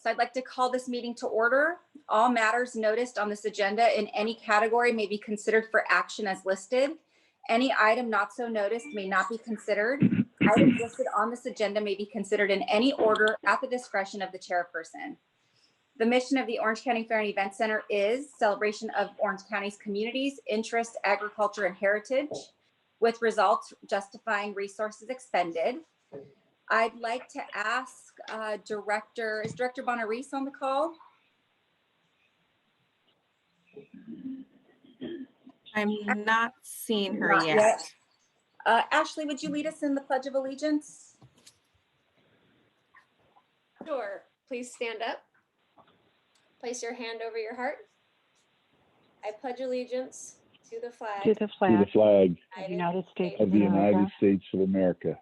So I'd like to call this meeting to order. All matters noticed on this agenda in any category may be considered for action as listed. Any item not so noticed may not be considered. Items listed on this agenda may be considered in any order at the discretion of the chairperson. The mission of the Orange County Fair and Event Center is celebration of Orange County's communities, interests, agriculture, and heritage, with results justifying resources expended. I'd like to ask is Director Bonarise on the call? I'm not seeing her Not yet. Ashley, would you lead us in the Pledge of Allegiance? Sure. Please stand up. Place your hand over your heart. I pledge allegiance to the flag To the flag of the United States of of the America, States of America,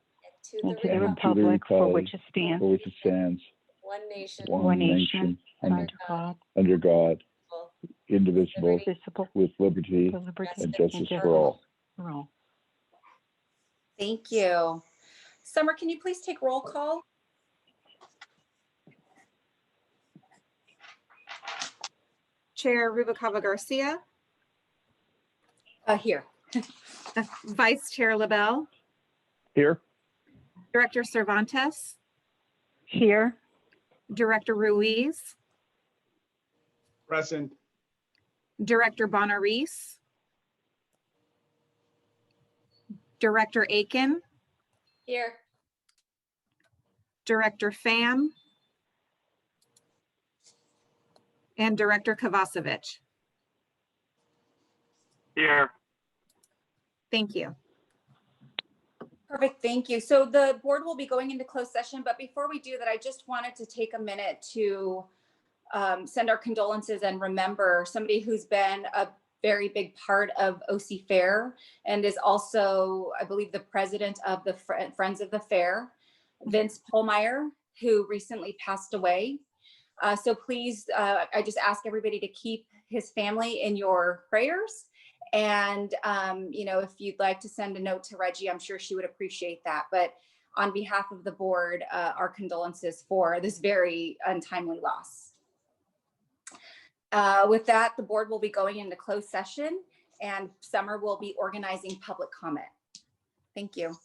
and to the republic, republic for which it stands, for which it stands, one nation, one nation, under under God, under God, indivisible, visible, with liberty with liberty and and justice justice for all. for all. Thank you. Summer, can you please take roll call? Chair Rubalcaba Garcia, Here. Vice Chair LaBelle, Here? Director Cervantes, Here, Director Ruiz, Present. Director Bonarise, Director Aiken, here. Director Pham, and Director Kovacevic. Here. Thank you. Perfect, thank you. So the board will be going into closed session, but before we do that, I just wanted to take a minute to send our condolences and remember somebody who's been a very big part of OC Fair and is also, I believe, the president of the Friends of the Fair, Vince Polmeyer, who recently passed away. So please, I just ask everybody to keep his family in your prayers. And, if you'd like to send a note to Reggie, I'm sure she would appreciate that. But on behalf of the board, our condolences for this very untimely loss. With that, the board will be going into closed session and Summer will be organizing public comment. Thank you.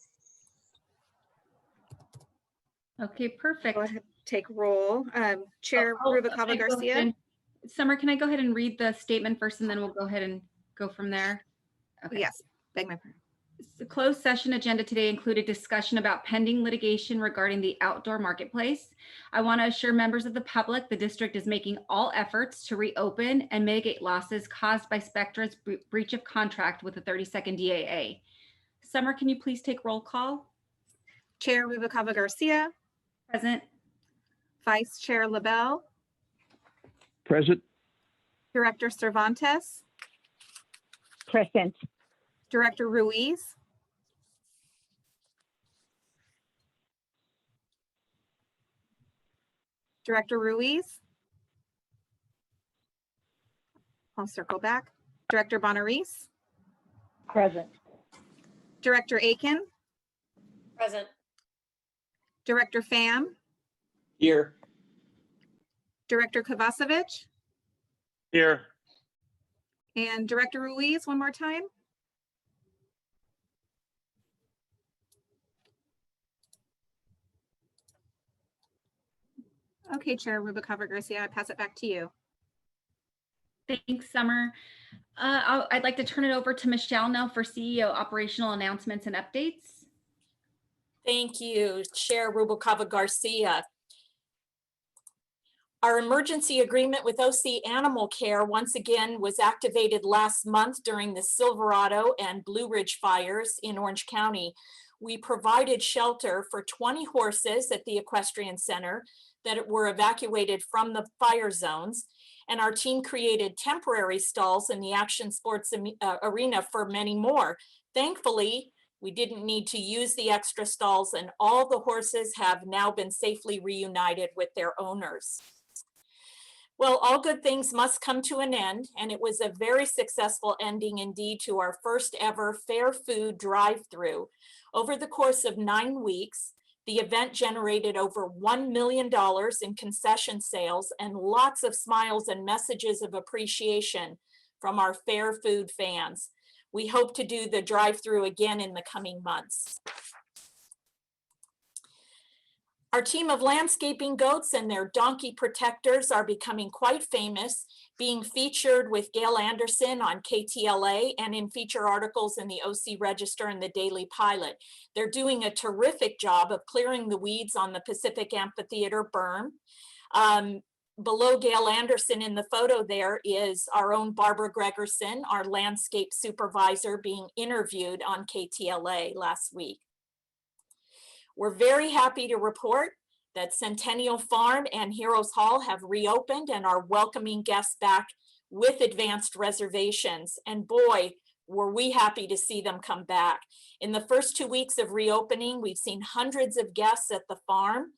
Okay, perfect. Go ahead, take roll. Chair Rubalcaba can I go Garcia. ahead and- Summer, can I go ahead and read the statement first and then we'll go ahead and go from there? Okay. Yes, beg my pardon. The closed session agenda today included discussion about pending litigation regarding the outdoor marketplace. I want to assure members of the public the district is making all efforts to reopen and mitigate losses caused by Spectra's breach of contract with the 32nd DAA. Summer, can you please take roll call? Chair Rubalcaba Garcia, Present. Vice Chair LaBelle, Present? Director Cervantes, present. Director Ruiz, Director Ruiz. I'll circle back. Director Bonarise, Present. Director Aiken, Present. Director Pham, Here. Director Kovacevic, Here. and Director Ruiz one more time. Okay, Chair Rubalcaba Garcia, I pass it back to you. Thanks, Summer. I'd like to turn it over to Michelle now for CEO operational announcements and updates. Thank you, Chair Rubalcaba Garcia. Our emergency agreement with OC Animal Care once again was activated last month during the Silverado and Blue Ridge fires in Orange County. We provided shelter for 20 horses at the Equestrian Center that were evacuated from the fire zones. And our team created temporary stalls in the action sports arena for many more. Thankfully, we didn't need to use the extra stalls and all the horses have now been safely reunited with their owners. Well, all good things must come to an end, and it was a very successful ending indeed to our first ever Fair Food drive-through. Over the course of 9 weeks, The event generated over $1 million in concession sales and lots of smiles and messages of appreciation from our fair food fans. We hope to do the drive-through again in the coming months. Our team of landscaping goats and their donkey protectors are becoming quite famous, being featured with Gail Anderson on KTLA and in feature articles in the OC Register and the Daily Pilot. They're doing a terrific job of clearing the weeds on the Pacific Amphitheater berm. Below Gail Anderson in the photo there is our own Barbara Gregerson, our landscape supervisor, being interviewed on KTLA last week. We're very happy to report that Centennial Farm and Heroes Hall have reopened and are welcoming guests back with advanced reservations. And boy, were we happy to see them come back. In the first 2 weeks of reopening, we've seen hundreds of guests at the farm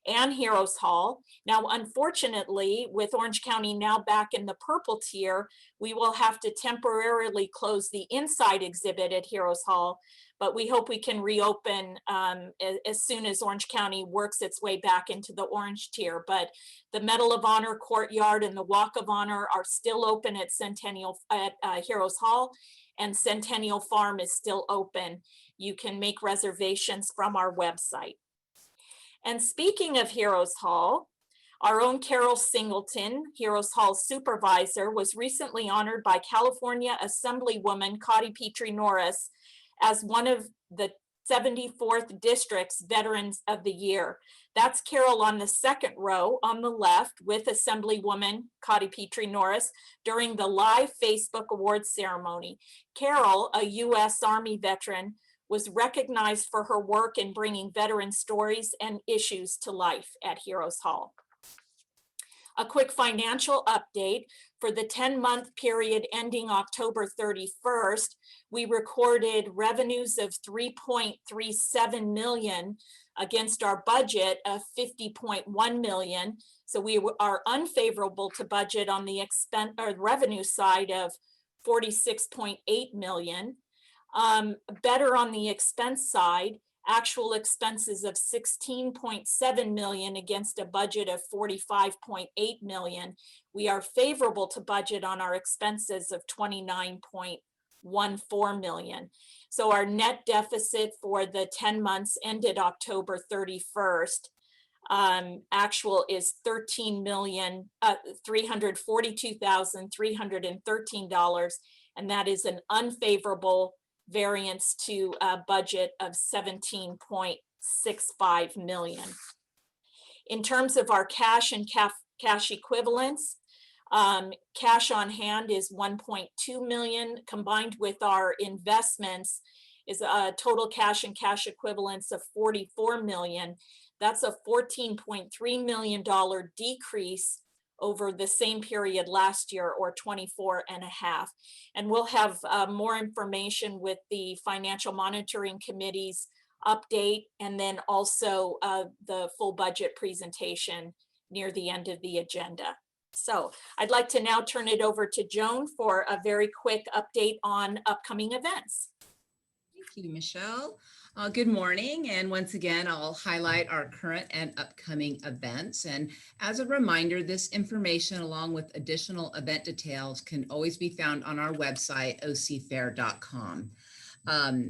and Heroes Hall. Now, unfortunately, with Orange County now back in the purple tier, we will have to temporarily close the inside exhibit at Heroes Hall, but we hope we can reopen as soon as Orange County works its way back into the orange tier. But the Medal of Honor courtyard and the Walk of Honor are still open at Heroes Hall, and Centennial Farm is still open. You can make reservations from our website. And speaking of Heroes Hall, our own Carol Singleton, Heroes Hall supervisor, was recently honored by California Assemblywoman Cotty Petrie Norris as one of the 74th District's Veterans of the Year. That's Carol on the second row on the left with Assemblywoman Cotty Petrie Norris during the live Facebook awards ceremony. Carol, a U.S. Army veteran, was recognized for her work in bringing veteran stories and issues to life at Heroes Hall. A quick financial update. For the 10-month period ending October 31st, we recorded revenues of $3.37 million against our budget of $50.1 million. So we are unfavorable to budget on the revenue side of $46.8 million. Better on the expense side, actual expenses of $16.7 million against a budget of $45.8 million. We are favorable to budget on our expenses of $29.14 million. So our net deficit for the 10 months ended October 31st, actual is $342,313, and that is an unfavorable variance to a budget of $17.65 million. In terms of our cash and cash equivalents, cash on hand is $1.2 million, combined with our investments is a total cash and cash equivalents of $44 million. That's a $14.3 million decrease over the same period last year, or 24.5. And we'll have more information with the Financial Monitoring Committee's update, and then also the full budget presentation near the end of the agenda. So I'd like to now turn it over to Joan for a very quick update on upcoming events. Thank you, Michelle. Good morning. And once again, I'll highlight our current and upcoming events. And as a reminder, this information, along with additional event details, can always be found on our website, ocfair.com.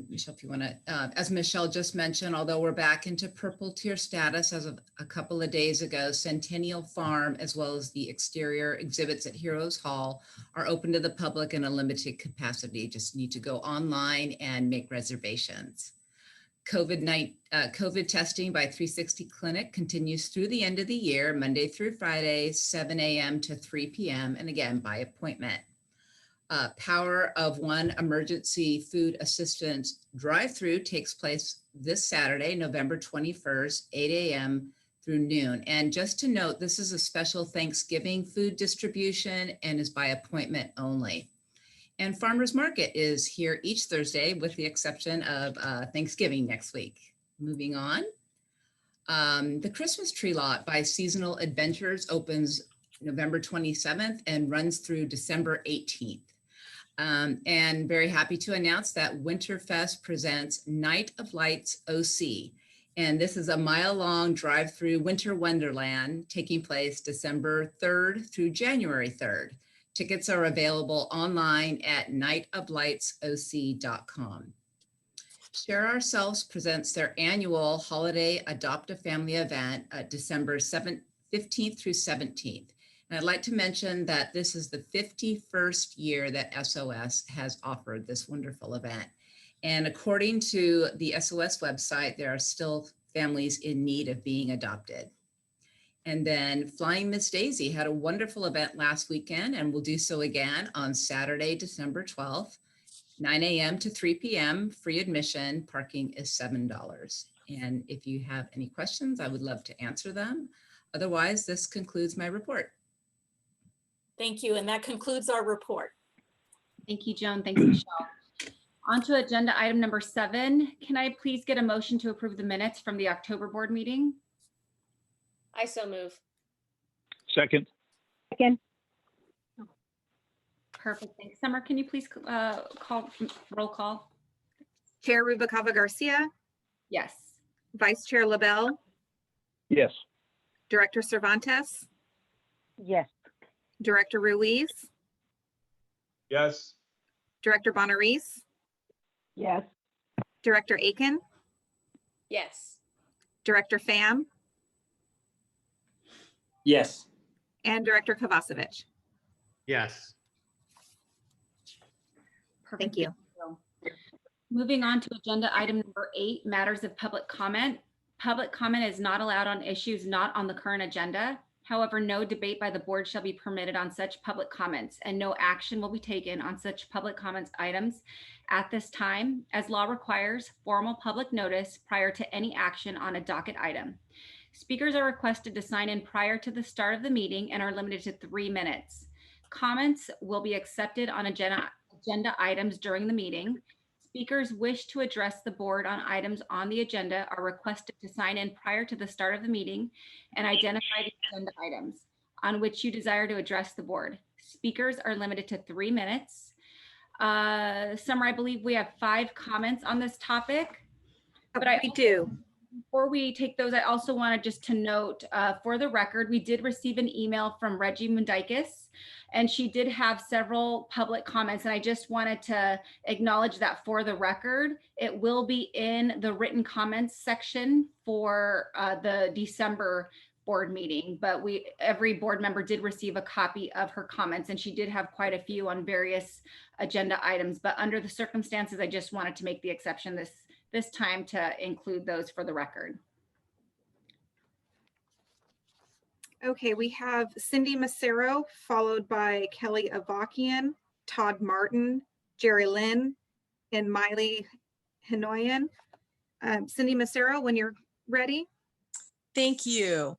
Michelle, if you want to, as Michelle just mentioned, although we're back into purple tier status as of a couple of days ago, Centennial Farm, as well as the exterior exhibits at Heroes Hall, are open to the public in a limited capacity. Just need to go online and make reservations. COVID testing by 360 Clinic continues through the end of the year, Monday through Friday, 7 a.m. to 3 p.m. and again by appointment. Power of One emergency food assistance drive-through takes place this Saturday, November 21st, 8 a.m. through noon. And just to note, this is a special Thanksgiving food distribution and is by appointment only. And Farmers Market is here each Thursday, with the exception of Thanksgiving next week. Moving on. The Christmas Tree Lot by Seasonal Adventures opens November 27th and runs through December 18th. And very happy to announce that Winterfest presents Night of Lights OC. And this is a mile-long drive-through winter wonderland taking place December 3rd through January 3rd. Tickets are available online at nightoflightsoc.com. Share Ourselves presents their annual holiday Adopt a Family event December 15th through 17th. And I'd like to mention that this is the 51st year that SOS has offered this wonderful event. And according to the SOS website, there are still families in need of being adopted. And then Flying Miss Daisy had a wonderful event last weekend and will do so again on Saturday, December 12th, 9 a.m. to 3 p.m. Free admission. Parking is $7. And if you have any questions, I would love to answer them. Otherwise, this concludes my report. Thank you. And that concludes our report. Thank you, Joan. Thanks, Michelle. On to agenda item number 7. Can I please get a motion to approve the minutes from the October board meeting? I so move. Second. Second. Perfect. Thanks. Summer, can you please roll call? Chair Rubicava Garcia, Yes. Vice Chair LaBelle, Yes. Director Cervantes, Yes. Director Ruiz, Yes. Director Bonaris, Yes. Director Aiken, Yes. Director Pham, Yes. and Director Kovacevic. Yes. Perfect. Thank you. Moving on to agenda item number 8, matters of public comment. Public comment is not allowed on issues not on the current agenda. However, no debate by the board shall be permitted on such public comments, and no action will be taken on such public comments items at this time, as law requires formal public notice prior to any action on a docket item. Speakers are requested to sign in prior to the start of the meeting and are limited to 3 minutes. Comments will be accepted on agenda items during the meeting. Speakers wish to address the board on items on the agenda are requested to sign in prior to the start of the meeting and identify the agenda items on which you desire to address the board. Speakers are limited to 3 minutes. Summer, I believe we have 5 comments on this topic. But We do. Before we take those, I also wanted just to note for the record, we did receive an email from Reggie Mundikis, and she did have several public comments. And I just wanted to acknowledge that for the record, it will be in the written comments section for the December board meeting, but every board member did receive a copy of her comments, and she did have quite a few on various agenda items. But under the circumstances, I just wanted to make the exception this time to include those for the record. Okay, we have Cindy Macero, followed by Kelly Avakian, Todd Martin, Jerry Lynn, and Miley Hinoyan. Cindy Macero, when you're ready. Thank you.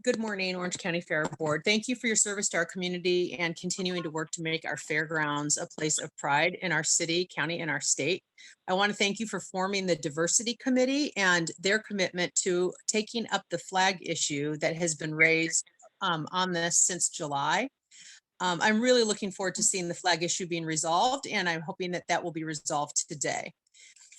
Good morning, Orange County Fair Board. Thank you for your service to our community and continuing to work to make our fairgrounds a place of pride in our city, county, and our state. I want to thank you for forming the Diversity Committee and their commitment to taking up the flag issue that has been raised on this since July. I'm really looking forward to seeing the flag issue being resolved, and I'm hoping that that will be resolved today.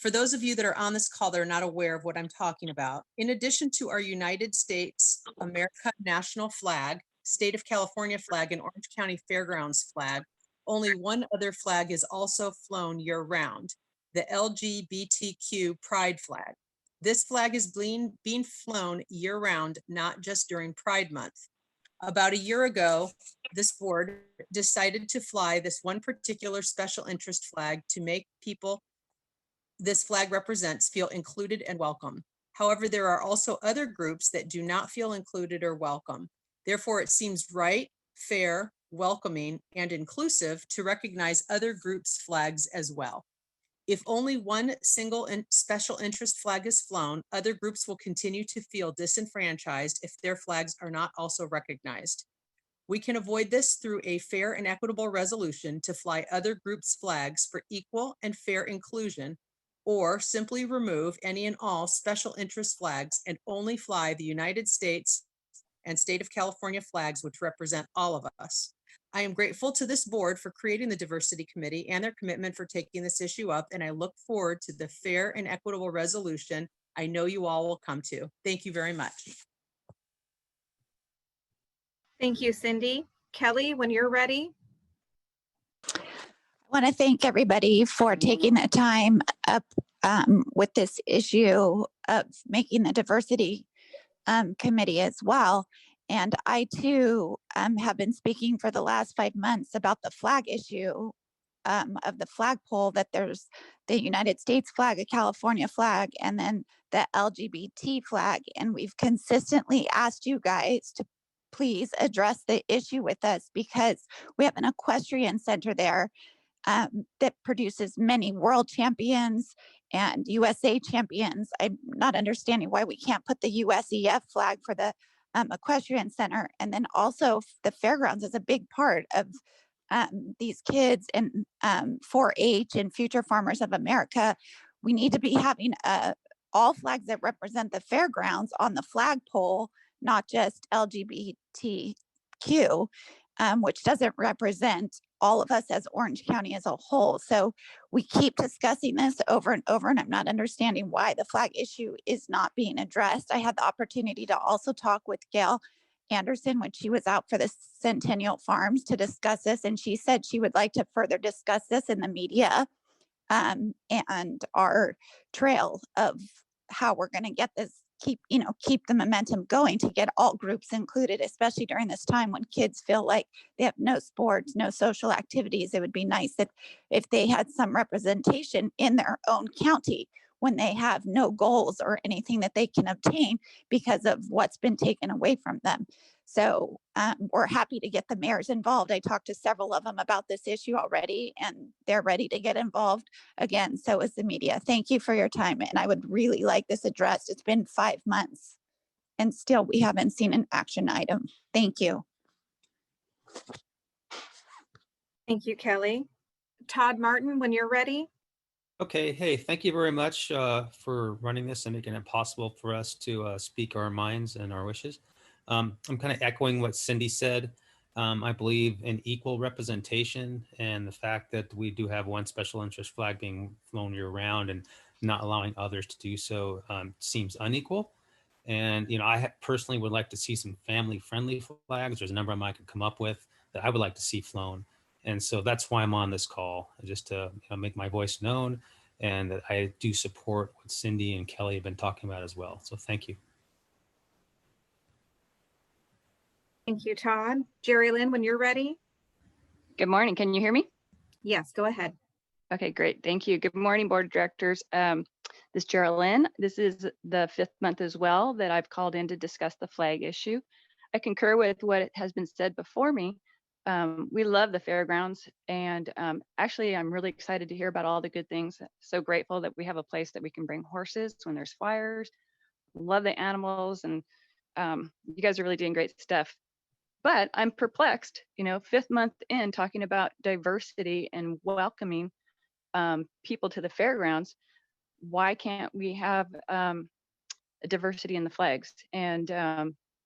For those of you that are on this call that are not aware of what I'm talking about, in addition to our United States America national flag, State of California flag, and Orange County Fairgrounds flag, only one other flag is also flown year-round, the LGBTQ Pride flag. This flag is being flown year-round, not just during Pride Month. About a year ago, this board decided to fly this one particular special interest flag to make people this flag represents feel included and welcome. However, there are also other groups that do not feel included or welcome. Therefore, it seems right, fair, welcoming, and inclusive to recognize other groups' flags as well. If only one single special interest flag is flown, other groups will continue to feel disenfranchised if their flags are not also recognized. We can avoid this through a fair and equitable resolution to fly other groups' flags for equal and fair inclusion, or simply remove any and all special interest flags and only fly the United States and State of California flags, which represent all of us. I am grateful to this board for creating the Diversity Committee and their commitment for taking this issue up, and I look forward to the fair and equitable resolution I know you all will come to. Thank you very much. Thank you, Cindy. Kelly, when you're ready. I want to thank everybody for taking the time up with this issue of making the diversity committee as well. And I too have been speaking for the last 5 months about the flag issue of the flagpole, that there's the United States flag, a California flag, and then the LGBT flag. And we've consistently asked you guys to please address the issue with us, because we have an equestrian center there that produces many world champions and USA champions. I'm not understanding why we can't put the USEF flag for the equestrian center. And then also the fairgrounds is a big part of these kids and 4-H and Future Farmers of America. We need to be having all flags that represent the fairgrounds on the flagpole, not just LGBTQ, which doesn't represent all of us as Orange County as a whole. So we keep discussing this over and over, and I'm not understanding why the flag issue is not being addressed. I had the opportunity to also talk with Gail Anderson when she was out for the Centennial Farms to discuss this, and she said she would like to further discuss this in the media and our trail of how we're going to get this, keep the momentum going to get all groups included, especially during this time when kids feel like they have no sports, no social activities. It would be nice that if they had some representation in their own county when they have no goals or anything that they can obtain because of what's been taken away from them. So we're happy to get the mayors involved. I talked to several of them about this issue already, and they're ready to get involved. Again, so is the media. Thank you for your time. And I would really like this addressed. It's been 5 months and still we haven't seen an action item. Thank you. Thank you, Kelly. Todd Martin, when you're ready. Okay, hey, thank you very much for running this and making it possible for us to speak our minds and our wishes. I'm kind of echoing what Cindy said. I believe in equal representation, and the fact that we do have one special interest flag being flown year round and not allowing others to do so seems unequal. And, I personally would like to see some family friendly flags. There's a number of them I could come up with that I would like to see flown. And so that's why I'm on this call, just to make my voice known, and that I do support what Cindy and Kelly have been talking about as well. So thank you. Thank you, Todd. Jerry Lynn, when you're ready. Good morning. Can you hear me? Yes, go ahead. Okay, great. Thank you. Good morning, Board of Directors. This is Geraldine. This is the 5th month as well that I've called in to discuss the flag issue. I concur with what has been said before me. We love the fairgrounds, and actually I'm really excited to hear about all the good things. So grateful that we have a place that we can bring horses when there's fires. Love the animals, and you guys are really doing great stuff. But I'm perplexed, 5th month in, talking about diversity and welcoming people to the fairgrounds. Why can't we have a diversity in the flags? And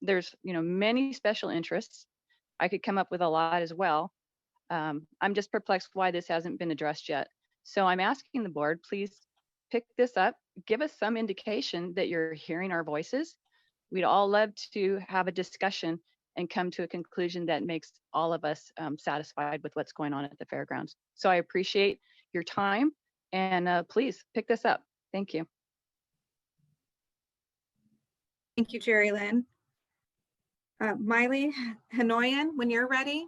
there's many special interests. I could come up with a lot as well. I'm just perplexed why this hasn't been addressed yet. So I'm asking the board, please pick this up, give us some indication that you're hearing our voices. We'd all love to have a discussion and come to a conclusion that makes all of us satisfied with what's going on at the fairgrounds. So I appreciate your time, and please pick this up. Thank you. Thank you, Jerry Lynn. Miley Hanoyan, when you're ready.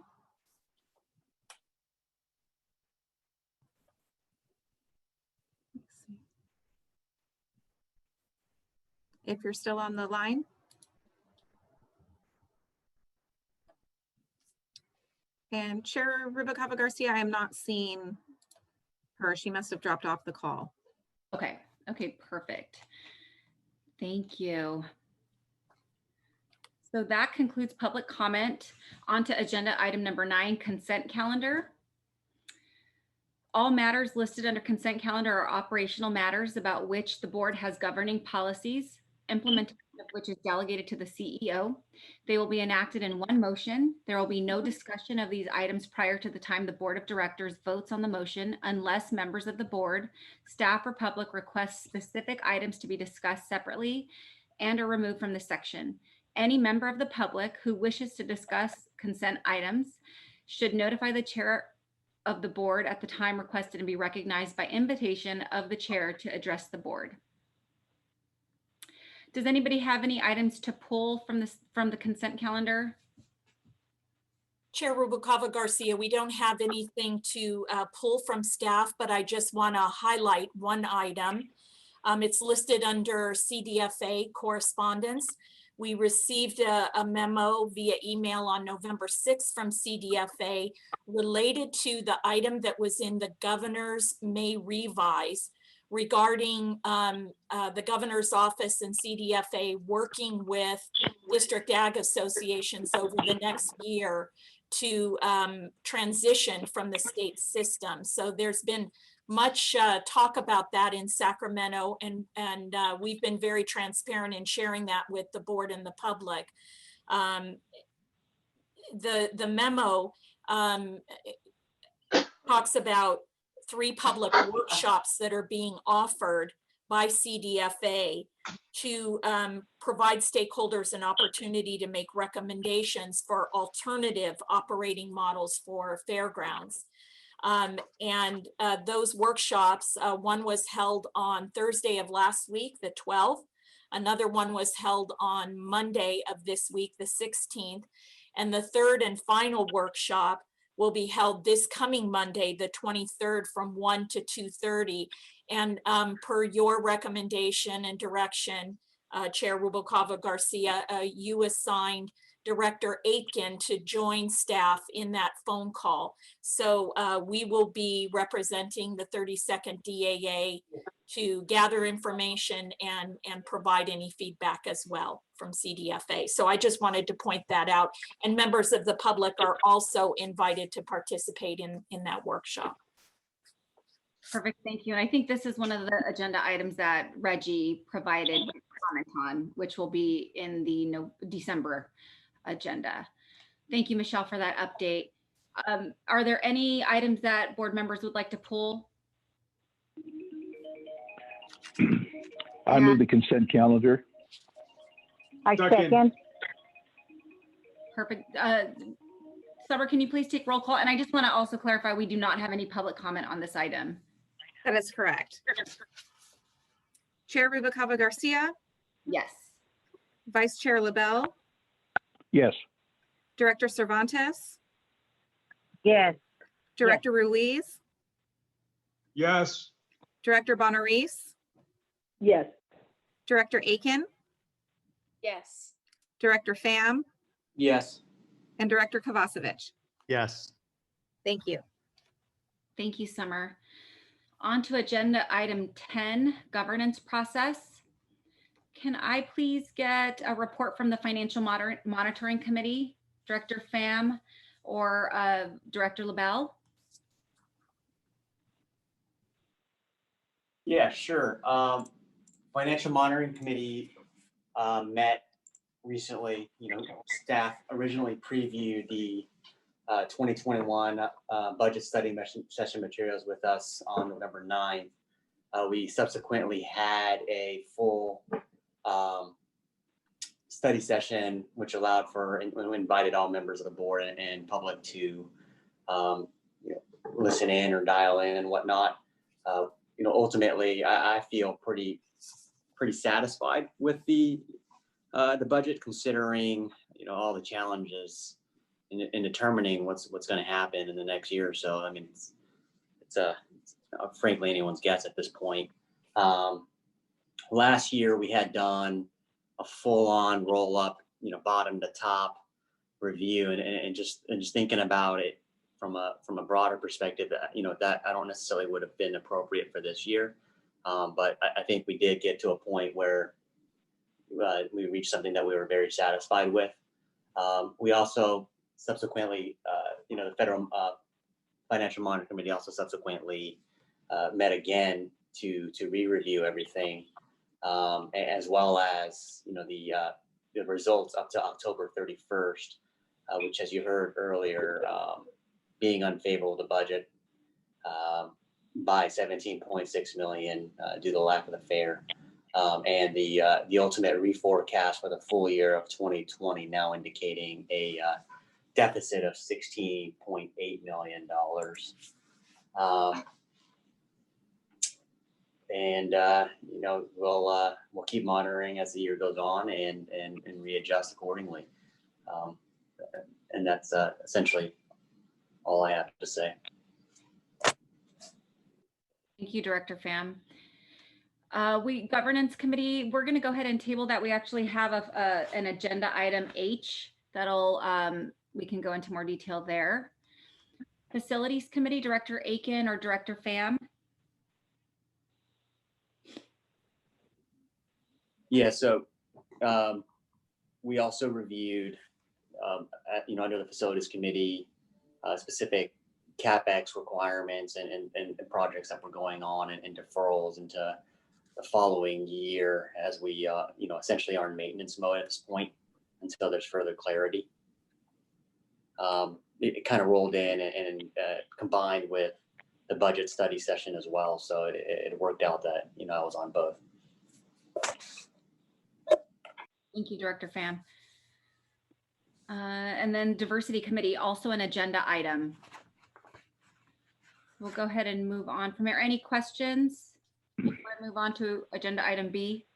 If you're still on the line. And Chair Rubalcaba Garcia, I am not seeing her. She must have dropped off the call. Okay, perfect. Thank you. So that concludes public comment. On to agenda item number 9, consent calendar. All matters listed under consent calendar are operational matters about which the board has governing policies, implementing which is delegated to the CEO. They will be enacted in one motion. There will be no discussion of these items prior to the time the Board of Directors votes on the motion unless members of the board, staff, or public request specific items to be discussed separately and are removed from the section. Any member of the public who wishes to discuss consent items should notify the chair of the board at the time requested and be recognized by invitation of the chair to address the board. Does anybody have any items to pull from the consent calendar? Chair Rubalcava Garcia, we don't have anything to pull from staff, but I just want to highlight one item. It's listed under CDFA correspondence. We received a memo via email on November 6th from CDFA related to the item that was in the governor's May revise regarding the governor's office and CDFA working with district ag associations over the next year to transition from the state system. So there's been much talk about that in Sacramento, and we've been very transparent in sharing that with the board and the public. The memo talks about 3 public workshops that are being offered by CDFA to provide stakeholders an opportunity to make recommendations for alternative operating models for fairgrounds. And those workshops, one was held on Thursday of last week, the 12th. Another one was held on Monday of this week, the 16th. And the third and final workshop will be held this coming Monday, the 23rd, from 1 to 2:30. And per your recommendation and direction, Chair Rubalcava Garcia, you assigned Director Aitken to join staff in that phone call. So we will be representing the 32nd DAA to gather information and provide any feedback as well from CDFA. So I just wanted to point that out. And members of the public are also invited to participate in that workshop. Perfect, thank you. And I think this is one of the agenda items that Reggie provided comment on, which will be in the December agenda. Thank you, Michelle, for that update. Are there any items that board members would like to pull? I move the consent calendar. I Second. second. Perfect. Summer, can you please take roll call? And I just want to also clarify, we do not have any public comment on this item. That is correct. Chair Rubalcava Garcia, Yes. Vice Chair LaBelle, Yes. Director Cervantes, Yes. Director Ruiz, Yes. Director Bonaris, Yes. Director Aiken, Yes. Director Pham, Yes. and Director Kovacevic. Yes. Thank you. Thank you, Summer. On to agenda item 10, governance process. Can I please get a report from the Financial Monitoring Committee, Director Pham or Director LaBelle? Yeah, sure. Financial Monitoring Committee met recently. Staff originally previewed the 2021 budget study session materials with us on November 9th. We subsequently had a full study session, which allowed for, and we invited all members of the board and public to listen in or dial in and whatnot. Ultimately, I feel pretty satisfied with the budget, considering all the challenges in determining what's going to happen in the next year or so. I mean, it's frankly anyone's guess at this point. Last year we had done a full-on roll-up, bottom to top review, and just thinking about it from a broader perspective, that I don't necessarily would have been appropriate for this year, but I think we did get to a point where we reached something that we were very satisfied with. We also subsequently, the Federal Financial Monitoring Committee also subsequently met again to re-review everything. as well as, the results up to October 31st, which, as you heard earlier, being unfavorable to budget by 17.6 million due to the lack of the fair. And the ultimate reforecast for the full year of 2020 now indicating a deficit of $16.8 million. We'll keep monitoring as the year goes on and readjust accordingly. And that's essentially all I have to say. Thank you, Director Pham. Governance Committee, we're going to go ahead and table that. We actually have an agenda item H that'll, we can go into more detail there. Facilities Committee, Director Aiken or Director Pham? Yeah, so we also reviewed, under the Facilities Committee, specific CapEx requirements and projects that were going on and deferrals into the following year as we, essentially are in maintenance mode at this point until there's further clarity. It kind of rolled in and combined with the budget study session as well. So it worked out that, I was on both. Thank you, Director Pham. And then Diversity Committee, also an agenda item. We'll go ahead and move on from here. Any questions before I move on to agenda item B?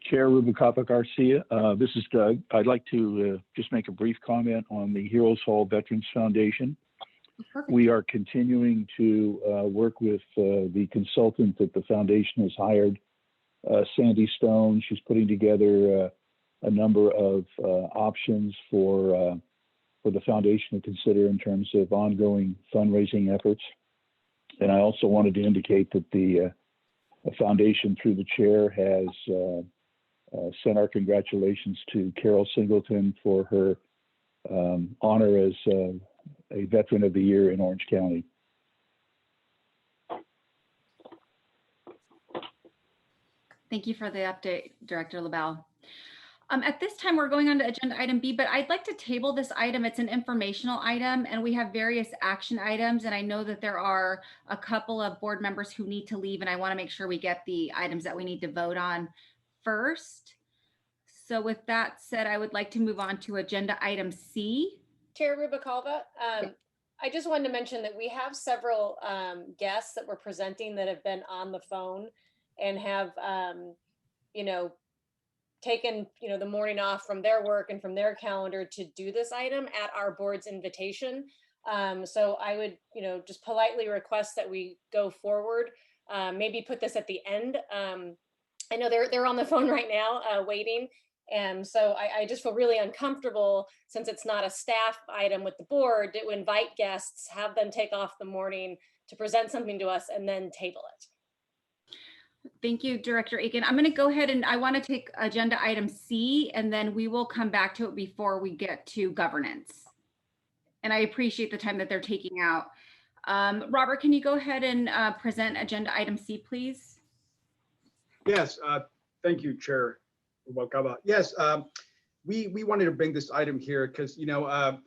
Chair Rubalcaba Garcia, this is Doug. I'd like to just make a brief comment on the Heroes Hall Veterans Foundation. Perfect. We are continuing to work with the consultant that the foundation has hired, Sandy Stone. She's putting together a number of options for the foundation to consider in terms of ongoing fundraising efforts. And I also wanted to indicate that the foundation, through the chair, has sent our congratulations to Carol Singleton for her honor as a Veteran of the Year in Orange County. Thank you for the update, Director LaBelle. At this time, we're going on to agenda item B, but I'd like to table this item. It's an informational item and we have various action items. And I know that there are a couple of board members who need to leave, and I want to make sure we get the items that we need to vote on first. So with that said, I would like to move on to agenda item C. Chair Rubalcaba, I just wanted to mention that we have several guests that we're presenting that have been on the phone and have, taken, the morning off from their work and from their calendar to do this item at our board's invitation. So I would, just politely request that we go forward, maybe put this at the end. I know they're on the phone right now waiting. And so I just feel really uncomfortable, since it's not a staff item with the board, to invite guests, have them take off the morning to present something to us and then table it. Thank you, Director Aiken. I'm going to go ahead and I want to take agenda item C, and then we will come back to it before we get to governance. And I appreciate the time that they're taking out. Robert, can you go ahead and present agenda item C, please? Yes, thank you, Chair Rubalcaba. Yes, we wanted to bring this item here because, the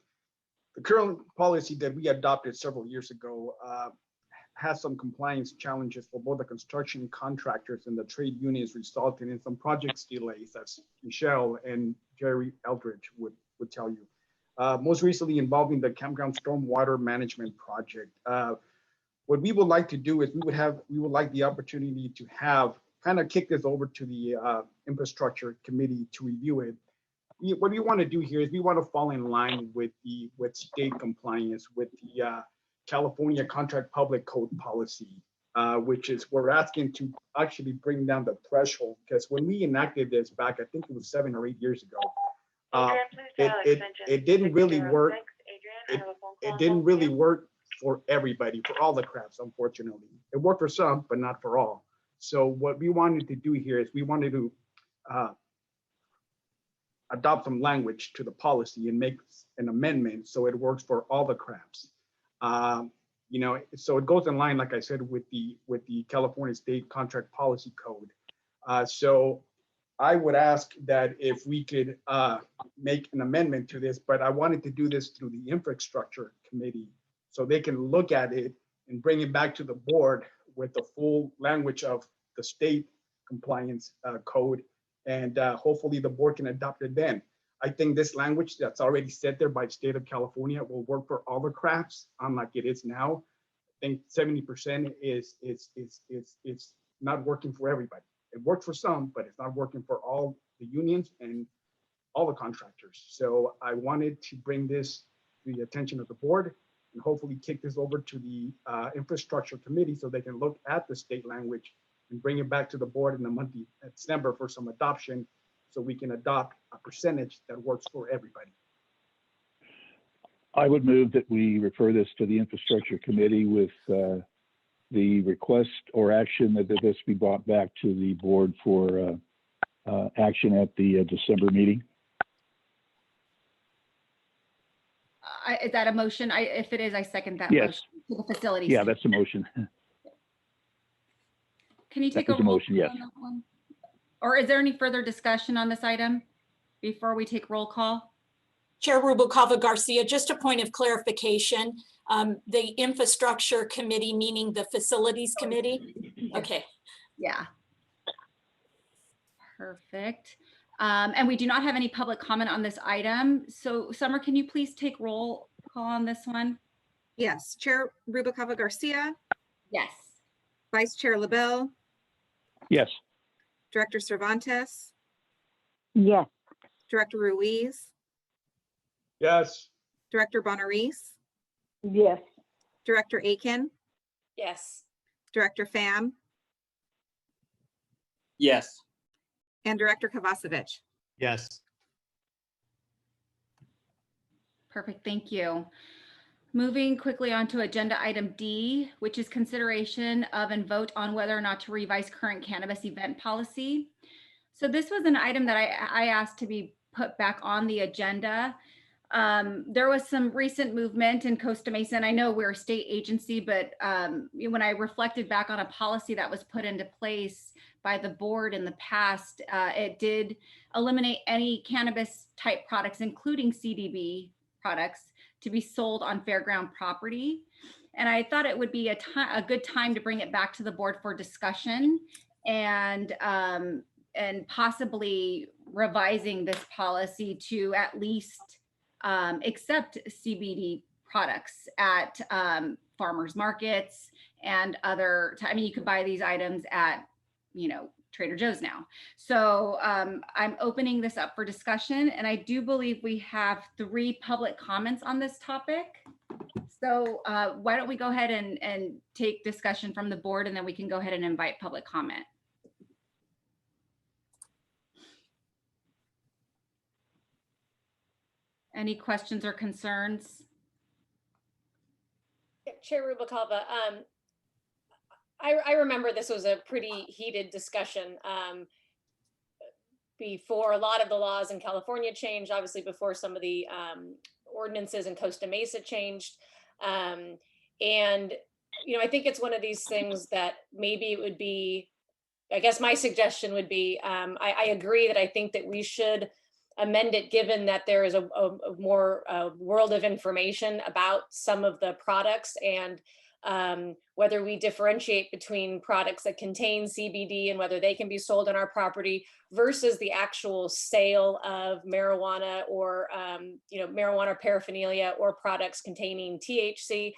current policy that we adopted several years ago has some compliance challenges for both the construction contractors and the trade unions, resulting in some projects delays, as Michelle and Jerry Eldridge would tell you. Most recently involving the campground stormwater management project. What we would like to do is we would like the opportunity to have kind of kick this over to the infrastructure committee to review it. What we want to do here is we want to fall in line with state compliance with the California Contract Public Code policy, which is we're asking to actually bring down the threshold, because when we enacted this back, I think it was 7 or 8 years ago, it didn't really work. It didn't really work for everybody, for all the crafts, unfortunately. It worked for some, but not for all. So what we wanted to do here is we wanted to adopt some language to the policy and make an amendment so it works for all the crafts. So it goes in line, like I said, with the California State Contract Policy Code. So I would ask that if we could make an amendment to this, but I wanted to do this through the infrastructure committee so they can look at it and bring it back to the board with the full language of the state compliance code. And hopefully the board can adopt it then. I think this language that's already set there by the state of California will work for all the crafts, unlike it is now. I think 70% is not working for everybody. It worked for some, but it's not working for all the unions and all the contractors. So I wanted to bring this to the attention of the board and hopefully kick this over to the infrastructure committee so they can look at the state language and bring it back to the board in the month of December for some adoption, so we can adopt a percentage that works for everybody. I would move that we refer this to the infrastructure committee with the request or action that this be brought back to the board for action at the December meeting. Is that a motion? If it is, I second that Yes. motion to the facilities. Yeah, that's a motion. Can you take That a is a roll motion, call yes. on that one? Or is there any further discussion on this item before we take roll call? Chair Rubalcava Garcia, just a point of clarification. The infrastructure committee, meaning the facilities committee? Okay. Yeah. Perfect. And we do not have any public comment on this item. So Summer, can you please take roll call on this one? Yes, Chair Rubalcava Garcia, Yes. Vice Chair LaBelle, Yes. Director Cervantes, Yes. Director Ruiz, Yes. Director Bonaris, Yes. Director Aiken, Yes. Director Pham, Yes. and Director Kovacevic. Yes. Perfect, thank you. Moving quickly on to agenda item D, which is consideration of and vote on whether or not to revise current cannabis event policy. So this was an item that I asked to be put back on the agenda. There was some recent movement in Costa Mesa, and I know we're a state agency, but when I reflected back on a policy that was put into place by the board in the past, it did eliminate any cannabis type products, including CBD products, to be sold on fairground property. And I thought it would be a good time to bring it back to the board for discussion and possibly revising this policy to at least accept CBD products at farmers markets and other, I mean, you could buy these items at, Trader Joe's now. So I'm opening this up for discussion, and I do believe we have 3 public comments on this topic. So why don't we go ahead and take discussion from the board, and then we can go ahead and invite public comment. Any questions or concerns? Chair Rubalcava, I remember this was a pretty heated discussion before a lot of the laws in California changed, obviously before some of the ordinances in Costa Mesa changed. And, I think it's one of these things that maybe it would be, I guess my suggestion would be, I agree that I think that we should amend it, given that there is a more world of information about some of the products, and whether we differentiate between products that contain CBD and whether they can be sold on our property versus the actual sale of marijuana or marijuana paraphernalia or products containing THC.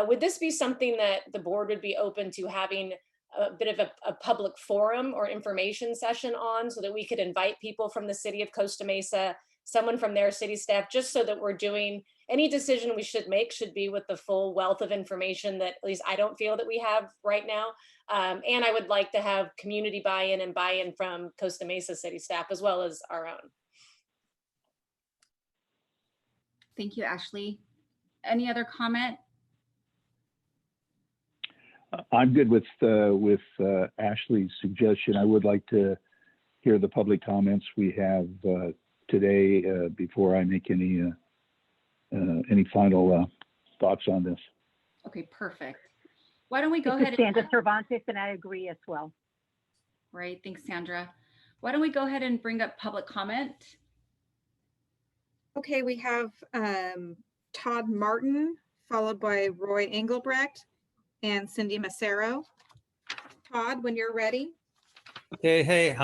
Would this be something that the board would be open to having a bit of a public forum or information session on, so that we could invite people from the city of Costa Mesa, someone from their city staff, just so that we're doing any decision we should make should be with the full wealth of information that at least I don't feel that we have right now. And I would like to have community buy-in and buy-in from Costa Mesa city staff as well as our own. Thank you, Ashley. Any other comment? I'm good with Ashley's suggestion. I would like to hear the public comments we have today before I make any final thoughts on this. Okay, perfect. Why don't we go This is ahead Sandra Cervantes, and I agree as well. Great, thanks, Sandra. Why don't we go ahead and bring up public comment? Okay, we have Todd Martin, followed by Roy Engelbrecht and Cindy Massaro. Todd, when you're ready. Okay, hey,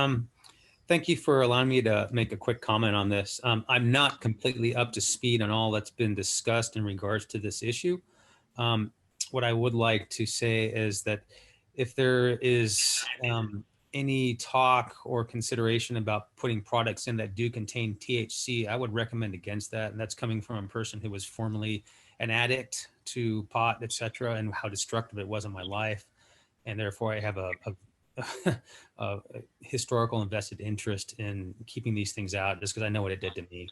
thank you for allowing me to make a quick comment on this. I'm not completely up to speed on all that's been discussed in regards to this issue. What I would like to say is that if there is any talk or consideration about putting products in that do contain THC, I would recommend against that. And that's coming from a person who was formerly an addict to pot, etc., and how destructive it was in my life. And therefore I have a historical invested interest in keeping these things out just because I know what it did to me.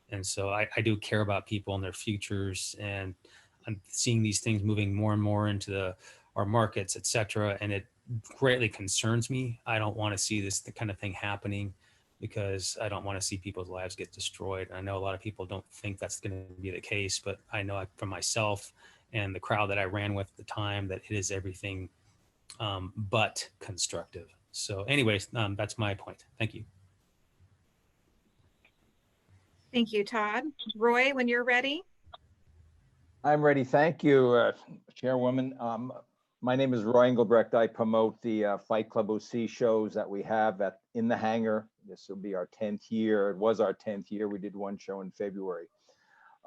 And so I do care about people and their futures, and I'm seeing these things moving more and more into our markets, et cetera. And it greatly concerns me. I don't want to see this kind of thing happening because I don't want to see people's lives get destroyed. I know a lot of people don't think that's going to be the case, but I know from myself and the crowd that I ran with at the time that it is everything but constructive. So anyways, that's my point. Thank you. Thank you, Todd. Roy, when you're ready. I'm ready. Thank you, Chairwoman. My name is Roy Engelbrecht. I promote the Fight Club OC shows that we have in the hangar. This will be our 10th year. It was our 10th year. We did one show in February.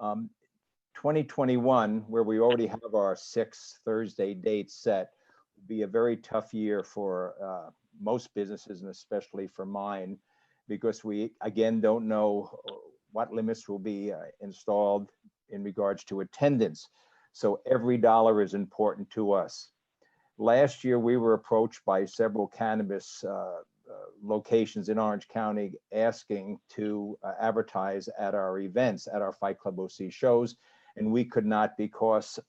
2021, where we already have our 6 Thursday dates set, will be a very tough year for most businesses, and especially for mine, because we, again, don't know what limits will be installed in regards to attendance. So every dollar is important to us. Last year, we were approached by several cannabis locations in Orange County asking to advertise at our events, at our Fight Club OC shows, and we could not because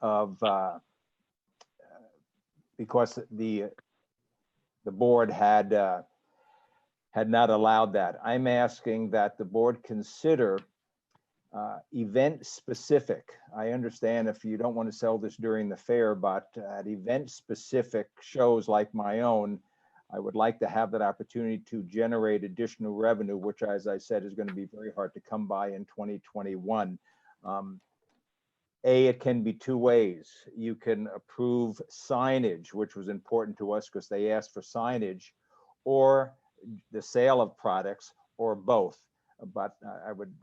the board had not allowed that. I'm asking that the board consider event specific. I understand if you don't want to sell this during the fair, but at event specific shows like my own, I would like to have that opportunity to generate additional revenue, which, as I said, is going to be very hard to come by in 2021. It can be two ways. You can approve signage, which was important to us because they asked for signage, or the sale of products, or both. But I would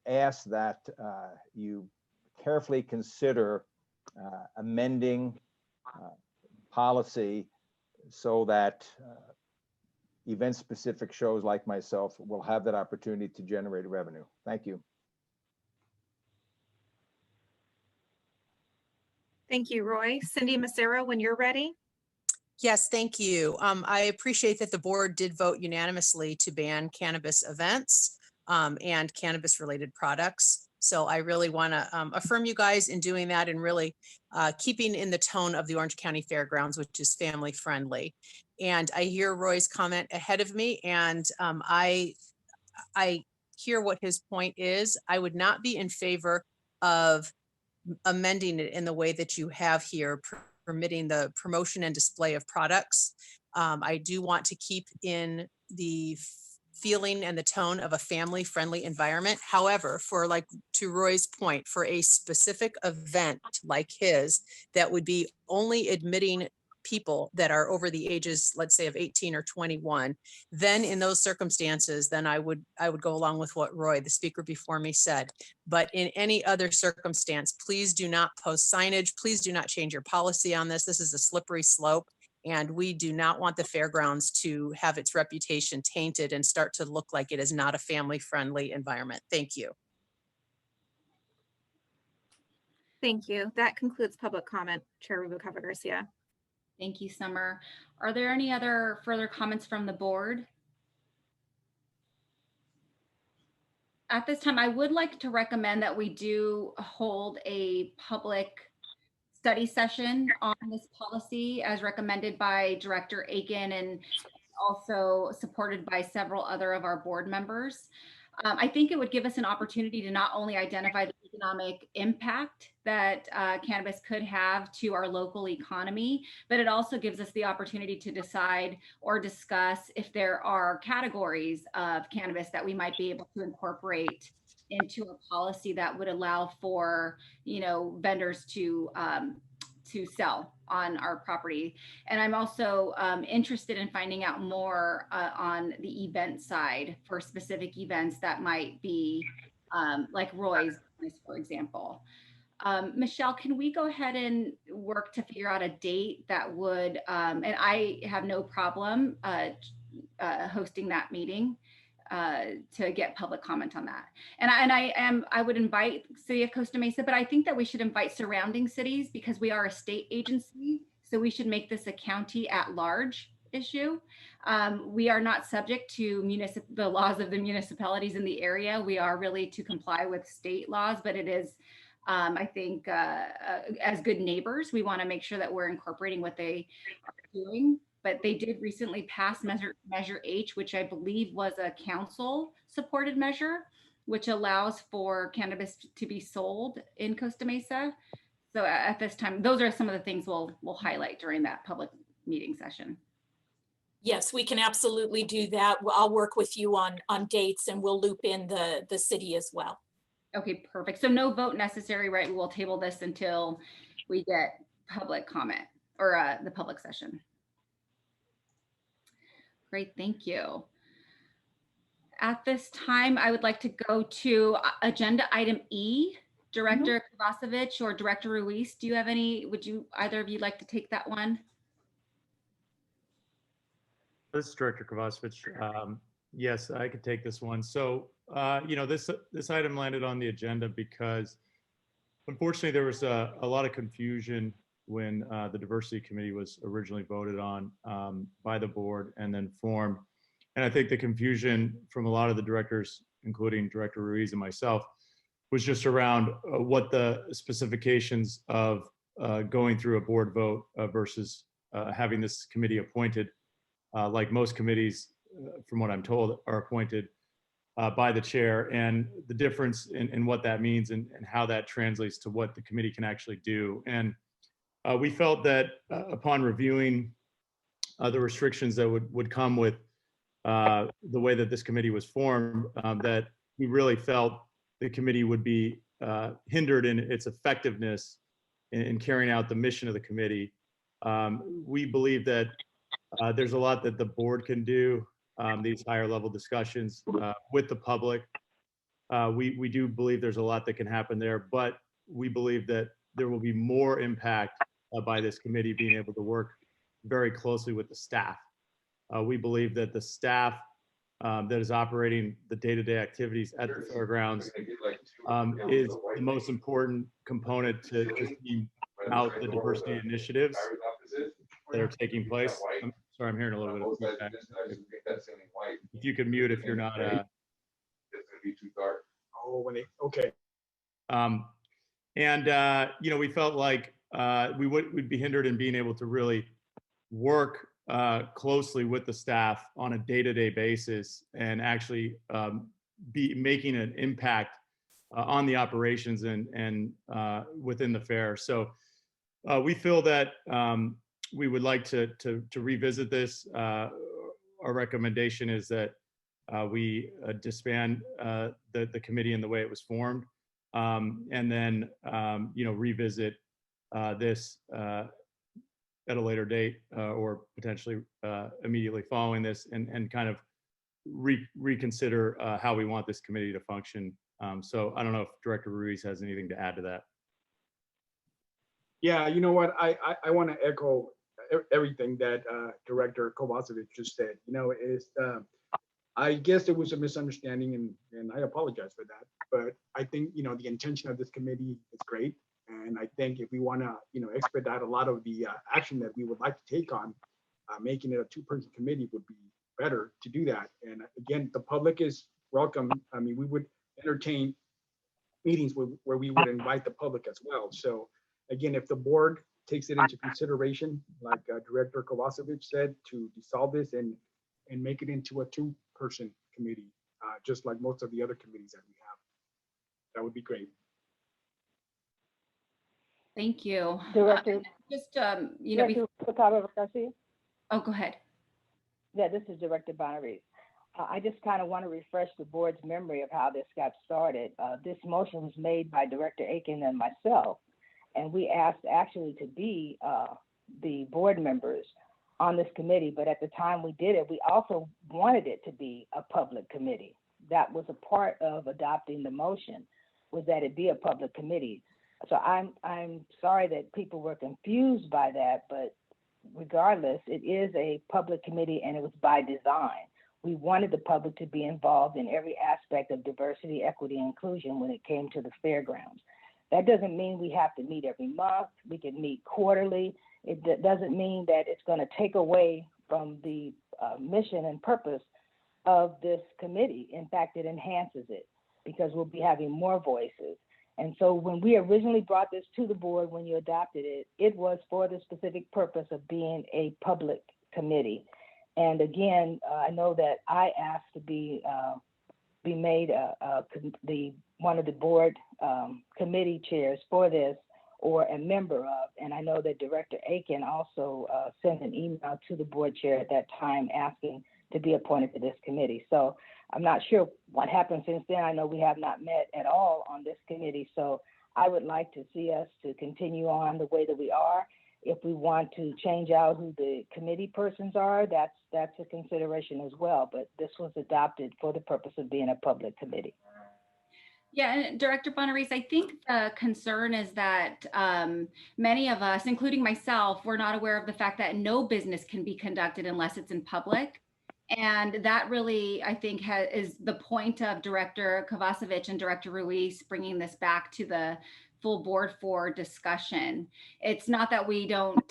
ask that you carefully consider amending policy so that event-specific shows like myself will have that opportunity to generate revenue. Thank you. Thank you, Roy. Cindy Massaro, when you're ready. Yes, thank you. I appreciate that the board did vote unanimously to ban cannabis events and cannabis related products. So I really want to affirm you guys in doing that and really keeping in the tone of the Orange County Fairgrounds, which is family friendly. And I hear Roy's comment ahead of me, and I hear what his point is. I would not be in favor of amending it in the way that you have here, permitting the promotion and display of products. I do want to keep in the feeling and the tone of a family-friendly environment. However, to Roy's point, for a specific event like his, that would be only admitting people that are over the ages, let's say, of 18 or 21, then in those circumstances, then I would go along with what Roy, the speaker before me, said. But in any other circumstance, please do not post signage. Please do not change your policy on this. This is a slippery slope, and we do not want the fairgrounds to have its reputation tainted and start to look like it is not a family-friendly environment. Thank you. Thank you. That concludes public comment, Chair Rubalcaba Garcia. Thank you, Summer. Are there any other further comments from the board? At this time, I would like to recommend that we do hold a public study session on this policy as recommended by Director Aiken and also supported by several other of our board members. I think it would give us an opportunity to not only identify the economic impact that cannabis could have to our local economy, but it also gives us the opportunity to decide or discuss if there are categories of cannabis that we might be able to incorporate into a policy that would allow for, vendors to sell on our property. And I'm also interested in finding out more on the event side for specific events that might be like Roy's, for example. Michelle, can we go ahead and work to figure out a date that would, and I have no problem hosting that meeting to get public comment on that. And I would invite City of Costa Mesa, but I think that we should invite surrounding cities because we are a state agency. So we should make this a county at large issue. We are not subject to the laws of the municipalities in the area. We are really to comply with state laws, but it is, I think, as good neighbors, we want to make sure that we're incorporating what they are doing. But they did recently pass Measure H, which I believe was a council-supported measure, which allows for cannabis to be sold in Costa Mesa. So at this time, those are some of the things we'll highlight during that public meeting session. Yes, we can absolutely do that. I'll work with you on dates and we'll loop in the city as well. Okay, perfect. So no vote necessary, right? We'll table this until we get public comment or the public session. Great, thank you. At this time, I would like to go to agenda item E. Director Kovacevic or Director Ruiz, do you have any, either of you like to take that one? This is Director Kovacevic. Yes, I could take this one. So, this item landed on the agenda because unfortunately there was a lot of confusion when the diversity committee was originally voted on by the board and then formed. And I think the confusion from a lot of the directors, including Director Ruiz and myself, was just around what the specifications of going through a board vote versus having this committee appointed. Like most committees, from what I'm told, are appointed by the chair, and the difference in what that means and how that translates to what the committee can actually do. And we felt that upon reviewing the restrictions that would come with the way that this committee was formed, that we really felt the committee would be hindered in its effectiveness in carrying out the mission of the committee. We believe that there's a lot that the board can do, these higher level discussions with the public. We do believe there's a lot that can happen there, but we believe that there will be more impact by this committee being able to work very closely with the staff. We believe that the staff that is operating the day-to-day activities at the fairgrounds is the most important component to seeing out the diversity initiatives that are taking place. I'm sorry, I'm hearing a little bit of feedback. If you could mute if you're not. It's gonna be too dark. Oh, okay. We felt like we'd be hindered in being able to really work closely with the staff on a day-to-day basis and actually be making an impact on the operations and within the fair. So we feel that we would like to revisit this. Our recommendation is that we disband the committee in the way it was formed, and then revisit this at a later date or potentially immediately following this, and kind of reconsider how we want this committee to function. So I don't know if Director Ruiz has anything to add to that. Yeah, you know what? I want to echo everything that Director Kovacevic just said. I guess there was a misunderstanding, and I apologize for that. But I think the intention of this committee is great, and I think if we want to expedite a lot of the action that we would like to take on, making it a two-person committee would be better to do that. And again, the public is welcome. I mean, we would entertain meetings where we would invite the public as well. So again, if the board takes it into consideration, like Director Kovacevic said, to dissolve this and make it into a two-person committee, just like most of the other committees that we have, that would be great. Thank you. Director, Just, you know, Director Garcia? oh, go ahead. Yeah, this is Director Bonaris. I just kind of want to refresh the board's memory of how this got started. This motion was made by Director Aiken and myself, and we asked actually to be the board members on this committee. But at the time we did it, we also wanted it to be a public committee. That was a part of adopting the motion, was that it be a public committee. So I'm sorry that people were confused by that, but regardless, it is a public committee and it was by design. We wanted the public to be involved in every aspect of diversity, equity, and inclusion when it came to the fairgrounds. That doesn't mean we have to meet every month. We can meet quarterly. It doesn't mean that it's going to take away from the mission and purpose of this committee. In fact, it enhances it because we'll be having more voices. And so when we originally brought this to the board, when you adopted it, it was for the specific purpose of being a public committee. And again, I know that I asked to be made one of the board committee chairs for this, or a member of, and I know that Director Aiken also sent an email to the board chair at that time asking to be appointed to this committee. So I'm not sure what happened since then. I know we have not met at all on this committee. So I would like to see us to continue on the way that we are. If we want to change out who the committee persons are, that's a consideration as well. But this was adopted for the purpose of being a public committee. Yeah, and Director Bonaris, I think the concern is that many of us, including myself, we're not aware of the fact that no business can be conducted unless it's in public. And that really, I think, is the point of Director Kovacevic and Director Ruiz bringing this back to the full board for discussion. It's not that we don't,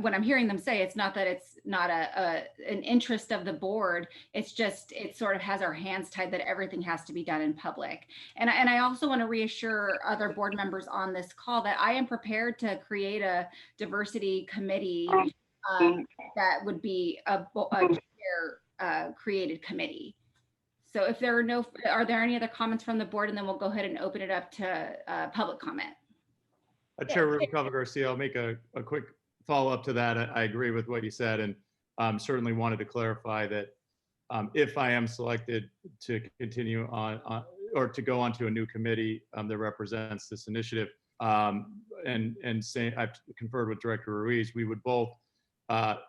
when I'm hearing them say, it's not that it's not an interest of the board. It's just, it sort of has our hands tied that everything has to be done in public. And I also want to reassure other board members on this call that I am prepared to create a diversity committee that would be a chair created committee. So if there are there any other comments from the board, and then we'll go ahead and open it up to public comment. Chair Rubalcaba Garcia, I'll make a quick follow-up to that. I agree with what you said, and certainly wanted to clarify that if I am selected to continue on or to go onto a new committee that represents this initiative, and say I've conferred with Director Ruiz, we would both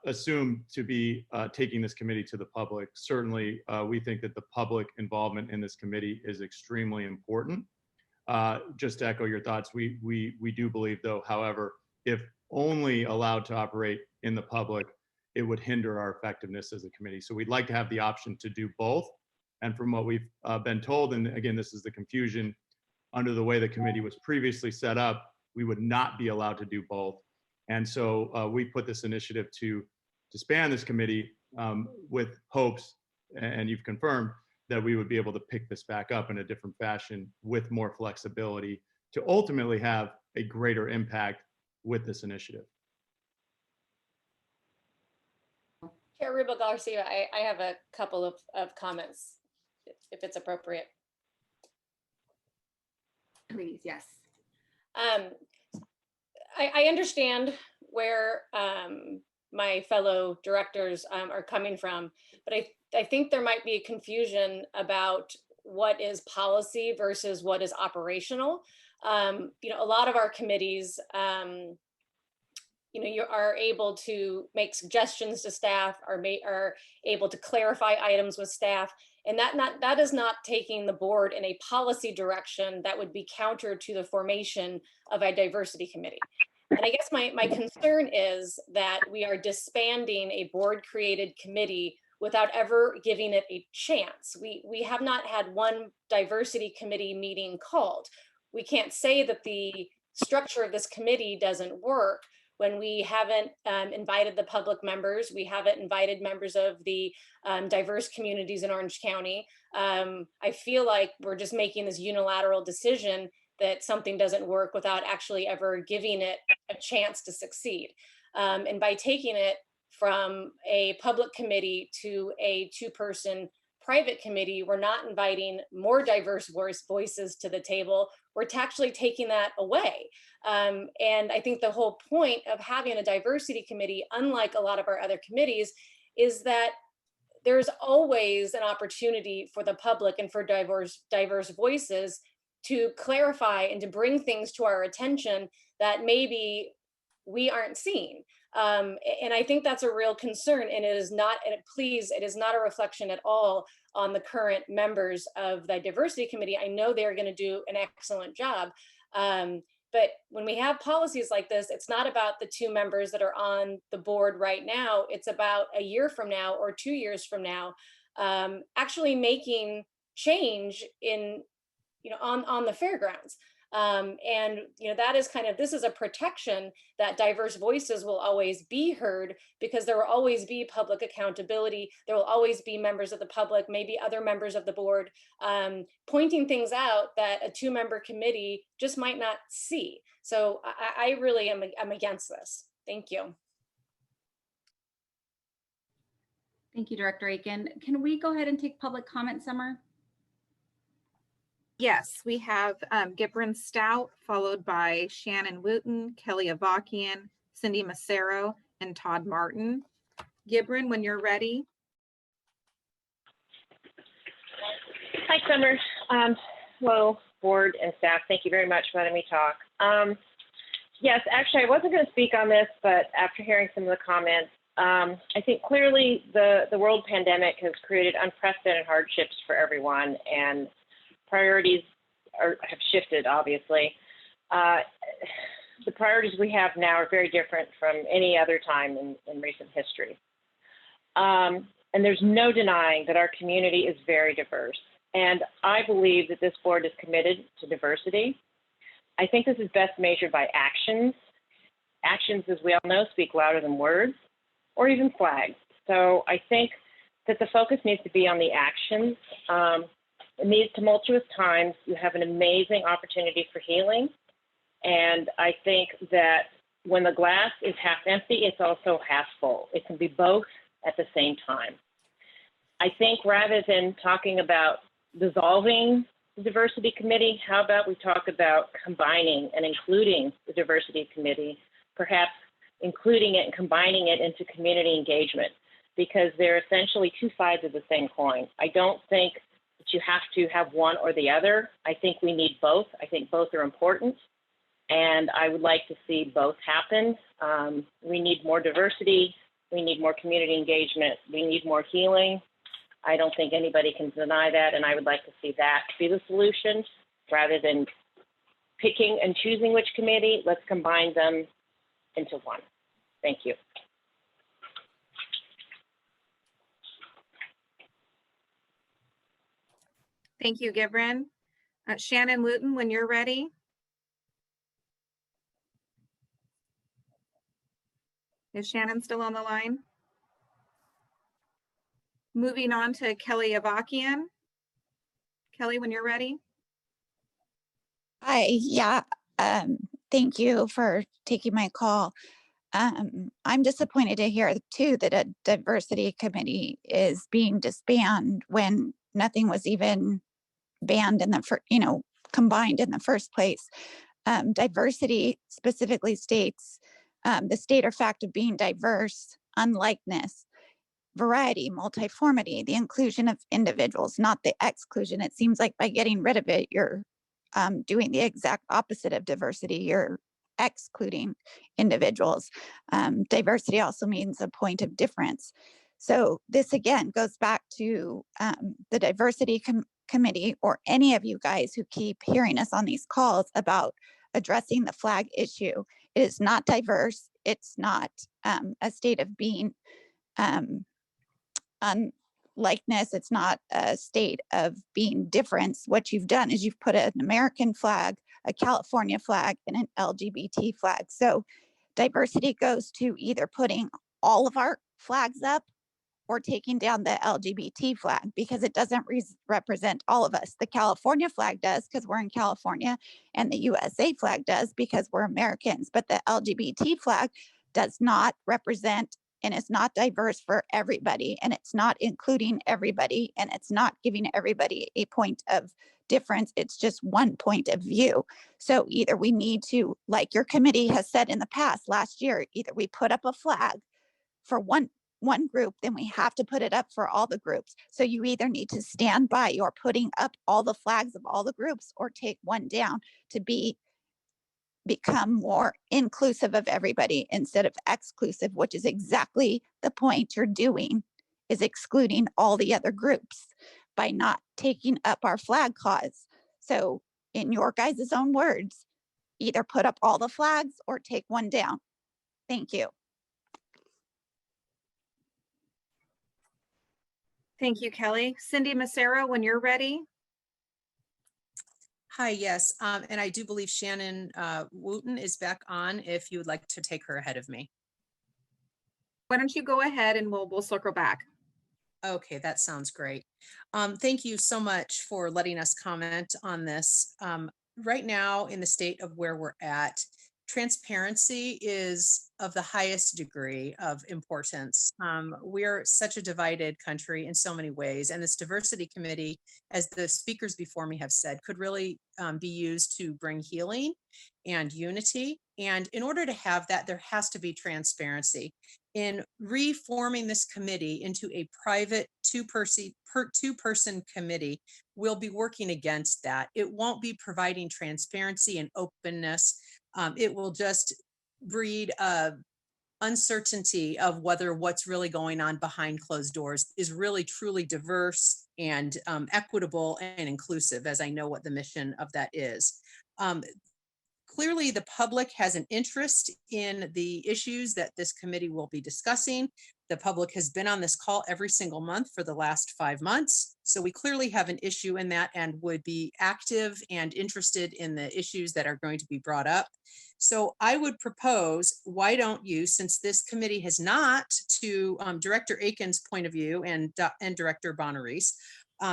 assume to be taking this committee to the public. Certainly, we think that the public involvement in this committee is extremely important. Just to echo your thoughts, we do believe, though, however, if only allowed to operate in the public, it would hinder our effectiveness as a committee. So we'd like to have the option to do both. And from what we've been told, and again, this is the confusion, under the way the committee was previously set up, we would not be allowed to do both. And so we put this initiative to span this committee with hopes, and you've confirmed, that we would be able to pick this back up in a different fashion with more flexibility to ultimately have a greater impact with this initiative. Chair Rubalcaba Garcia, I have a couple of comments, if it's appropriate. Please, yes. I understand where my fellow directors are coming from, but I think there might be a confusion about what is policy versus what is operational. A lot of our committees, you are able to make suggestions to staff, are able to clarify items with staff, and that is not taking the board in a policy direction that would be counter to the formation of a diversity committee. And I guess my concern is that we are disbanding a board created committee without ever giving it a chance. We have not had one diversity committee meeting called. We can't say that the structure of this committee doesn't work when we haven't invited the public members. We haven't invited members of the diverse communities in Orange County. I feel like we're just making this unilateral decision that something doesn't work without actually ever giving it a chance to succeed. And by taking it from a public committee to a two-person private committee, we're not inviting more diverse voices to the table. We're actually taking that away. And I think the whole point of having a diversity committee, unlike a lot of our other committees, is that there's always an opportunity for the public and for diverse voices to clarify and to bring things to our attention that maybe we aren't seeing. And I think that's a real concern, and it is not, and please, it is not a reflection at all on the current members of the diversity committee. I know they're going to do an excellent job. But when we have policies like this, it's not about the 2 members that are on the board right now. It's about a year from now or 2 years from now, actually making change in, on the fairgrounds. And that is kind of, this is a protection that diverse voices will always be heard, because there will always be public accountability. There will always be members of the public, maybe other members of the board, pointing things out that a 2-member committee just might not see. So I really am against this. Thank you. Thank you, Director Aiken. Can we go ahead and take public comment, Summer? Yes, we have Gibran Stout, followed by Shannon Wooten, Kelly Avakian, Cindy Massaro, and Todd Martin. Gibran, when you're ready. Hi, Summer. Hello, board and staff. Thank you very much for letting me talk. Yes, actually, I wasn't going to speak on this, but after hearing some of the comments, I think clearly the world pandemic has created unprecedented hardships for everyone, and priorities have shifted, obviously. The priorities we have now are very different from any other time in recent history. And there's no denying that our community is very diverse. And I believe that this board is committed to diversity. I think this is best measured by actions. Actions, as we all know, speak louder than words or even flags. So I think that the focus needs to be on the actions. In these tumultuous times, you have an amazing opportunity for healing. And I think that when the glass is half empty, it's also half full. It can be both at the same time. I think rather than talking about dissolving the diversity committee, how about we talk about combining and including the diversity committee, perhaps including it and combining it into community engagement, because they're essentially 2 sides of the same coin. I don't think you have to have one or the other. I think we need both. I think both are important, and I would like to see both happen. We need more diversity. We need more community engagement. We need more healing. I don't think anybody can deny that, and I would like to see that be the solution rather than picking and choosing which committee. Let's combine them into one. Thank you. Thank you, Gibran. Shannon Wooten, when you're ready. Is Shannon still on the line? Moving on to Kelly Avakian. Kelly, when you're ready. Hi, yeah, thank you for taking my call. I'm disappointed to hear too that a diversity committee is being disbanded when nothing was even banned in the combined in the first place. Diversity specifically states the state or fact of being diverse, unlikeness, variety, multiformity, the inclusion of individuals, not the exclusion. It seems like by getting rid of it, you're doing the exact opposite of diversity. You're excluding individuals. Diversity also means a point of difference. So this again goes back to the diversity committee, or any of you guys who keep hearing us on these calls about addressing the flag issue. It is not diverse. It's not a state of being unlikeness. It's not a state of being difference. What you've done is you've put an American flag, a California flag, and an LGBT flag. So diversity goes to either putting all of our flags up or taking down the LGBT flag, because it doesn't represent all of us. The California flag does because we're in California, and the USA flag does because we're Americans, but the LGBT flag does not represent and it's not diverse for everybody, and it's not including everybody, and it's not giving everybody a point of difference. It's just one point of view. So either we need to, like your committee has said in the past, last year, either we put up a flag for one group, then we have to put it up for all the groups. So you either need to stand by your putting up all the flags of all the groups, or take one down to become more inclusive of everybody instead of exclusive, which is exactly the point you're doing, is excluding all the other groups by not taking up our flag cause. So in your guys' own words, either put up all the flags or take one down. Thank you. Thank you, Kelly. Cindy Macero, when you're ready. Hi, yes, and I do believe Shannon Wooten is back on if you would like to take her ahead of me. Why don't you go ahead and we'll circle back. Okay, that sounds great. Thank you so much for letting us comment on this. Right now, in the state of where we're at, transparency is of the highest degree of importance. We're such a divided country in so many ways, and this diversity committee, as the speakers before me have said, could really be used to bring healing and unity. And in order to have that, there has to be transparency. In reforming this committee into a private two-person committee, we'll be working against that. It won't be providing transparency and openness. It will just breed uncertainty of whether what's really going on behind closed doors is really truly diverse and equitable and inclusive, as I know what the mission of that is. Clearly, the public has an interest in the issues that this committee will be discussing. The public has been on this call every single month for the last 5 months. So we clearly have an issue in that and would be active and interested in the issues that are going to be brought up. So I would propose, why don't you, since this committee has not, to Director Aiken's point of view and Director Bonaris,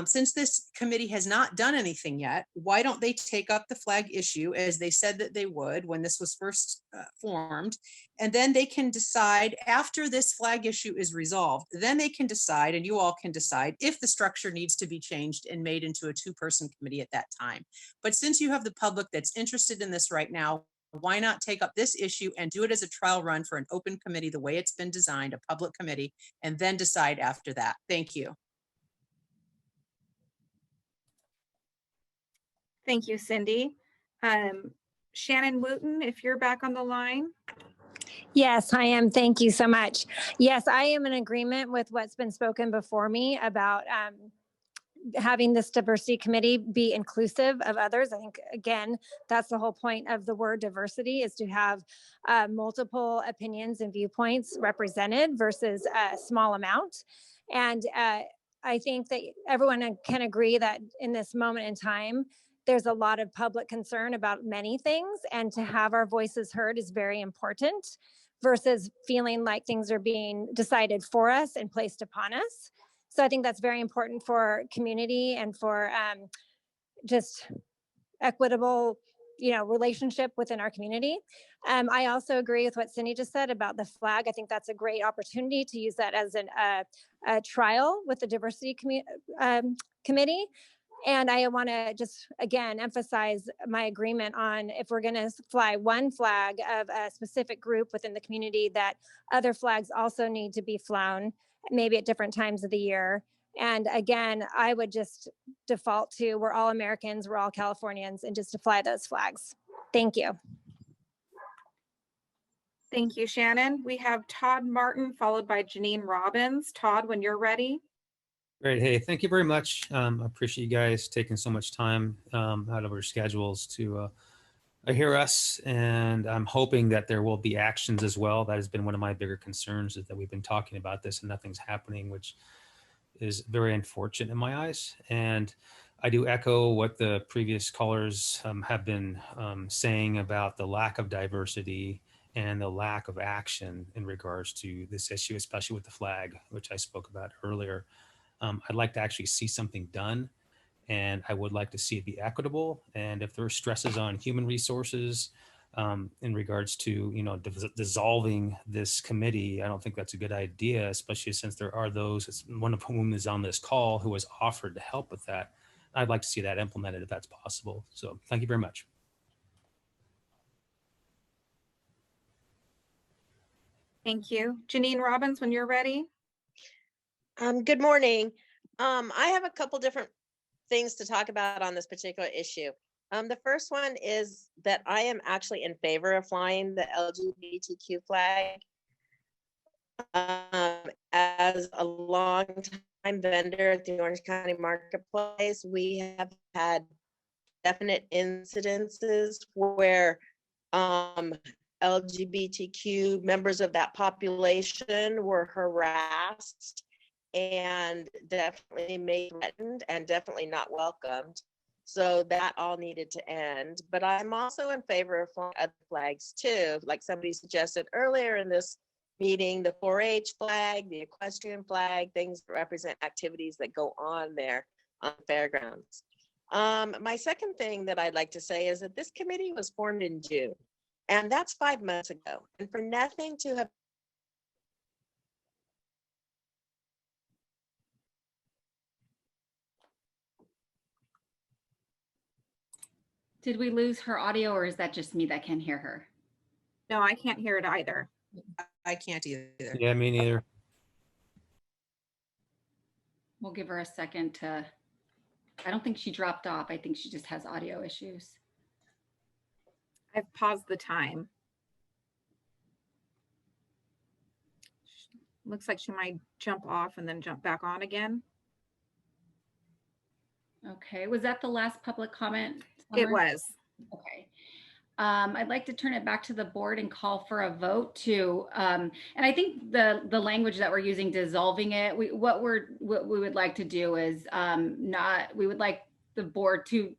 since this committee has not done anything yet, why don't they take up the flag issue as they said that they would when this was first formed, and then they can decide after this flag issue is resolved, then they can decide, and you all can decide, if the structure needs to be changed and made into a two-person committee at that time. But since you have the public that's interested in this right now, why not take up this issue and do it as a trial run for an open committee, the way it's been designed, a public committee, and then decide after that. Thank you. Thank you, Cindy. Shannon Wooten, if you're back on the line. Yes, I am. Thank you so much. Yes, I am in agreement with what's been spoken before me about having this diversity committee be inclusive of others. I think, again, that's the whole point of the word diversity, is to have multiple opinions and viewpoints represented versus a small amount. And I think that everyone can agree that in this moment in time, there's a lot of public concern about many things, and to have our voices heard is very important versus feeling like things are being decided for us and placed upon us. So I think that's very important for community and for just equitable, relationship within our community. I also agree with what Cindy just said about the flag. I think that's a great opportunity to use that as a trial with the diversity committee. And I want to just, again, emphasize my agreement on, if we're going to fly one flag of a specific group within the community, that other flags also need to be flown, maybe at different times of the year. And again, I would just default to, we're all Americans, we're all Californians, and just to fly those flags. Thank you. Thank you, Shannon. We have Todd Martin followed by Janine Robbins. Todd, when you're ready. Great. Hey, thank you very much. I appreciate you guys taking so much time out of your schedules to hear us. And I'm hoping that there will be actions as well. That has been one of my bigger concerns, is that we've been talking about this and nothing's happening, which is very unfortunate in my eyes. And I do echo what the previous callers have been saying about the lack of diversity and the lack of action in regards to this issue, especially with the flag, which I spoke about earlier. I'd like to actually see something done, and I would like to see it be equitable. And if there are stresses on human resources, in regards to, dissolving this committee. I don't think that's a good idea, especially since there are those, one of whom is on this call, who has offered to help with that. I'd like to see that implemented if that's possible. So thank you very much. Thank you. Janine Robbins, when you're ready. Good morning. I have a couple different things to talk about on this particular issue. The first one is that I am actually in favor of flying the LGBTQ flag. As a long-time vendor at the Orange County Marketplace, we have had definite incidences where LGBTQ members of that population were harassed and definitely made threatened and definitely not welcomed. So that all needed to end. But I'm also in favor of flying other flags too, like somebody suggested earlier in this meeting, the 4-H flag, the equestrian flag, things that represent activities that go on there on the fairgrounds. My second thing that I'd like to say is that this committee was formed in June, and that's 5 months ago. And for nothing to have Did we lose her audio, or is that just me that can hear her? No, I can't hear it either. I can't either. Yeah, me neither. We'll give her a second to, I don't think she dropped off. I think she just has audio issues. I've paused the time. Looks like she might jump off and then jump back on again. Okay, was that the last public comment? It Summer? was. Okay. I'd like to turn it back to the board and call for a vote to, and I think the language that we're using, dissolving it, what we would like to do is we would like the board to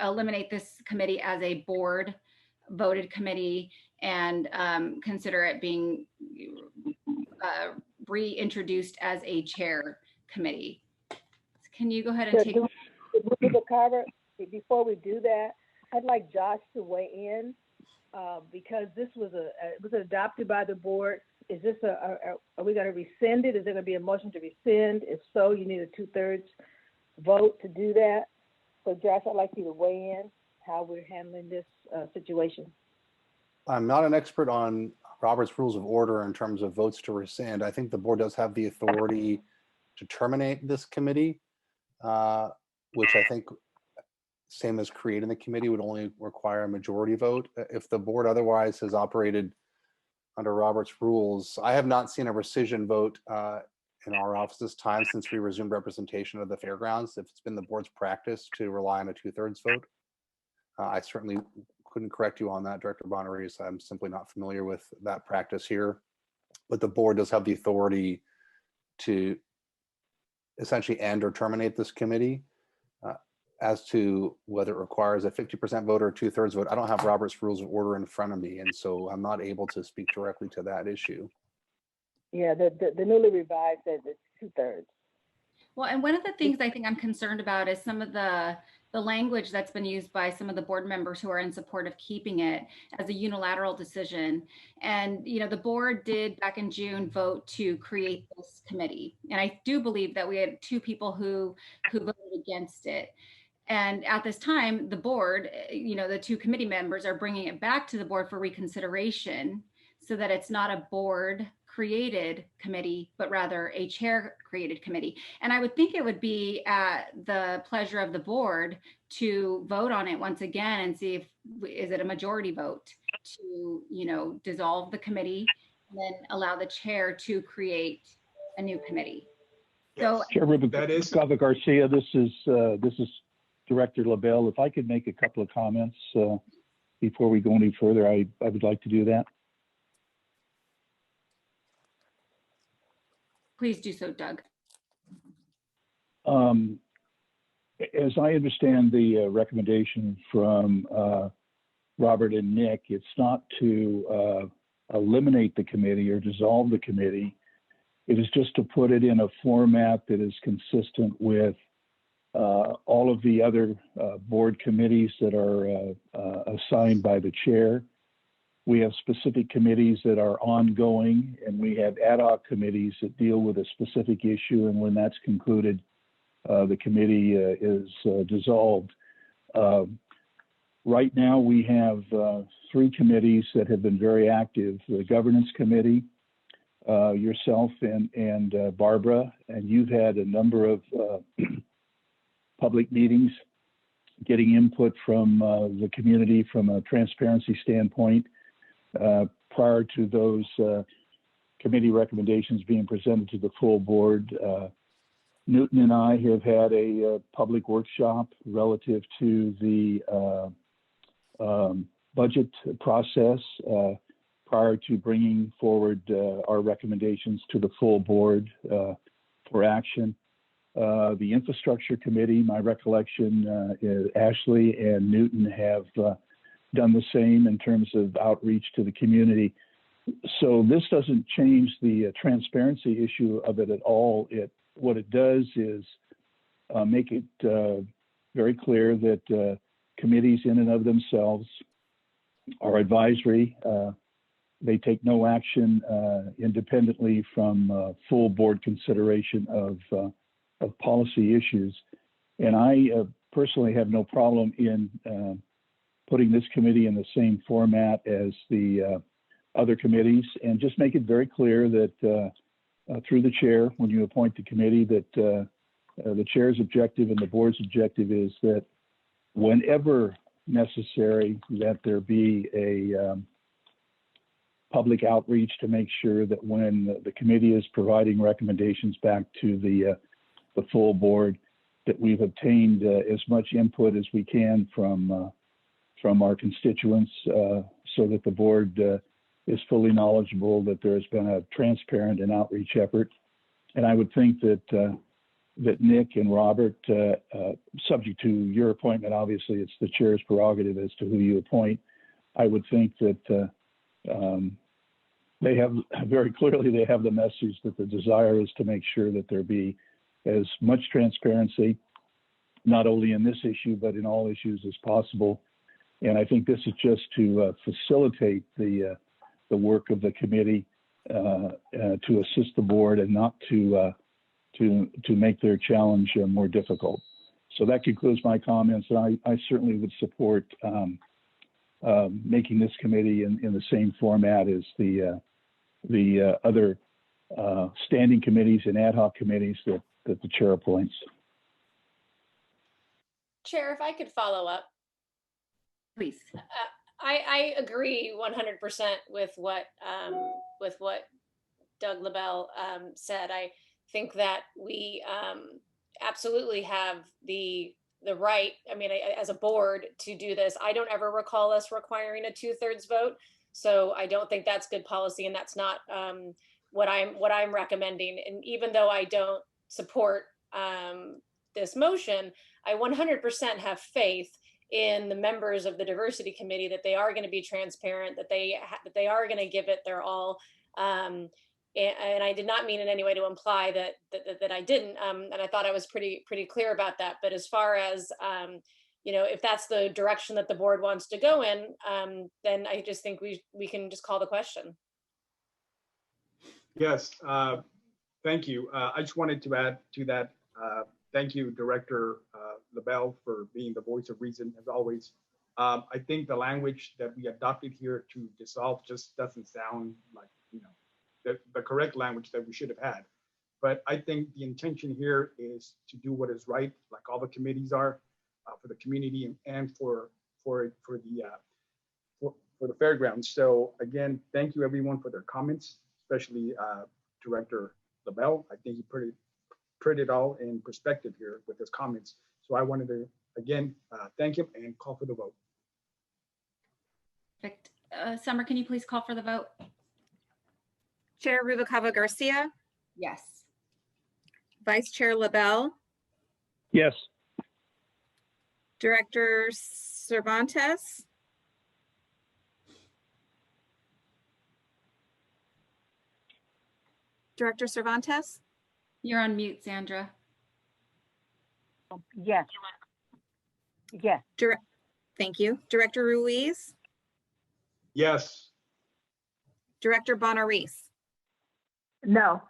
eliminate this committee as a board voted committee and consider it being reintroduced as a chair committee. Can you go ahead and take? Before we do that, I'd like Josh to weigh in because this was it was adopted by the board. Is this are we going to rescind it? Is there going to be a motion to rescind? If so, you need a 2/3 vote to do that. So Josh, I'd like you to weigh in how we're handling this situation. I'm not an expert on Robert's Rules of Order in terms of votes to rescind. I think the board does have the authority to terminate this committee, which I think, same as creating the committee, would only require a majority vote. If the board otherwise has operated under Robert's rules, I have not seen a rescission vote in our office this time since we resumed representation of the fairgrounds. If it's been the board's practice to rely on a 2/3 vote, I certainly couldn't correct you on that, Director Bonaris. I'm simply not familiar with that practice here. But the board does have the authority to essentially end or terminate this committee. As to whether it requires a 50% vote or a 2/3 vote, I don't have Robert's Rules of Order in front of me, and so I'm not able to speak directly to that issue. Yeah, the newly revised says it's 2/3. Well, and one of the things I think I'm concerned about is some of the language that's been used by some of the board members who are in support of keeping it as a unilateral decision. And, the board did back in June vote to create this committee. And I do believe that we had 2 people who voted against it. And at this time, the board, the 2 committee members are bringing it back to the board for reconsideration so that it's not a board created committee, but rather a chair created committee. And I would think it would be at the pleasure of the board to vote on it once again and see is it a majority vote to, dissolve the committee and then allow the chair to create a new committee. So Chair Rebecca Garcia, this is Director LaBelle. If I could make a couple of comments before we go any further, I would like to do that. Please do so, Doug. As I understand the recommendation from Robert and Nick, it's not to eliminate the committee or dissolve the committee. It is just to put it in a format that is consistent with all of the other board committees that are assigned by the chair We have specific committees that are ongoing, and we have ad hoc committees that deal with a specific issue. And when that's concluded, the committee is dissolved. Right now, we have 3 committees that have been very active: the Governance Committee, yourself and Barbara, and you've had a number of public meetings, getting input from the community from a transparency standpoint. Prior to those committee recommendations being presented to the full board, Newton and I have had a public workshop relative to the budget process prior to bringing forward our recommendations to the full board for action. The Infrastructure Committee, my recollection is Ashley and Newton have done the same in terms of outreach to the community. So this doesn't change the transparency issue of it at all. What it does is make it very clear that committees in and of themselves are advisory. They take no action independently from full board consideration of policy issues. And I personally have no problem in putting this committee in the same format as the other committees, and just make it very clear that through the chair, when you appoint the committee, that the chair's objective and the board's objective is that whenever necessary, that there be a public outreach to make sure that when the committee is providing recommendations back to the full board, that we've obtained as much input as we can from our constituents, so that the board is fully knowledgeable that there's been a transparent and outreach effort. And I would think that that Nick and Robert, subject to your appointment, obviously it's the chair's prerogative as to who you appoint. I would think that they have very clearly, they have the message that the desire is to make sure that there be as much transparency, not only in this issue, but in all issues as possible. And I think this is just to facilitate the work of the committee, to assist the board and not to make their challenge more difficult. So that concludes my comments. And I certainly would support making this committee in the same format as the other standing committees and ad hoc committees that the chair appoints. Chair, if I could follow up. Please. I agree 100% with what Doug LaBelle said. I think that we absolutely have the right, I mean, as a board, to do this. I don't ever recall us requiring a 2/3 vote, so I don't think that's good policy, and that's not what I'm recommending. And even though I don't support this motion, I 100% have faith in the members of the diversity committee that they are going to be transparent, that they are going to give it their all. And I did not mean in any way to imply that I didn't. And I thought I was pretty clear about that. But as far as if that's the direction that the board wants to go in, then I just think we can just call the question. Yes, thank you. I just wanted to add to that. Thank you, Director LaBelle, for being the voice of reason, as always. I think the language that we adopted here to dissolve just doesn't sound like, the correct language that we should have had. But I think the intention here is to do what is right, like all the committees are, for the community and for the fairgrounds. So again, thank you everyone for their comments, especially Director LaBelle. I think he put it all in perspective here with his comments. So I wanted to, again, thank him and call for the vote. Perfect. Summer, can you please call for the vote? Chair Rubalcaba Garcia, Yes. Vice Chair LaBelle, Yes. Director Cervantes, Director Cervantes. You're on mute, Sandra. Yes. Yes. Thank you. Director Ruiz, Yes. Director Bonaris, No.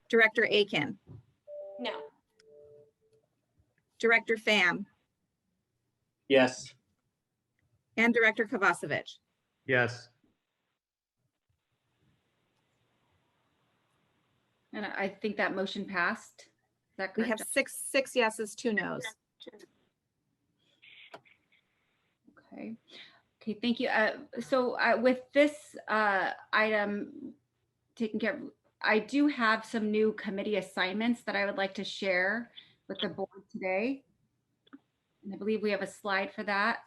Director Aiken, No. Director Pham, Yes. and Director Kovacevic. Yes. And I think that motion passed. Is that We correct? have six yeses, 2 nos. Okay. Okay, thank you. So with this item taken care of, I do have some new committee assignments that I would like to share with the board today. And I believe we have a slide for that.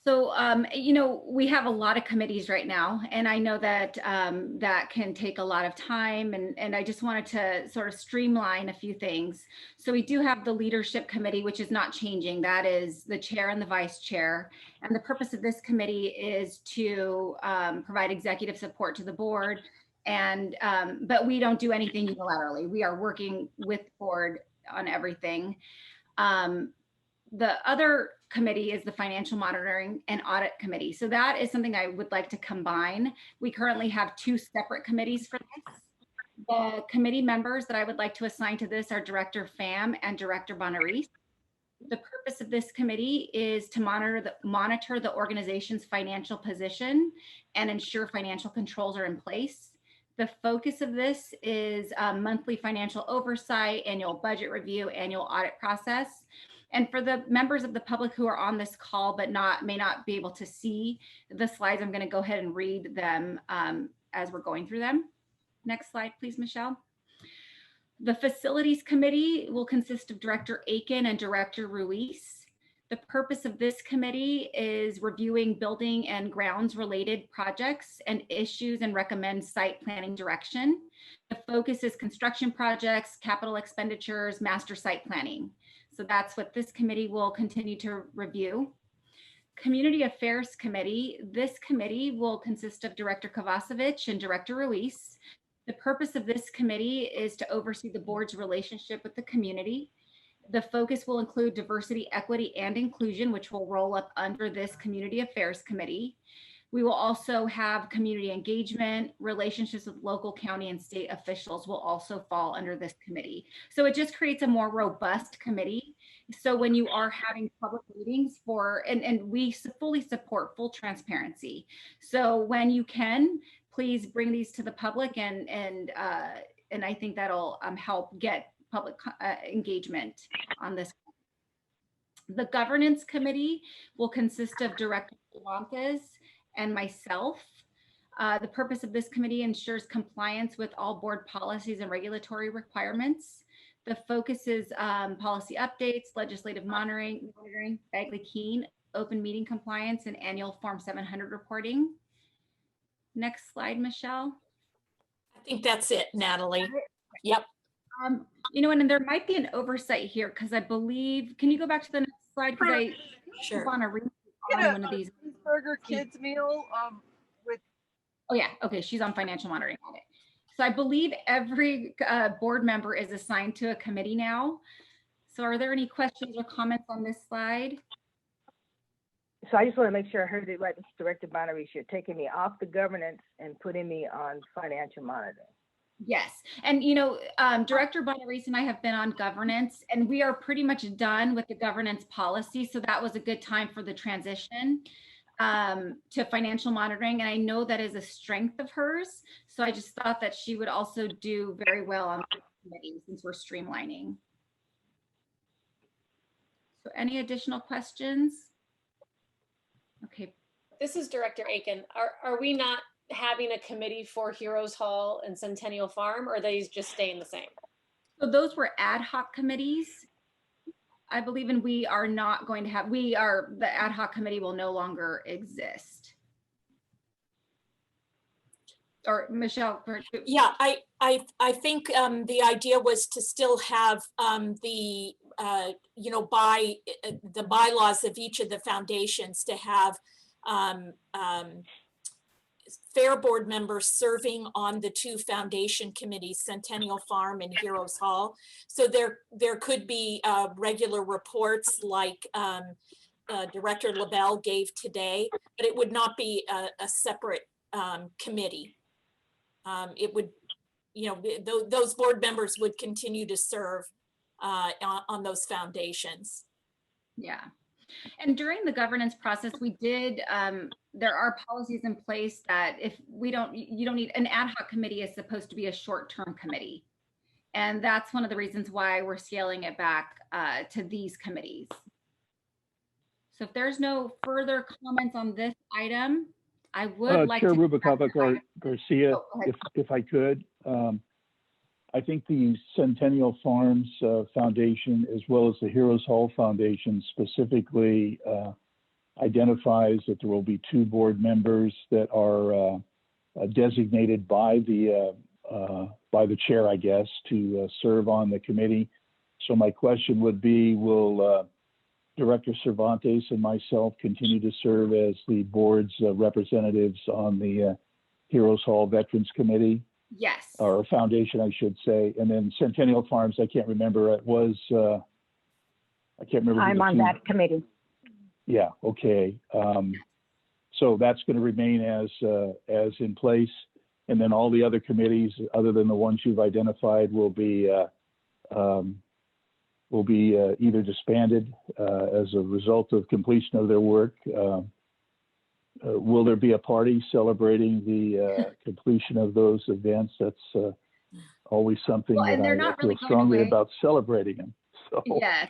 So, you know, we have a lot of committees right now, and I know that that can take a lot of time, and I just wanted to sort of streamline a few things. So we do have the leadership committee, which is not changing. That is the chair and the vice chair. And the purpose of this committee is to provide executive support to the board. And but we don't do anything unilaterally. We are working with the board on everything. The other committee is the Financial Monitoring and Audit Committee. So that is something I would like to combine. We currently have 2 separate committees for this. The committee members that I would like to assign to this are Director Pham and Director Bonaris. The purpose of this committee is to monitor the organization's financial position and ensure financial controls are in place. The focus of this is monthly financial oversight, annual budget review, annual audit process. And for the members of the public who are on this call but may not be able to see the slides, I'm going to go ahead and read them as we're going through them. Next slide, please, Michelle. The Facilities Committee will consist of Director Aiken and Director Ruiz. The purpose of this committee is reviewing building and grounds related projects and issues and recommend site planning direction. The focus is construction projects, capital expenditures, master site planning. So that's what this committee will continue to review. Community Affairs Committee. This committee will consist of Director Kovacevic and Director Ruiz. The purpose of this committee is to oversee the board's relationship with the community. The focus will include diversity, equity, and inclusion, which will roll up under this Community Affairs Committee. We will also have community engagement, relationships with local, county, and state officials will also fall under this committee. So it just creates a more robust committee. So when you are having public meetings and we fully support full transparency. So when you can, please bring these to the public and I think that'll help get public engagement on this. The Governance Committee will consist of Director Cervantes and myself. The purpose of this committee ensures compliance with all board policies and regulatory requirements. The focus is policy updates, legislative monitoring, Bagley-Keene, open meeting compliance, and annual Form 700 reporting. Next slide, Michelle. I think that's it, Natalie. Yep. You know, and there might be an oversight here because I believe, can you go back to the next slide? Because I sure. want to read on one of these. Burger kids meal with. Oh yeah, okay, she's on financial monitoring audit. So I believe every board member is assigned to a committee now. So are there any questions or comments on this slide? So I just want to make sure I heard it right, Director Bonaris. You're taking me off the governance and putting me on financial monitoring. Yes. And, you know, Director Bonaris and I have been on governance, and we are pretty much done with the governance policy. So that was a good time for the transition to financial monitoring. And I know that is a strength of hers. So I just thought that she would also do very well on the committee since we're streamlining. So any additional questions? Okay. This is Director Aiken. Are we not having a committee for Heroes Hall and Centennial Farm, or are they just staying the same? So those were ad hoc committees, I believe, and we are not going to have, the ad hoc committee will no longer exist. Or Michelle. Yeah, I think the idea was to still have the, you know, by the bylaws of each of the foundations to have Fair board members serving on the 2 foundation committees, Centennial Farm and Heroes Hall. So there could be regular reports like Director LaBelle gave today, but it would not be a separate committee. It would, those board members would continue to serve on those foundations. Yeah. And during the governance process, we did, there are policies in place that if you don't need, an ad hoc committee is supposed to be a short-term committee. And that's one of the reasons why we're scaling it back to these committees. So if there's no further comments on this item, I would like Chair to. Rubalcaba Garcia, Oh, if I could, I think the Centennial Farms Foundation, as well as the Heroes Hall Foundation, specifically identifies that there will be 2 board members that are designated by the chair, I guess, to serve on the committee. So my question would be, will Director Cervantes and myself continue to serve as the board's representatives on the Heroes Hall Veterans Committee? Yes. Or foundation, I should say. And then Centennial Farms, I can't remember. It was, I can't remember. I'm on that committee. Yeah, okay. So that's going to remain as in place. And then all the other committees, other than the ones you've identified, will be either disbanded as a result of completion of their work. Will there be a party celebrating the completion of those events? That's always something that I feel strongly about celebrating them. So. Yes.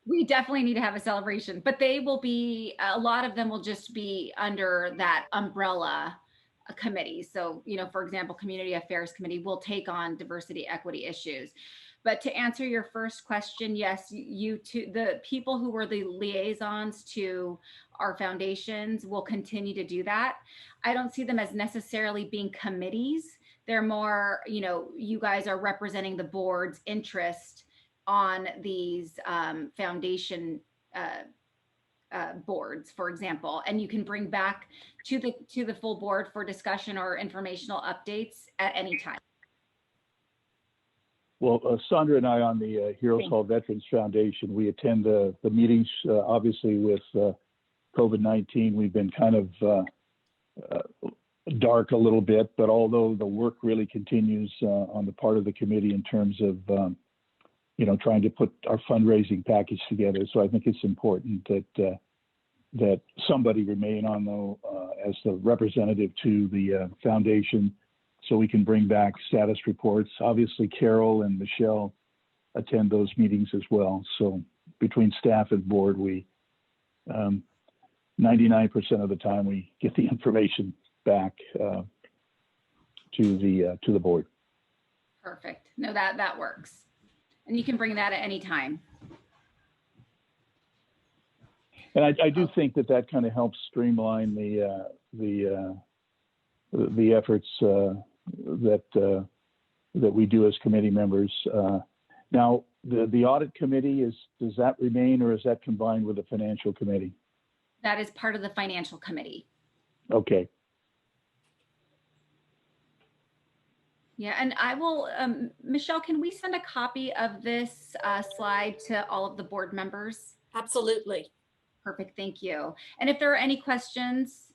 We definitely need to have a celebration, but they will be, a lot of them will just be under that umbrella committee. So, for example, Community Affairs Committee will take on diversity, equity issues. But to answer your first question, yes, the people who were the liaisons to our foundations will continue to do that. I don't see them as necessarily being committees. They're more, you guys are representing the board's interest on these foundation boards, for example, and you can bring back to the full board for discussion or informational updates at any time. Well, Sandra and I on the Heroes Hall Veterans Foundation, we attend the meetings. Obviously, with COVID-19, we've been kind of dark a little bit, but although the work really continues on the part of the committee in terms of trying to put our fundraising package together. So I think it's important that somebody remain on as the representative to the foundation, so we can bring back status reports. Obviously, Carol and Michelle attend those meetings as well. So between staff and board, we 99% of the time we get the information back to the board. Perfect. No, that works. And you can bring that at any time. And I do think that kind of helps streamline the efforts that we do as committee members. Now, the audit committee does that remain, or is that combined with the financial committee? That is part of the financial committee. Okay. Yeah, and I will, Michelle, can we send a copy of this slide to all of the board members? Absolutely. Perfect, thank you. And if there are any questions,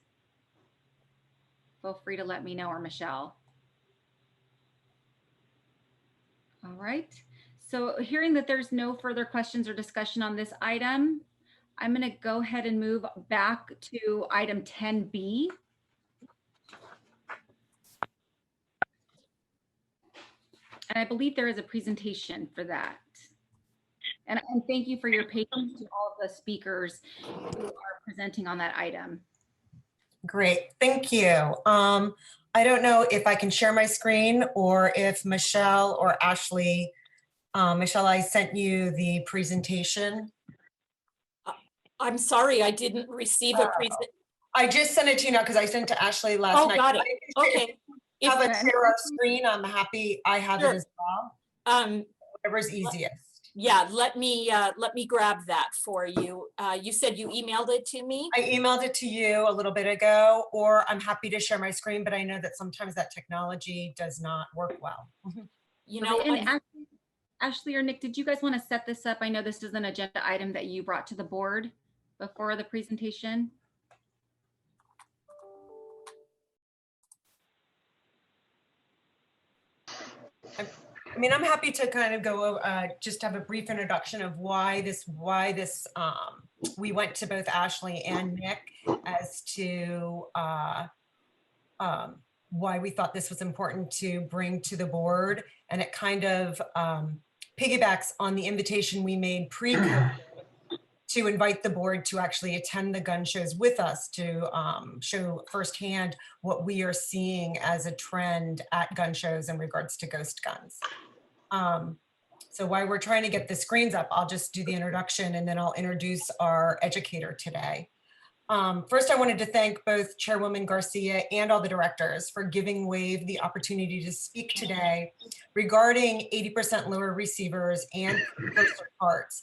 feel free to let me know, or Michelle. All right, so hearing that there's no further questions or discussion on this item, I'm going to go ahead and move back to item 10B. And I believe there is a presentation for that. And thank you for your patience to all of the speakers who are presenting on that item. Great, thank you. I don't know if I can share my screen or if Michelle or Ashley, Michelle, I sent you the presentation. I'm sorry, I didn't receive a presentation. I just sent it to you now because I sent it to Ashley last night. Oh, got it, okay. Have a share of screen, I'm happy I have it as well. Whatever's easiest. Yeah, let me grab that for you. You said you emailed it to me? I emailed it to you a little bit ago, or I'm happy to share my screen, but I know that sometimes that technology does not work well. You know, and Ashley or Nick, did you guys want to set this up? I know this is an agenda item that you brought to the board. before the presentation? I mean, I'm happy to kind of go just have a brief introduction of why we went to both Ashley and Nick as to why we thought this was important to bring to the board. And it kind of piggybacks on the invitation we made pre-COVID to invite the board to actually attend the gun shows with us to show firsthand what we are seeing as a trend at gun shows in regards to ghost guns. So while we're trying to get the screens up, I'll just do the introduction and then I'll introduce our educator today. First, I wanted to thank both Chairwoman Garcia and all the directors for giving WAVE the opportunity to speak today regarding 80% lower receivers and precursor parts,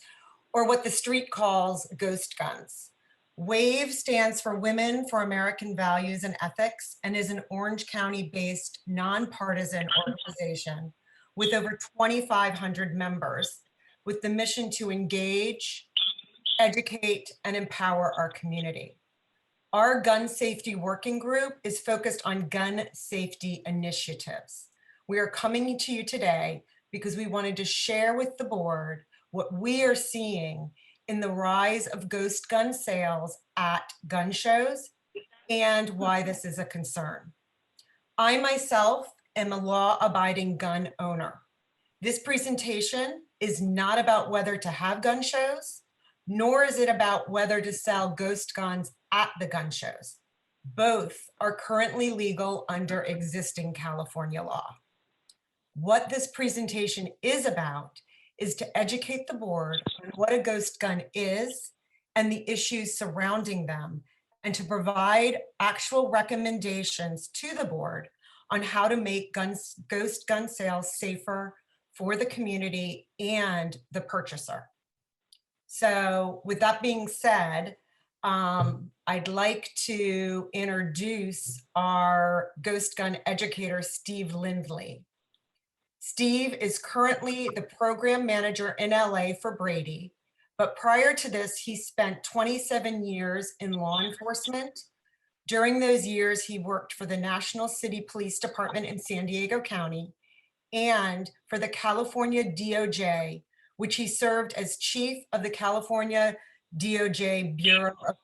or what the street calls ghost guns. WAVE stands for Women for American Values and Ethics and is an Orange County-based nonpartisan organization with over 2,500 members with the mission to engage, educate, and empower our community. Our gun safety working group is focused on gun safety initiatives. We are coming to you today because we wanted to share with the board what we are seeing in the rise of ghost gun sales at gun shows and why this is a concern. I myself am a law-abiding gun owner. This presentation is not about whether to have gun shows, nor is it about whether to sell ghost guns at the gun shows. Both are currently legal under existing California law. What this presentation is about is to educate the board on what a ghost gun is and the issues surrounding them, and to provide actual recommendations to the board on how to make ghost gun sales safer for the community and the purchaser. So with that being said, I'd like to introduce our ghost gun educator, Steve Lindley. Steve is currently the program manager in LA for Brady, but prior to this, he spent 27 years in law enforcement. During those years, he worked for the National City Police Department in San Diego County and for the California DOJ, which he served as chief of the California DOJ Bureau of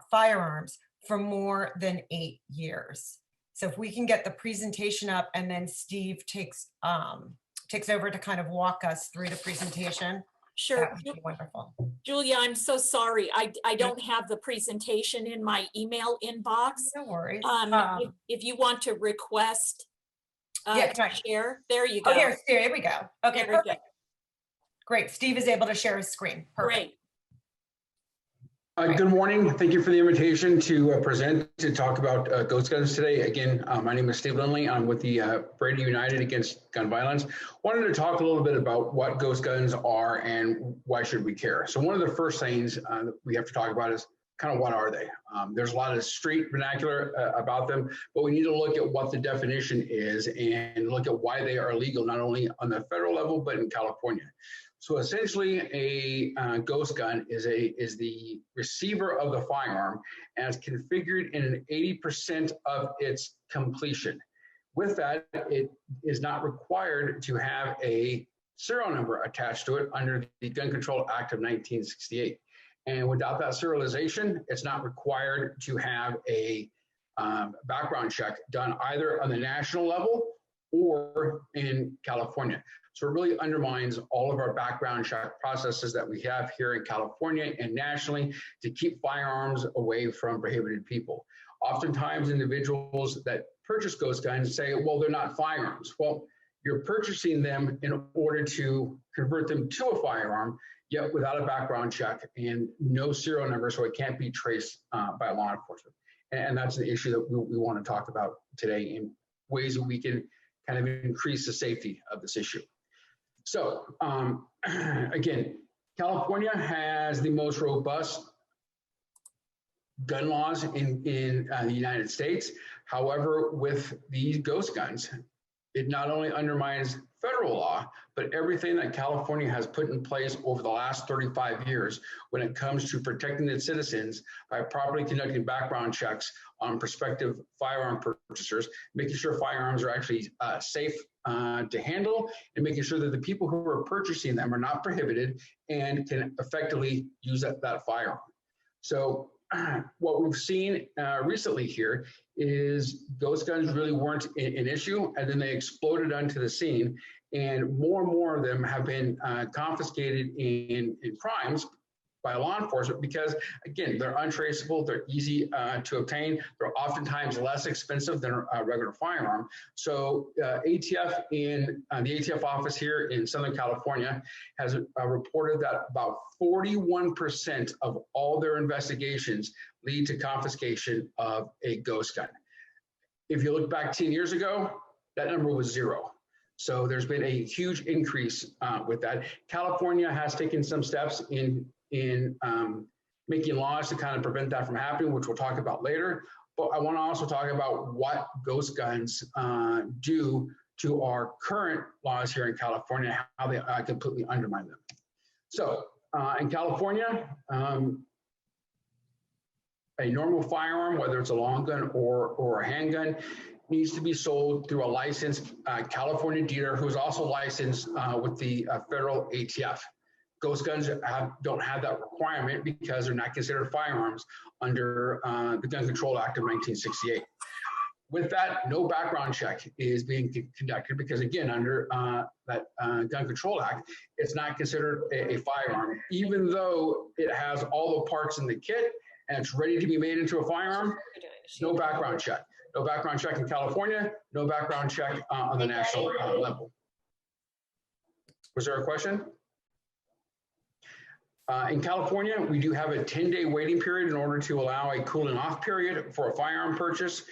Firearms for more than 8 years. So if we can get the presentation up and then Steve takes over to kind of walk us through the presentation. Sure. That would be wonderful. Julia, I'm so sorry. I don't have the presentation in my email inbox. No worries. If you want to request Yeah, to share, there you go. Oh, here we go. Okay, There we go. perfect. Great. Steve is able to share his screen. Perfect. Great. Good morning. Thank you for the invitation to present to talk about ghost guns today. Again, my name is Steve Lindley. I'm with the Brady United Against Gun Violence. Wanted to talk a little bit about what ghost guns are and why should we care. So one of the first things that we have to talk about is kind of what are they? There's a lot of street vernacular about them, but we need to look at what the definition is and look at why they are illegal, not only on the federal level, but in California. So essentially, a ghost gun is the receiver of the firearm and it's configured in an 80% of its completion. With that, it is not required to have a serial number attached to it under the Gun Control Act of 1968. And without that serialization, it's not required to have a background check done either on the national level or in California. So it really undermines all of our background check processes that we have here in California and nationally to keep firearms away from prohibited people. Oftentimes individuals that purchase ghost guns say, well, they're not firearms. Well, you're purchasing them in order to convert them to a firearm, yet without a background check and no serial number, so it can't be traced by law enforcement. And that's the issue that we want to talk about today in ways that we can kind of increase the safety of this issue. So again, California has the most robust gun laws in the United States. However, with these ghost guns, it not only undermines federal law, but everything that California has put in place over the last 35 years when it comes to protecting its citizens by properly conducting background checks on prospective firearm purchasers, making sure firearms are actually safe to handle, and making sure that the people who are purchasing them are not prohibited and can effectively use that firearm. So what we've seen recently here is ghost guns really weren't an issue, and then they exploded onto the scene, and more of them have been confiscated in crimes by law enforcement because, again, they're untraceable, they're easy to obtain, they're oftentimes less expensive than a regular firearm. So ATF in the ATF office here in Southern California has reported that about 41% of all their investigations lead to confiscation of a ghost gun. If you look back 10 years ago, that number was 0. So there's been a huge increase with that. California has taken some steps in making laws to kind of prevent that from happening, which we'll talk about later. But I want to also talk about what ghost guns do to our current laws here in California, how they completely undermine them. So in California, a normal firearm, whether it's a long gun or a handgun, needs to be sold through a licensed California dealer who is also licensed with the federal ATF. Ghost guns don't have that requirement because they're not considered firearms under the Gun Control Act of 1968. With that, no background check is being conducted because, again, under that Gun Control Act, it's not considered a firearm, even though it has all the parts in the kit and it's ready to be made into a firearm. No background check. No background check in California, no background check on the national level. Was there a question? In California, we do have a 10-day waiting period in order to allow a cooling off period for a firearm purchase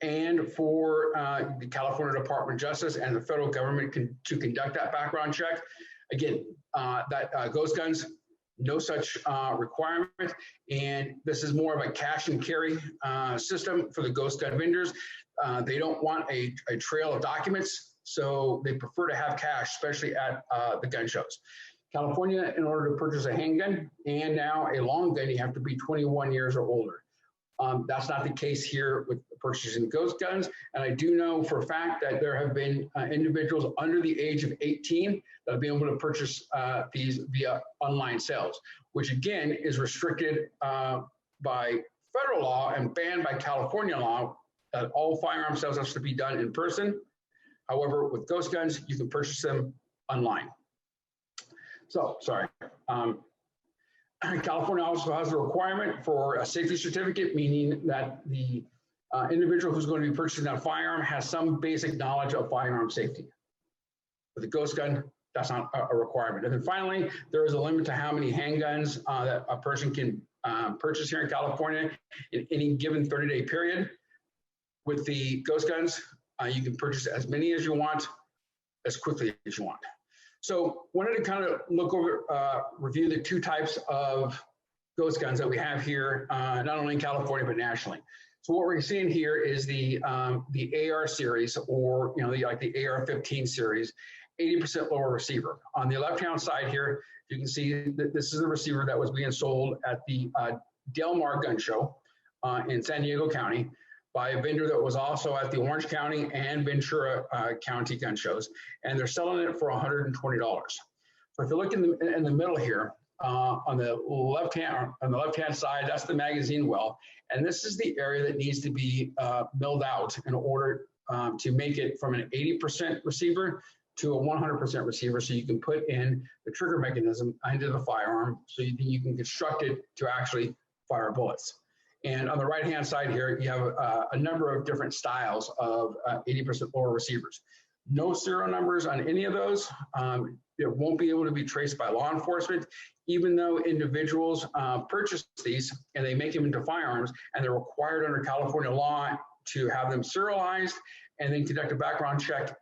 and for the California Department of Justice and the federal government to conduct that background check. Again, ghost guns, no such requirement. And this is more of a cash and carry system for the ghost gun vendors. They don't want a trail of documents, so they prefer to have cash, especially at the gun shows. California, in order to purchase a handgun and now a long gun, you have to be 21 years or older. That's not the case here with purchasing ghost guns. And I do know for a fact that there have been individuals under the age of 18 that have been able to purchase these via online sales, which again is restricted by federal law and banned by California law that all firearm sales have to be done in person. However, with ghost guns, you can purchase them online. So, sorry. California also has a requirement for a safety certificate, meaning that the individual who's going to be purchasing that firearm has some basic knowledge of firearm safety. With a ghost gun, that's not a requirement. And then finally, there is a limit to how many handguns that a person can purchase here in California in any given 30-day period. With the ghost guns, you can purchase as many as you want, as quickly as you want. So wanted to kind of look over, review the two types of ghost guns that we have here, not only in California, but nationally. So what we're seeing here is the AR series, or like the AR-15 series, 80% lower receiver. On the left-hand side here, you can see that this is a receiver that was being sold at the Del Mar Gun Show in San Diego County by a vendor that was also at the Orange County and Ventura County gun shows, and they're selling it for $120. So if you look in the middle here, on the left-hand side, that's the magazine well, and this is the area that needs to be milled out in order to make it from an 80% receiver to a 100% receiver, so you can put in the trigger mechanism into the firearm, so you can construct it to actually fire bullets. And on the right-hand side here, you have a number of different styles of 80% lower receivers. No serial numbers on any of those. It won't be able to be traced by law enforcement, even though individuals purchase these and they make them into firearms, and they're required under California law to have them serialized and then conduct a background check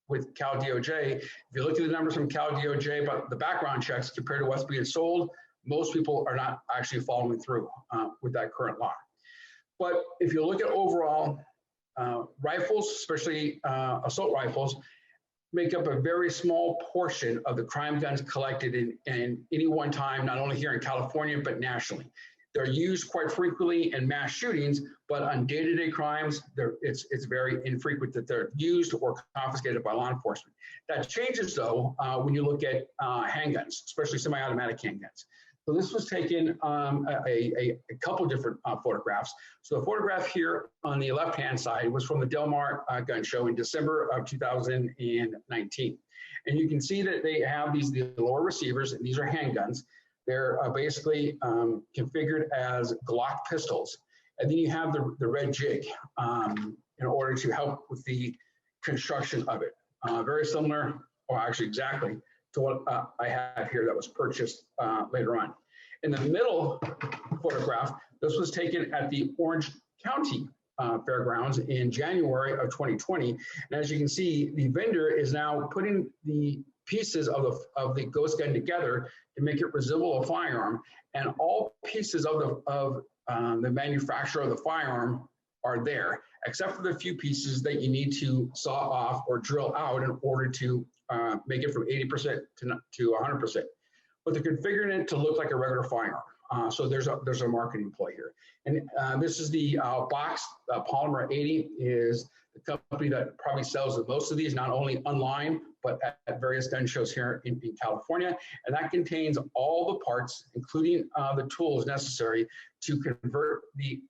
with Cal DOJ. If you look at the numbers from Cal DOJ about the background checks compared to what's being sold, most people are not actually following through with that current law. But if you look at overall rifles, especially assault rifles, make up a very small portion of the crime guns collected in any one time, not only here in California, but nationally. They're used quite frequently in mass shootings, but on day-to-day crimes, it's very infrequent that they're used or confiscated by law enforcement. That changes though when you look at handguns, especially semi-automatic handguns. So this was taken a couple different photographs. So the photograph here on the left-hand side was from the Del Mar gun show in December of 2019. And you can see that they have the lower receivers, and these are handguns. They're basically configured as Glock pistols. And then you have the red jig in order to help with the construction of it. Very similar, or actually exactly, to what I have here that was purchased later on. In the middle photograph, this was taken at the Orange County Fairgrounds in January of 2020. And as you can see, the vendor is now putting the pieces of the ghost gun together to make it resemble a firearm. And all pieces of the manufacturer of the firearm are there, except for the few pieces that you need to saw off or drill out in order to make it from 80% to 100%. But they're configuring it to look like a regular firearm. So there's a marketing play here. And this is the box. Polymer 80 is the company that probably sells the most of these, not only online, but at various gun shows here in California. And that contains all the parts, including the tools necessary to convert the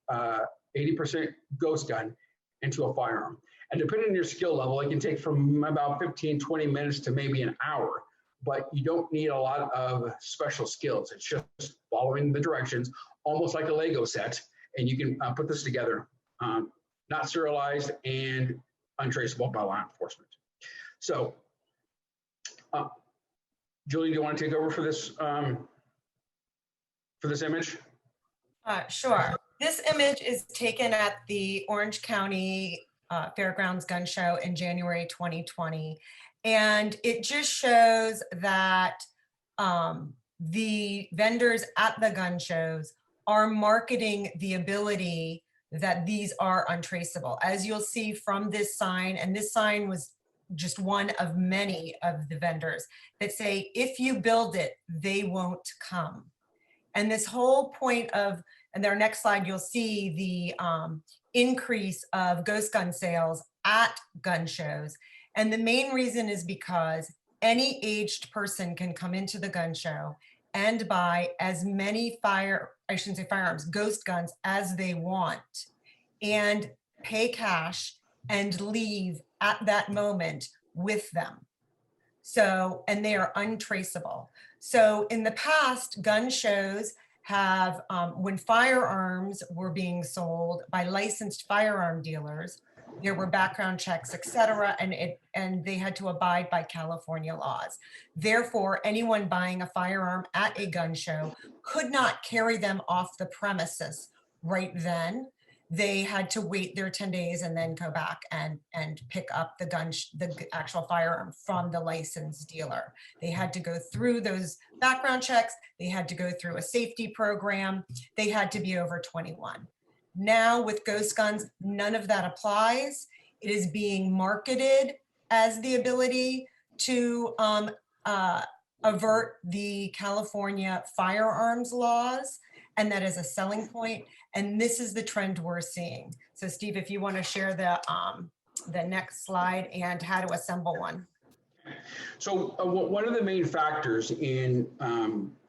80% ghost gun into a firearm. And depending on your skill level, it can take from about 15, 20 minutes to maybe an hour, but you don't need a lot of special skills. It's just following the directions, almost like a Lego set, and you can put this together, not serialized and untraceable by law enforcement. So, Julie, do you want to take over for this image? Sure. This image is taken at the Orange County Fairgrounds Gun Show in January 2020. And it just shows that the vendors at the gun shows are marketing the ability that these are untraceable. As you'll see from this sign, and this sign was just one of many of the vendors that say, if you build it, they won't come. And this whole point of, and their next slide, you'll see the increase of ghost gun sales at gun shows. And the main reason is because any aged person can come into the gun show and buy as many firearms, ghost guns as they want, and pay cash and leave at that moment with them. So, and they are untraceable. So in the past, gun shows have, when firearms were being sold by licensed firearm dealers, there were background checks, et cetera, and they had to abide by California laws. Therefore, anyone buying a firearm at a gun show could not carry them off the premises right then. They had to wait their 10 days and then go back and pick up the actual firearm from the licensed dealer. They had to go through those background checks. They had to go through a safety program. They had to be over 21. Now with ghost guns, none of that applies. It is being marketed as the ability to avert the California firearms laws, and that is a selling point. And this is the trend we're seeing. So Steve, if you want to share the next slide and how to assemble one. So one of the main factors in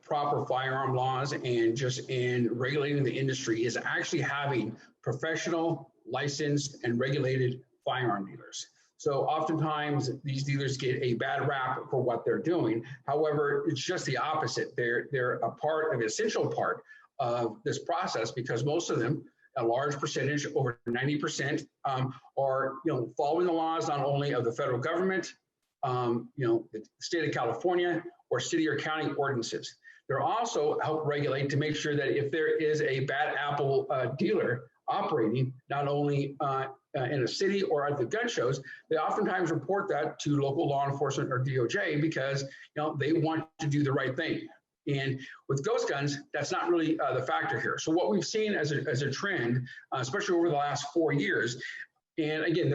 proper firearm laws and just in regulating the industry is actually having professional, licensed, and regulated firearm dealers. So oftentimes these dealers get a bad rap for what they're doing. However, it's just the opposite. They're an essential part of this process, because most of them, a large percentage, over 90%, are following the laws not only of the federal government, the state of California, or city or county ordinances. They're also help regulate to make sure that if there is a bad apple dealer operating, not only in a city or at the gun shows, they oftentimes report that to local law enforcement or DOJ, because they want to do the right thing. And with ghost guns, that's not really the factor here. So what we've seen as a trend, especially over the last 4 years, and again,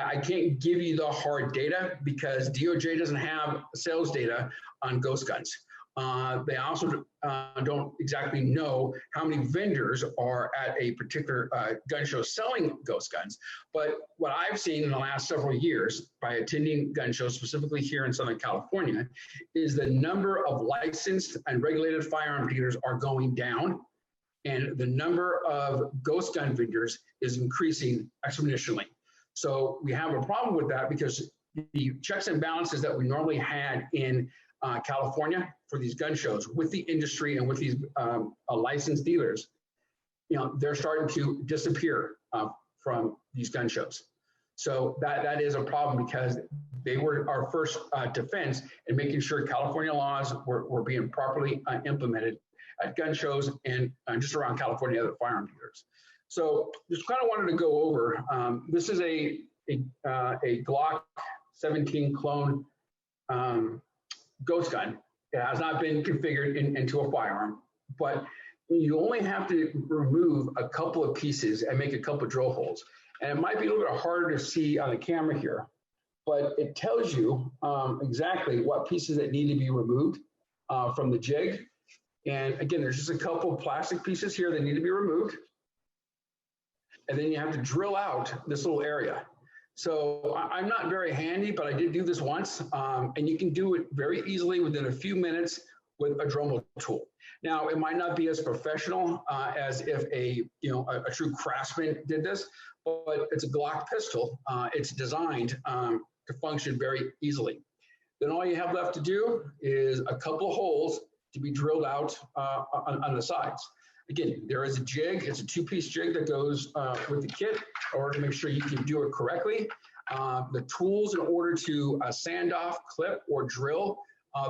I can't give you the hard data because DOJ doesn't have sales data on ghost guns. They also don't exactly know how many vendors are at a particular gun show selling ghost guns. But what I've seen in the last several years by attending gun shows, specifically here in Southern California, is the number of licensed and regulated firearm dealers are going down, and the number of ghost gun vendors is increasing exponentially. So we have a problem with that because the checks and balances that we normally had in California for these gun shows with the industry and with these licensed dealers, they're starting to disappear from these gun shows. So that is a problem because they were our first defense in making sure California laws were being properly implemented at gun shows and just around California other firearm dealers. So just kind of wanted to go over, this is a Glock 17 clone ghost gun. It has not been configured into a firearm, but you only have to remove a couple of pieces and make a couple of drill holes. And it might be a little bit harder to see on the camera here, but it tells you exactly what pieces that need to be removed from the jig. And again, there's just a couple of plastic pieces here that need to be removed. And then you have to drill out this little area. So I'm not very handy, but I did do this once, and you can do it very easily within a few minutes with a Dremel tool. Now, it might not be as professional as if a true craftsman did this, but it's a Glock pistol. It's designed to function very easily. Then all you have left to do is a couple of holes to be drilled out on the sides. Again, there is a jig. It's a two-piece jig that goes with the kit in order to make sure you can do it correctly. The tools in order to sand off, clip, or drill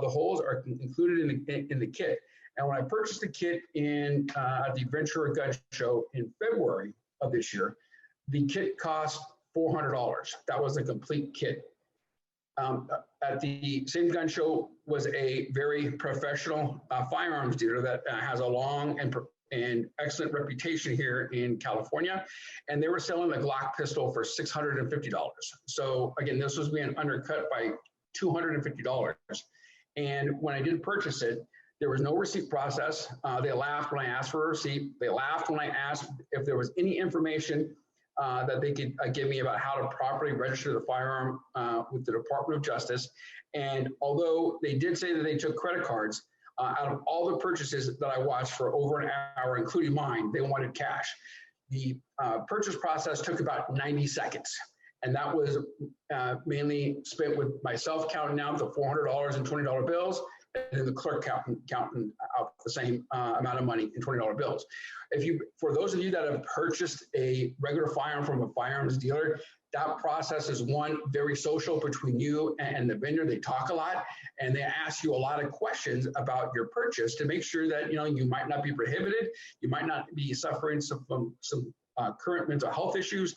the holes are included in the kit. And when I purchased the kit at the Ventura Gun Show in February of this year, the kit cost $400. That was a complete kit. At the same gun show was a very professional firearms dealer that has a long and excellent reputation here in California, and they were selling the Glock pistol for $650. So again, this was being undercut by $250. And when I did purchase it, there was no receipt process. They laughed when I asked for a receipt. They laughed when I asked if there was any information that they could give me about how to properly register the firearm with the Department of Justice. And although they did say that they took credit cards, out of all the purchases that I watched for over an hour, including mine, they wanted cash. The purchase process took about 90 seconds. And that was mainly spent with myself counting out the $400 and $20 bills, and then the clerk counting out the same amount of money in $20 bills. For those of you that have purchased a regular firearm from a firearms dealer, that process is one, very social between you and the vendor. They talk a lot and they ask you a lot of questions about your purchase to make sure that you might not be prohibited, you might not be suffering from some current mental health issues,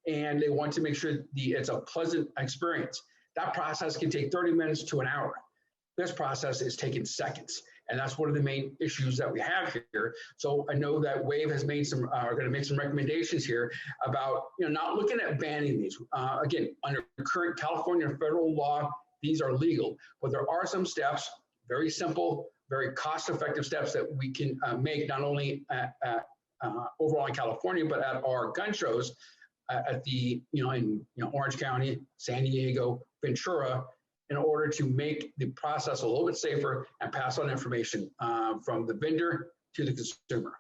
and they want to make sure it's a pleasant experience. That process can take 30 minutes to an hour. This process is taking seconds. And that's one of the main issues that we have here. So I know that WAVE has are going to make some recommendations here about, not looking at banning these. Again, under current California federal law, these are legal, but there are some steps, very simple, very cost-effective steps that we can make not only overall in California, but at our gun shows at the, in Orange County, San Diego, Ventura, in order to make the process a little bit safer and pass on information from the vendor to the consumer.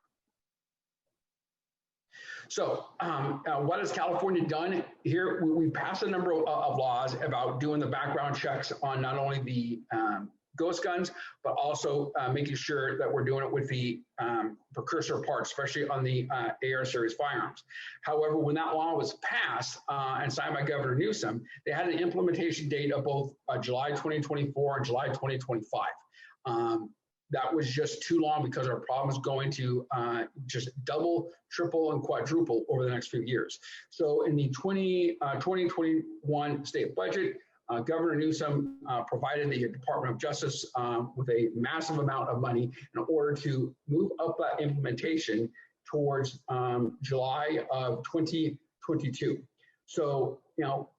So what has California done here? We passed a number of laws about doing the background checks on not only the ghost guns, but also making sure that we're doing it with the precursor parts, especially on the AR series firearms. However, when that law was passed and signed by Governor Newsom, they had an implementation date of both July 2024 and July 2025. That was just too long because our problem is going to just double, triple, and quadruple over the next few years. So in the 2021 state budget, Governor Newsom provided the Department of Justice with a massive amount of money in order to move up that implementation towards July of 2022. So,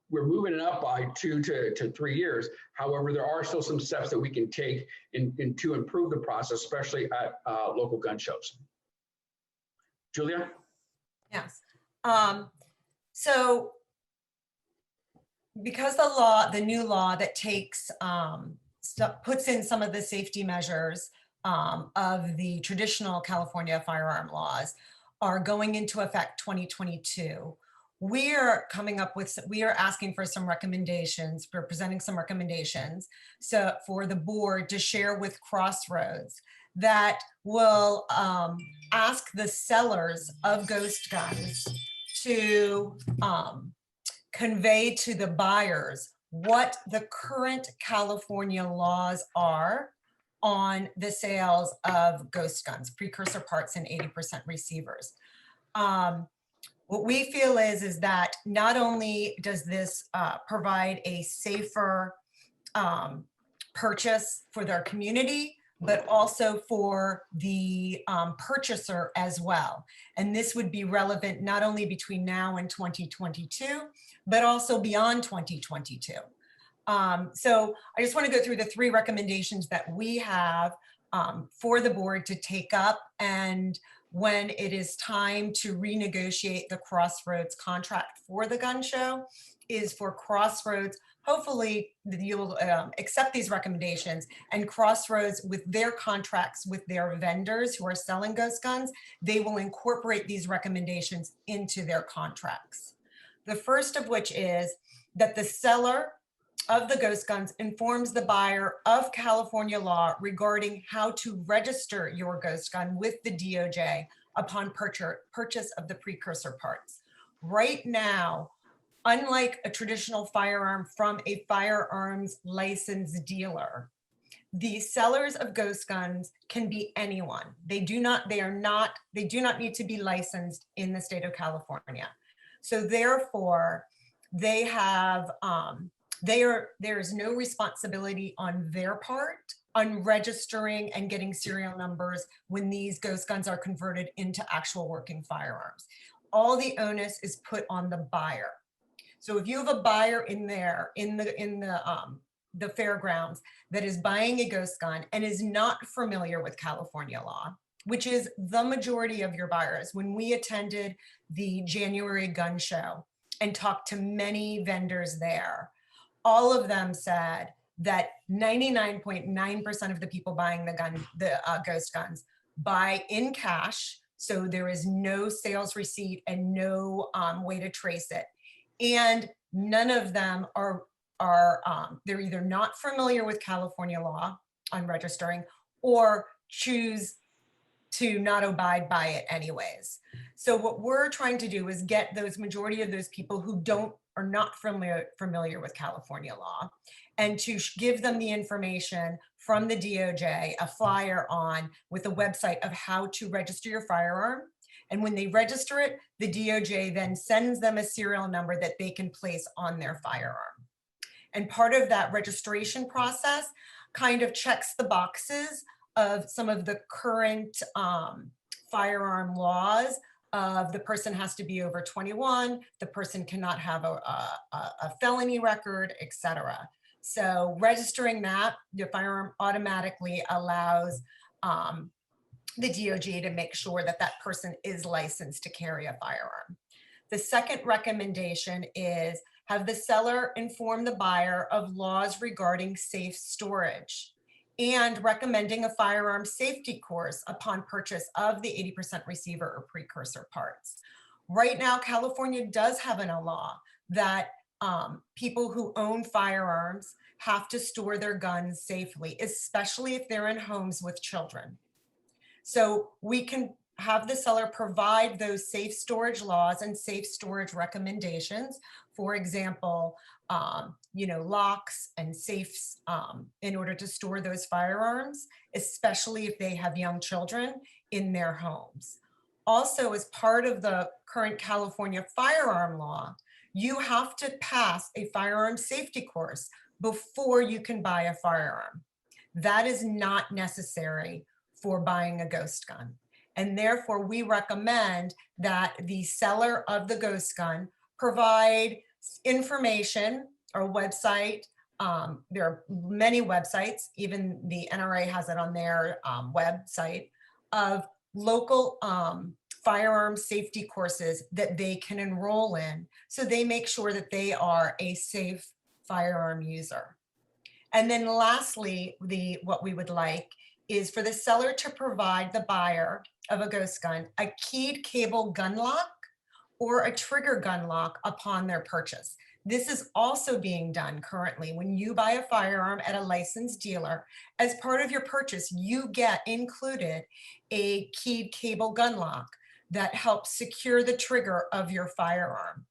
we're moving it up by 2 to 3 years. However, there are still some steps that we can take to improve the process, especially at local gun shows. Julia? Yes. So because the new law that takes, puts in some of the safety measures of the traditional California firearm laws are going into effect 2022, we are asking for some recommendations, we're presenting some recommendations so for the board to share with Crossroads that will ask the sellers of ghost guns to convey to the buyers what the current California laws are on the sales of ghost guns, precursor parts, and 80% receivers. What we feel is that not only does this provide a safer purchase for their community, but also for the purchaser as well. And this would be relevant not only between now and 2022, but also beyond 2022. So I just want to go through the 3 recommendations that we have for the board to take up, and when it is time to renegotiate the Crossroads contract for the gun show, is for Crossroads, hopefully you'll accept these recommendations, and Crossroads, with their contracts with their vendors who are selling ghost guns, they will incorporate these recommendations into their contracts. The first of which is that the seller of the ghost guns informs the buyer of California law regarding how to register your ghost gun with the DOJ upon purchase of the precursor parts. Right now, unlike a traditional firearm from a firearms licensed dealer, the sellers of ghost guns can be anyone. They do not need to be licensed in the state of California. So therefore, they have there's no responsibility on their part on registering and getting serial numbers when these ghost guns are converted into actual working firearms. All the onus is put on the buyer. So if you have a buyer in there in the fairgrounds that is buying a ghost gun and is not familiar with California law, which is the majority of your buyers, when we attended the January gun show and talked to many vendors there, all of them said that 99.9% of the people buying the ghost guns buy in cash. So there is no sales receipt and no way to trace it. And none of them are they're either not familiar with California law on registering or choose to not abide by it anyways. So what we're trying to do is get those majority of those people who are not familiar with California law, and to give them the information from the DOJ, a flyer with a website of how to register your firearm. And when they register it, the DOJ then sends them a serial number that they can place on their firearm. And part of that registration process kind of checks the boxes of some of the current firearm laws of the person has to be over 21, the person cannot have a felony record, etc. So registering that, the firearm automatically allows the DOJ to make sure that that person is licensed to carry a firearm. The second recommendation is have the seller inform the buyer of laws regarding safe storage and recommending a firearm safety course upon purchase of the 80% receiver or precursor parts. Right now, California does have a law that people who own firearms have to store their guns safely, especially if they're in homes with children. So we can have the seller provide those safe storage laws and safe storage recommendations. For example, locks and safes in order to store those firearms, especially if they have young children in their homes. Also, as part of the current California firearm law, you have to pass a firearm safety course before you can buy a firearm. That is not necessary for buying a ghost gun. And therefore, we recommend that the seller of the ghost gun provide information or website. There are many websites, even the NRA has it on their website, of local firearm safety courses that they can enroll in, so they make sure that they are a safe firearm user. And then lastly, what we would like is for the seller to provide the buyer of a ghost gun a keyed cable gun lock or a trigger gun lock upon their purchase. This is also being done currently. When you buy a firearm at a licensed dealer, as part of your purchase, you get included a keyed cable gun lock that helps secure the trigger of your firearm.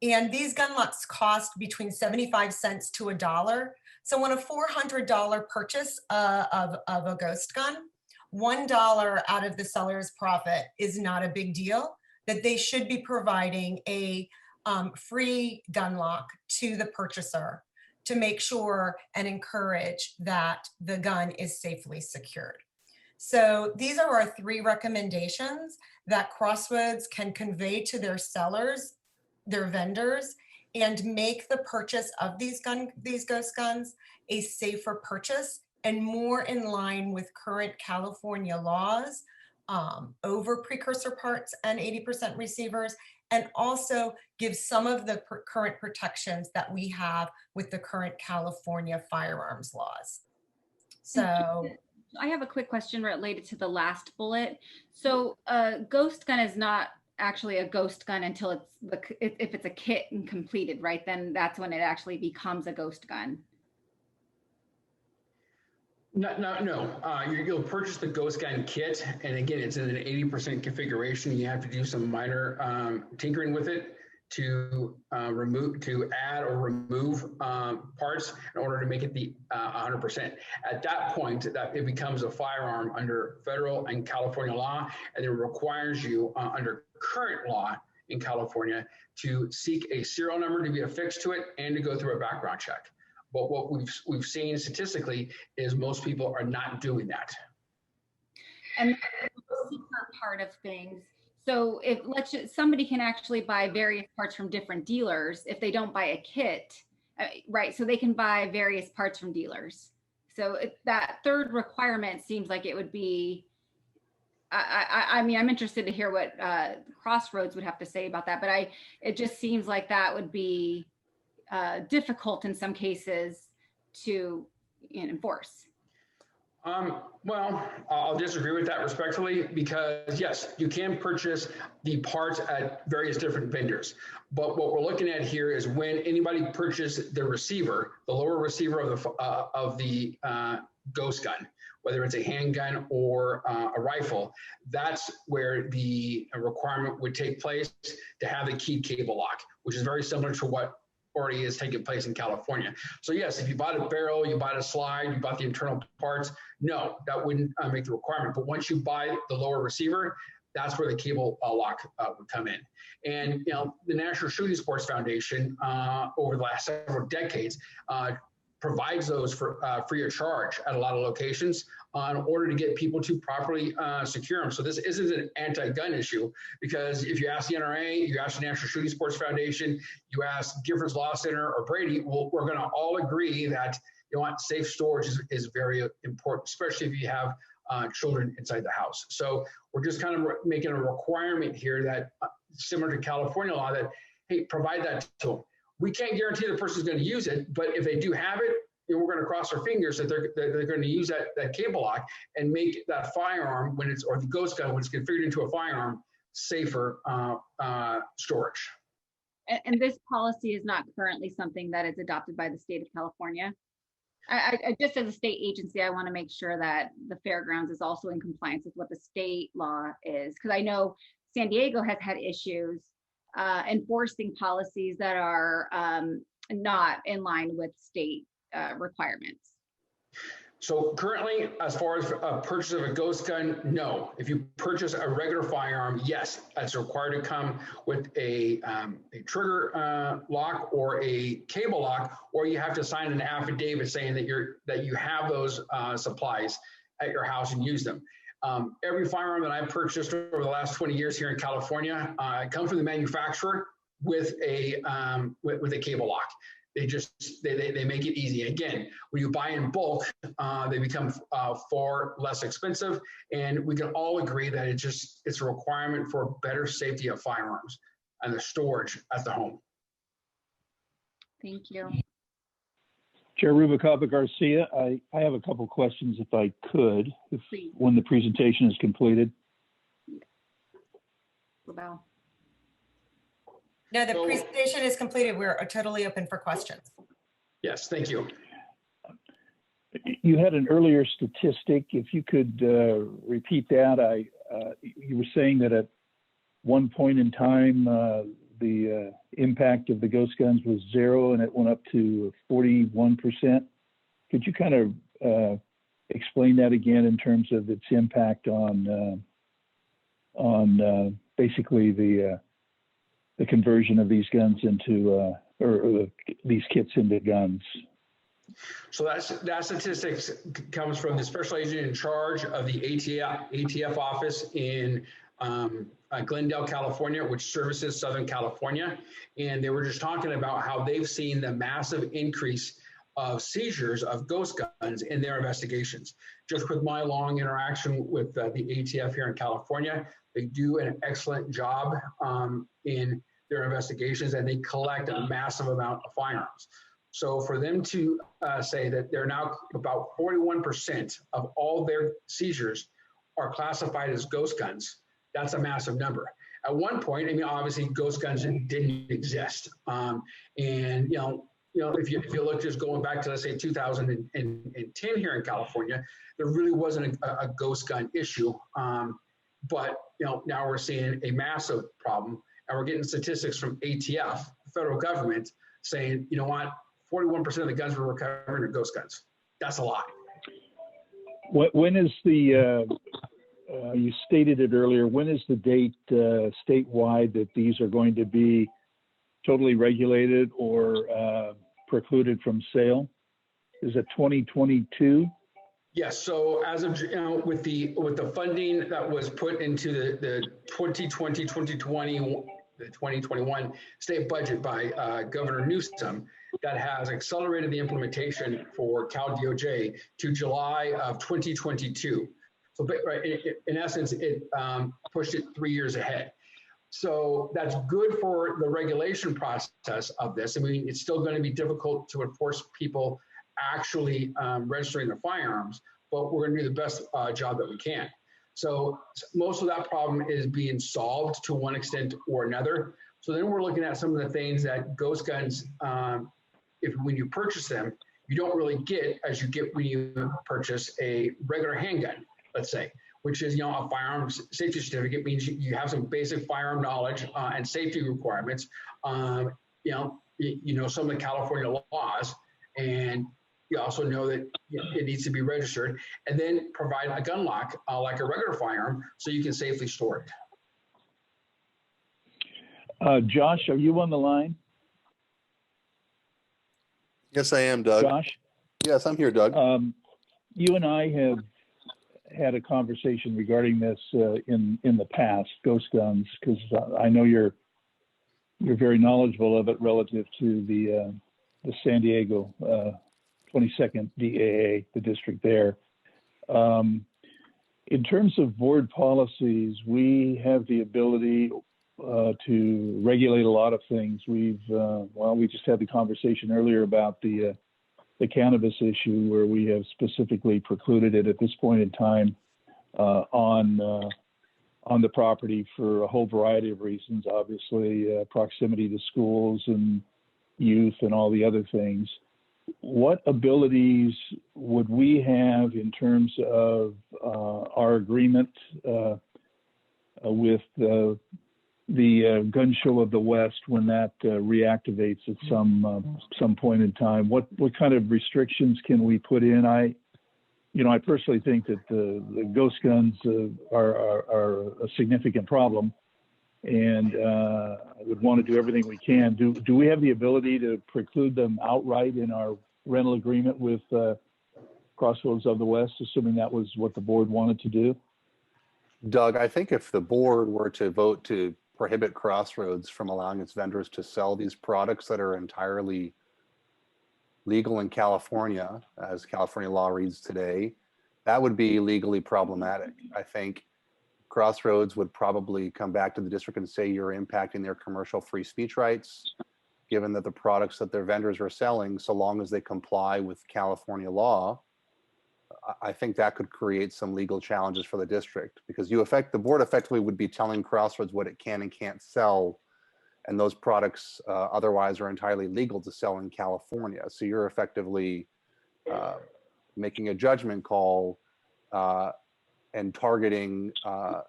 And these gun locks cost between 75 cents to $1. So on a $400 purchase of a ghost gun, $1 out of the seller's profit is not a big deal, that they should be providing a free gun lock to the purchaser to make sure and encourage that the gun is safely secured. So these are our 3 recommendations that Crossroads can convey to their sellers, their vendors, and make the purchase of these ghost guns a safer purchase and more in line with current California laws over precursor parts and 80% receivers, and also give some of the current protections that we have with the current California firearms laws. So I have a quick question related to the last bullet. So a ghost gun is not actually a ghost gun until if it's a kit and completed, right? Then that's when it actually becomes a ghost gun. No. You'll purchase the ghost gun kit, and again, it's in an 80% configuration. You have to do some minor tinkering with it to add or remove parts in order to make it the 100%. At that point, that it becomes a firearm under federal and California law, and it requires you under current law in California to seek a serial number to be affixed to it and to go through a background check. But what we've seen statistically is most people are not doing that. And the secret part of things. So if somebody can actually buy various parts from different dealers if they don't buy a kit, right? So they can buy various parts from dealers. So that third requirement seems like it would be. I mean, I'm interested to hear what Crossroads would have to say about that, but it just seems like that would be difficult in some cases to enforce. Well, I'll disagree with that respectfully, because yes, you can purchase the parts at various different vendors. But what we're looking at here is when anybody purchases the receiver, the lower receiver of the ghost gun, whether it's a handgun or a rifle, that's where the requirement would take place to have a keyed cable lock, which is very similar to what already is taking place in California. So yes, if you bought a barrel, you bought a slide, you bought the internal parts, no, that wouldn't make the requirement. But once you buy the lower receiver, that's where the cable lock would come in. And the National Shooting Sports Foundation over the last several decades provides those for free of charge at a lot of locations in order to get people to properly secure them. So this isn't an anti-gun issue, because if you ask the NRA, you ask the National Shooting Sports Foundation, you ask Giffords Law Center or Brady, well, we're going to all agree that safe storage is very important, especially if you have children inside the house. So we're just kind of making a requirement here that similar to California law that, hey, provide that to them. We can't guarantee the person's going to use it, but if they do have it, we're going to cross our fingers that they're going to use that cable lock and make that firearm or the ghost gun when it's configured into a firearm safer storage. And this policy is not currently something that is adopted by the state of California. I just as a state agency, I want to make sure that the fairgrounds is also in compliance with what the state law is, because I know San Diego has had issues enforcing policies that are not in line with state requirements. So currently, as far as a purchase of a ghost gun, no. If you purchase a regular firearm, yes, that's required to come with a trigger lock or a cable lock, or you have to sign an affidavit saying that you have those supplies at your house and use them. Every firearm that I've purchased over the last 20 years here in California, come from the manufacturer. with a cable lock. They make it easy. Again, when you buy in bulk, they become far less expensive, and we can all agree that it's a requirement for better safety of firearms and the storage at the home. Thank you. Chair Rubalcaba Garcia, I have a couple questions if I could, when the presentation is completed. LaBelle. No, the presentation is completed. We're totally open for questions. Yes, thank you. You had an earlier statistic. If you could repeat that, you were saying that at one point in time, the impact of the ghost guns was 0 and it went up to 41%. Could you kind of explain that again in terms of its impact on basically the conversion of these guns into these kits into guns? So that statistics comes from the special agent in charge of the ATF office in Glendale, California, which services Southern California. And they were just talking about how they've seen the massive increase of seizures of ghost guns in their investigations. Just with my long interaction with the ATF here in California, they do an excellent job in their investigations, and they collect a massive amount of firearms. So for them to say that they're now about 41% of all their seizures are classified as ghost guns, that's a massive number. At one point, I mean, obviously ghost guns didn't exist. And if you look just going back to, let's say, 2010 here in California, there really wasn't a ghost gun issue. But now we're seeing a massive problem, and we're getting statistics from ATF, the federal government, saying, you know what, 41% of the guns we're recovering are ghost guns. That's a lot. When is the, you stated it earlier, when is the date statewide that these are going to be totally regulated or precluded from sale? Is it 2022? Yes. So as of with the funding that was put into the 2021 state budget by Governor Newsom, that has accelerated the implementation for Cal DOJ to July of 2022. So in essence, it pushed it 3 years ahead. So that's good for the regulation process of this. I mean, it's still going to be difficult to enforce people actually registering their firearms, but we're going to do the best job that we can. So most of that problem is being solved to one extent or another. So then we're looking at some of the things that ghost guns, when you purchase them, you don't really get as you get when you purchase a regular handgun, let's say, which is, a firearms safety certificate means you have some basic firearm knowledge and safety requirements. Some of the California laws, and you also know that it needs to be registered, and then provide a gun lock like a regular firearm so you can safely store it. Josh, are you on the line? Yes, I am, Doug. Josh? Yes, I'm here, Doug. You and I have had a conversation regarding this in the past, ghost guns, because I know you're very knowledgeable of it relative to the San Diego 22nd DAA, the district there. In terms of board policies, we have the ability to regulate a lot of things. We just had the conversation earlier about the cannabis issue, where we have specifically precluded it at this point in time on the property for a whole variety of reasons, obviously proximity to schools and youth and all the other things. What abilities would we have in terms of our agreement with the gun show of the West when that reactivates at some point in time? What kind of restrictions can we put in? I personally think that the ghost guns are a significant problem, and I would want to do everything we can. Do we have the ability to preclude them outright in our rental agreement with Crossroads of the West, assuming that was what the board wanted to do? Doug, I think if the board were to vote to prohibit Crossroads from allowing its vendors to sell these products that are entirely legal in California, as California law reads today, that would be legally problematic. I think Crossroads would probably come back to the district and say you're impacting their commercial free speech rights, given that the products that their vendors are selling, so long as they comply with California law. I think that could create some legal challenges for the district, because the board effectively would be telling Crossroads what it can and can't sell, and those products otherwise are entirely legal to sell in California. So you're effectively making a judgment call and targeting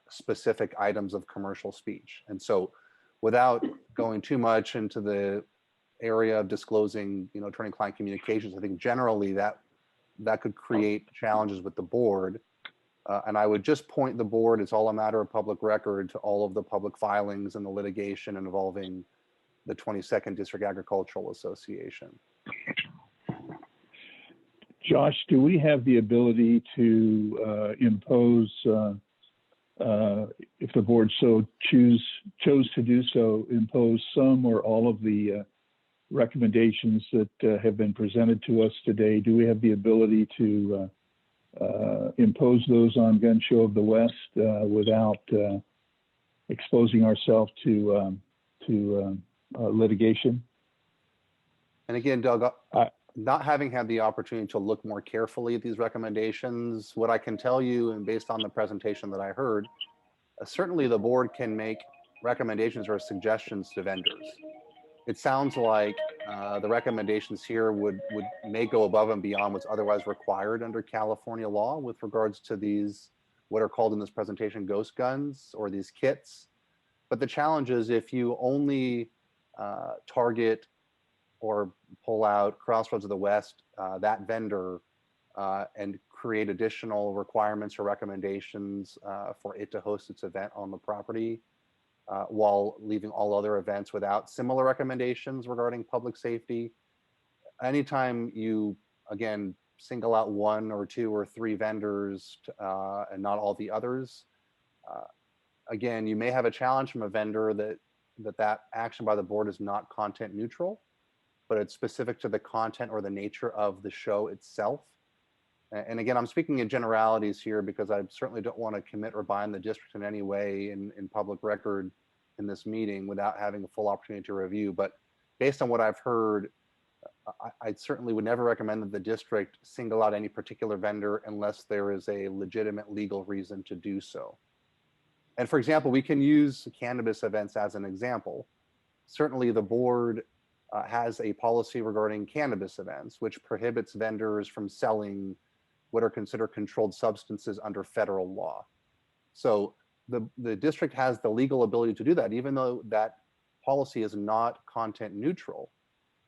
specific items of commercial speech. And so without going too much into the area of disclosing, attorney-client communications, I think generally that could create challenges with the board. And I would just point the board, it's all a matter of public record, to all of the public filings and the litigation involving the 22nd District Agricultural Association. Josh, do we have the ability to impose, if the board so chose to do so, impose some or all of the recommendations that have been presented to us today? Do we have the ability to impose those on Gun Show of the West without exposing ourselves to litigation? And again, Doug, not having had the opportunity to look more carefully at these recommendations, what I can tell you, and based on the presentation that I heard, certainly the board can make recommendations or suggestions to vendors. It sounds like the recommendations here may go above and beyond what's otherwise required under California law with regards to these, what are called in this presentation, ghost guns, or these kits. But the challenge is if you only target or pull out Crossroads of the West, that vendor, and create additional requirements or recommendations for it to host its event on the property, while leaving all other events without similar recommendations regarding public safety. Anytime you, again, single out one or two or three vendors and not all the others, again, you may have a challenge from a vendor that action by the board is not content neutral, but it's specific to the content or the nature of the show itself. And again, I'm speaking in generalities here because I certainly don't want to commit or bind the district in any way in public record in this meeting without having a full opportunity to review. But based on what I've heard, I certainly would never recommend that the district single out any particular vendor unless there is a legitimate legal reason to do so. And for example, we can use cannabis events as an example. Certainly the board has a policy regarding cannabis events, which prohibits vendors from selling what are considered controlled substances under federal law. So the district has the legal ability to do that, even though that policy is not content neutral.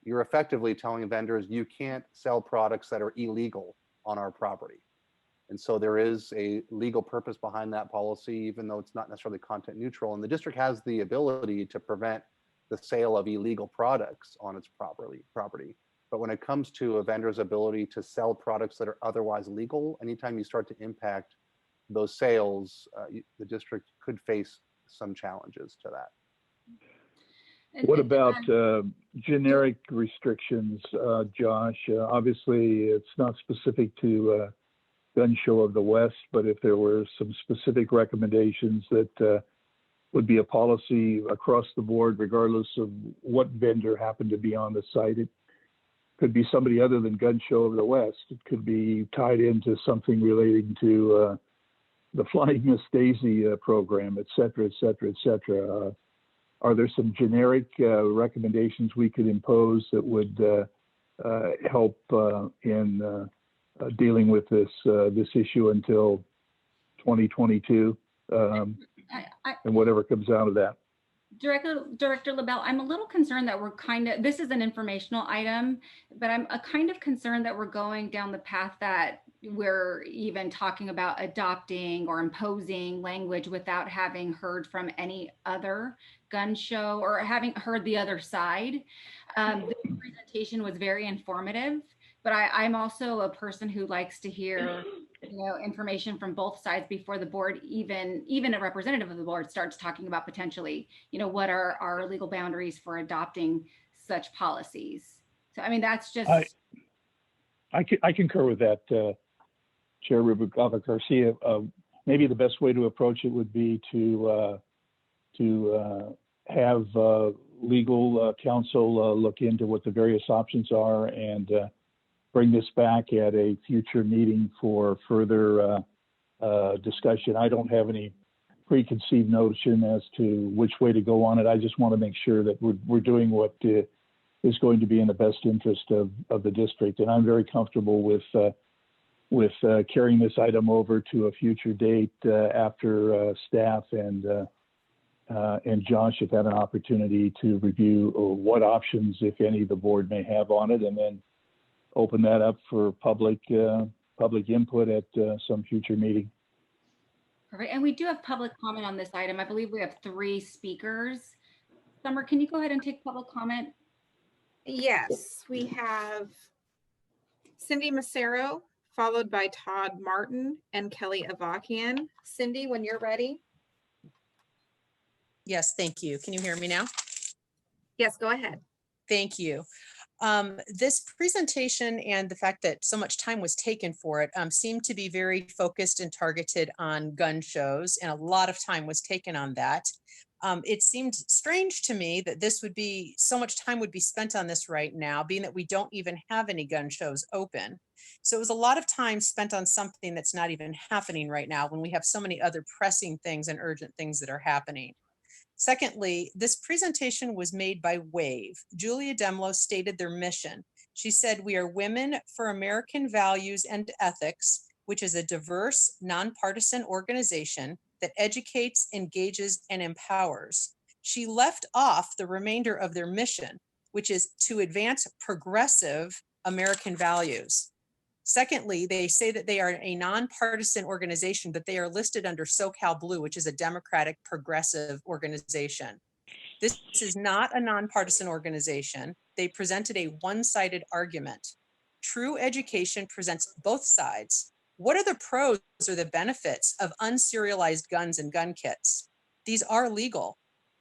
You're effectively telling vendors you can't sell products that are illegal on our property. And so there is a legal purpose behind that policy, even though it's not necessarily content neutral. And the district has the ability to prevent the sale of illegal products on its property. But when it comes to a vendor's ability to sell products that are otherwise legal, anytime you start to impact those sales, the district could face some challenges to that. What about generic restrictions, Josh? Obviously, it's not specific to Gun Show of the West, but if there were some specific recommendations that would be a policy across the board, regardless of what vendor happened to be on the site. It could be somebody other than Gun Show of the West. It could be tied into something relating to the Flying Miss Daisy program, et cetera, et cetera, et cetera. Are there some generic recommendations we could impose that would help in dealing with this issue until 2022? And whatever comes out of that. Director LaBelle, I'm a little concerned that this is an informational item, but I'm kind of concerned that we're going down the path that we're even talking about adopting or imposing language without having heard from any other gun show or having heard the other side. The presentation was very informative, but I'm also a person who likes to hear information from both sides before the board, even a representative of the board starts talking about potentially, what are our legal boundaries for adopting such policies. So, I mean, that's just. I concur with that, Chair Rubalcaba Garcia. Maybe the best way to approach it would be to have legal counsel look into what the various options are and bring this back at a future meeting for further discussion. I don't have any preconceived notion as to which way to go on it. I just want to make sure that we're doing what is going to be in the best interest of the district. And I'm very comfortable with carrying this item over to a future date after staff and Josh have had an opportunity to review what options, if any, the board may have on it, and then open that up for public input at some future meeting. Perfect. And we do have public comment on this item. I believe we have 3 speakers. Summer, can you go ahead and take public comment? Yes, we have Cindy Macero, followed by Todd Martin and Kelly Avakian. Cindy, when you're ready. Yes, thank you. Can you hear me now? Yes, go ahead. Thank you. This presentation and the fact that so much time was taken for it seemed to be very focused and targeted on gun shows, and a lot of time was taken on that. It seemed strange to me that so much time would be spent on this right now, being that we don't even have any gun shows open. So it was a lot of time spent on something that's not even happening right now when we have so many other pressing things and urgent things that are happening. Secondly, this presentation was made by WAVE. Julia Demlow stated their mission. She said, "We are Women for American Values and Ethics, which is a diverse, nonpartisan organization that educates, engages, and empowers." She left off the remainder of their mission, which is to advance progressive American values. Secondly, they say that they are a nonpartisan organization, but they are listed under SoCal Blue, which is a Democratic progressive organization. This is not a nonpartisan organization. They presented a one-sided argument. True education presents both sides. What are the pros or the benefits of unserialized guns and gun kits? These are legal.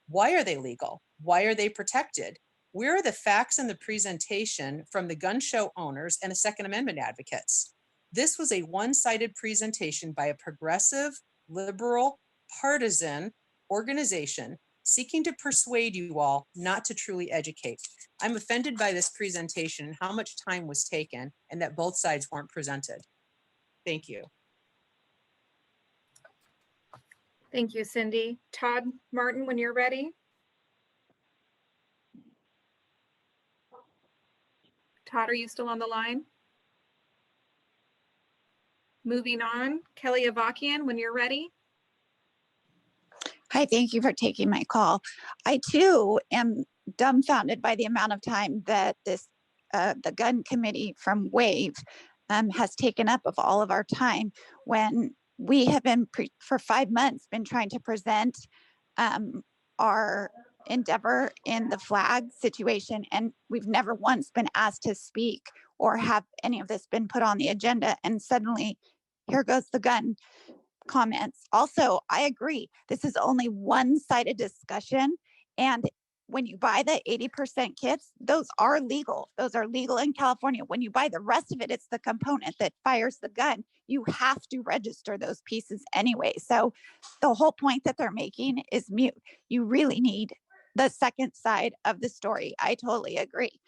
Why are they legal? Why are they protected? Where are the facts in the presentation from the gun show owners and the Second Amendment advocates? This was a one-sided presentation by a progressive, liberal, partisan organization seeking to persuade you all not to truly educate. I'm offended by this presentation and how much time was taken and that both sides weren't presented. Thank you. Thank you, Cindy. Todd Martin, when you're ready. Todd, are you still on the line? Moving on, Kelly Avakian, when you're ready. Hi, thank you for taking my call. I too am dumbfounded by the amount of time that the gun committee from WAVE has taken up of all of our time when we have been for 5 months been trying to present our endeavor in the flag situation, and we've never once been asked to speak or have any of this been put on the agenda, and suddenly here goes the gun comments. Also, I agree, this is only one-sided discussion, and when you buy the 80% kits, those are legal. Those are legal in California. When you buy the rest of it, it's the component that fires the gun. You have to register those pieces anyway. So the whole point that they're making is mute. You really need the second side of the story. I totally agree.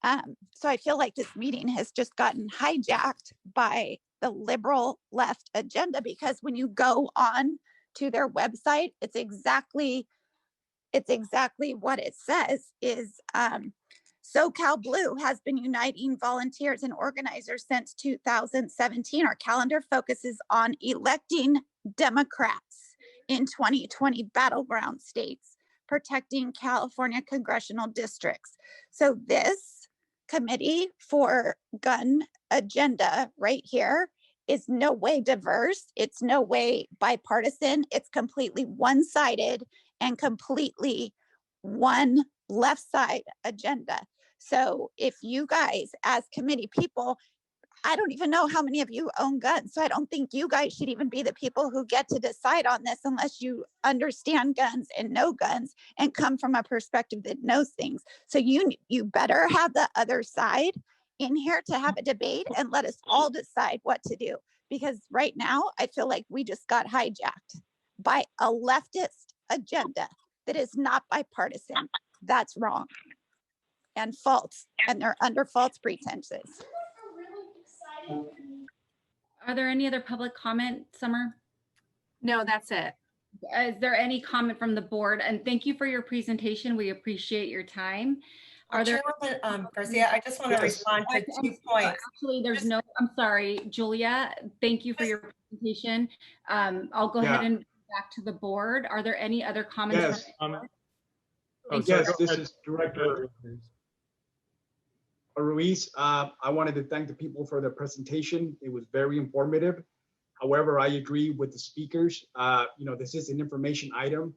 So I feel like this meeting has just gotten hijacked by the liberal left agenda, because when you go on to their website, it's exactly what it says is SoCal Blue has been uniting volunteers and organizers since 2017. Our calendar focuses on electing Democrats in 2020 battleground states, protecting California congressional districts. So this committee for gun agenda right here is no way diverse. It's no way bipartisan. It's completely one-sided and completely one left side agenda. So if you guys as committee people I don't even know how many of you own guns. So I don't think you guys should even be the people who get to decide on this unless you understand guns and know guns and come from a perspective that knows things. So you better have the other side in here to have a debate and let us all decide what to do. Because right now I feel like we just got hijacked by a leftist agenda that is not bipartisan. That's wrong and false, and they're under false pretenses. Are there any other public comment, Summer? No, that's it. Is there any comment from the board? And thank you for your presentation. We appreciate your time. Are there? Chairwoman Garcia, I just want to Yes. respond to 2 points. Actually, there's no, I'm sorry, Julia, thank you for your presentation. I'll go ahead Yeah. and back to the board. Are there any other comments? Yes. from the board? Oh, sorry, Yes, go this ahead. is Director Ruiz. I wanted to thank the people for their presentation. It was very informative. However, I agree with the speakers. This is an information item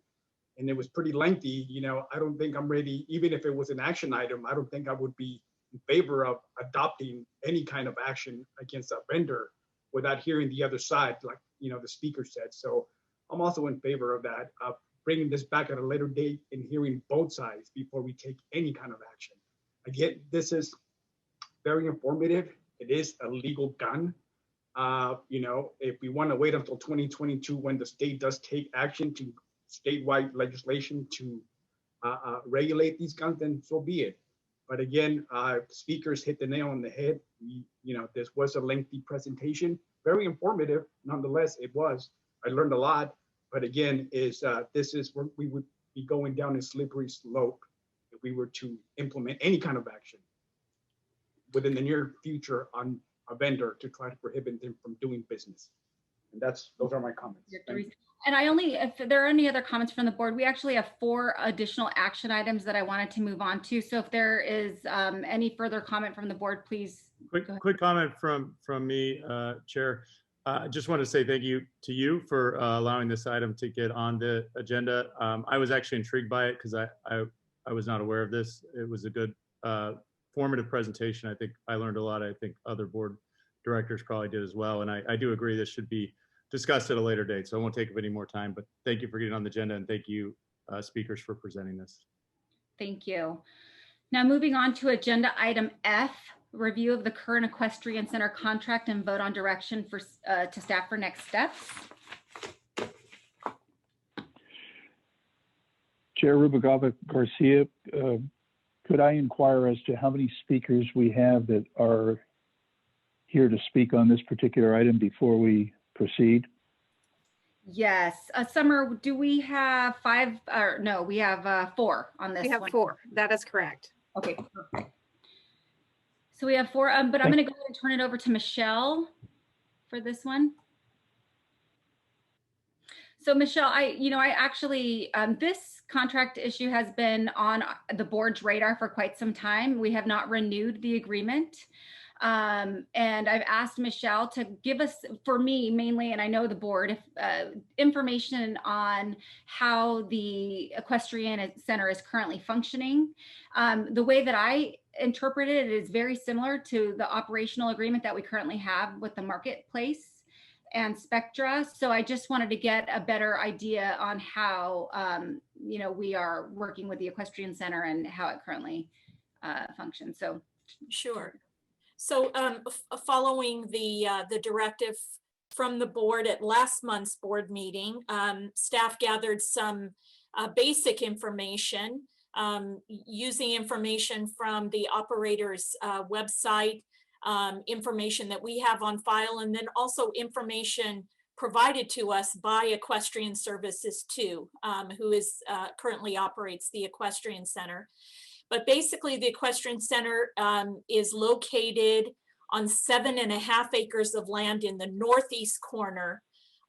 and it was pretty lengthy. I don't think I'm ready, even if it was an action item, I don't think I would be in favor of adopting any kind of action against a vendor without hearing the other side, like, the speaker said. So I'm also in favor of that, bringing this back at a later date and hearing both sides before we take any kind of action. Again, this is very informative. It is a legal gun. If we want to wait until 2022 when the state does take action to statewide legislation to regulate these guns, then so be it. But again, speakers hit the nail on the head. This was a lengthy presentation, very informative. Nonetheless, it was. I learned a lot. But again, this is where we would be going down a slippery slope if we were to implement any kind of action within the near future on a vendor to try to prohibit them from doing business. And those are my comments. Thank you. And if there are any other comments from the board, we actually have 4 additional action items that I wanted to move on to. So if there is any further comment from the board, please. Quick comment from me, Chair. I just want to say thank you to you for allowing this item to get on the agenda. I was actually intrigued by it because I was not aware of this. It was a good formative presentation. I think I learned a lot. I think other board directors probably did as well. And I do agree this should be discussed at a later date. So I won't take up any more time, but thank you for getting on the agenda and thank you speakers for presenting this. Thank you. Now moving on to agenda item F, review of the current equestrian center contract and vote on direction to staff for next steps. Chair Rubalcaba Garcia, could I inquire as to how many speakers we have that are here to speak on this particular item before we proceed? Yes. Summer, do we have 5 or no, we have 4 on this one. We have 4. That is correct. Okay, perfect. So we have 4, but I'm going to go ahead and turn it over to Michelle for this one. So Michelle, I actually, this contract issue has been on the board's radar for quite some time. We have not renewed the agreement. And I've asked Michelle to give us, for me mainly, and I know the board, information on how the equestrian center is currently functioning. The way that I interpret it is very similar to the operational agreement that we currently have with the marketplace and Spectra. So I just wanted to get a better idea on how, we are working with the equestrian center and how it currently functions. So sure. So following the directive from the board at last month's board meeting, staff gathered some basic information using information from the operator's website, information that we have on file, and then also information provided to us by Equestrian Services 2, who currently operates the Equestrian Center. But basically, the Equestrian Center is located on 7.5 acres of land in the northeast corner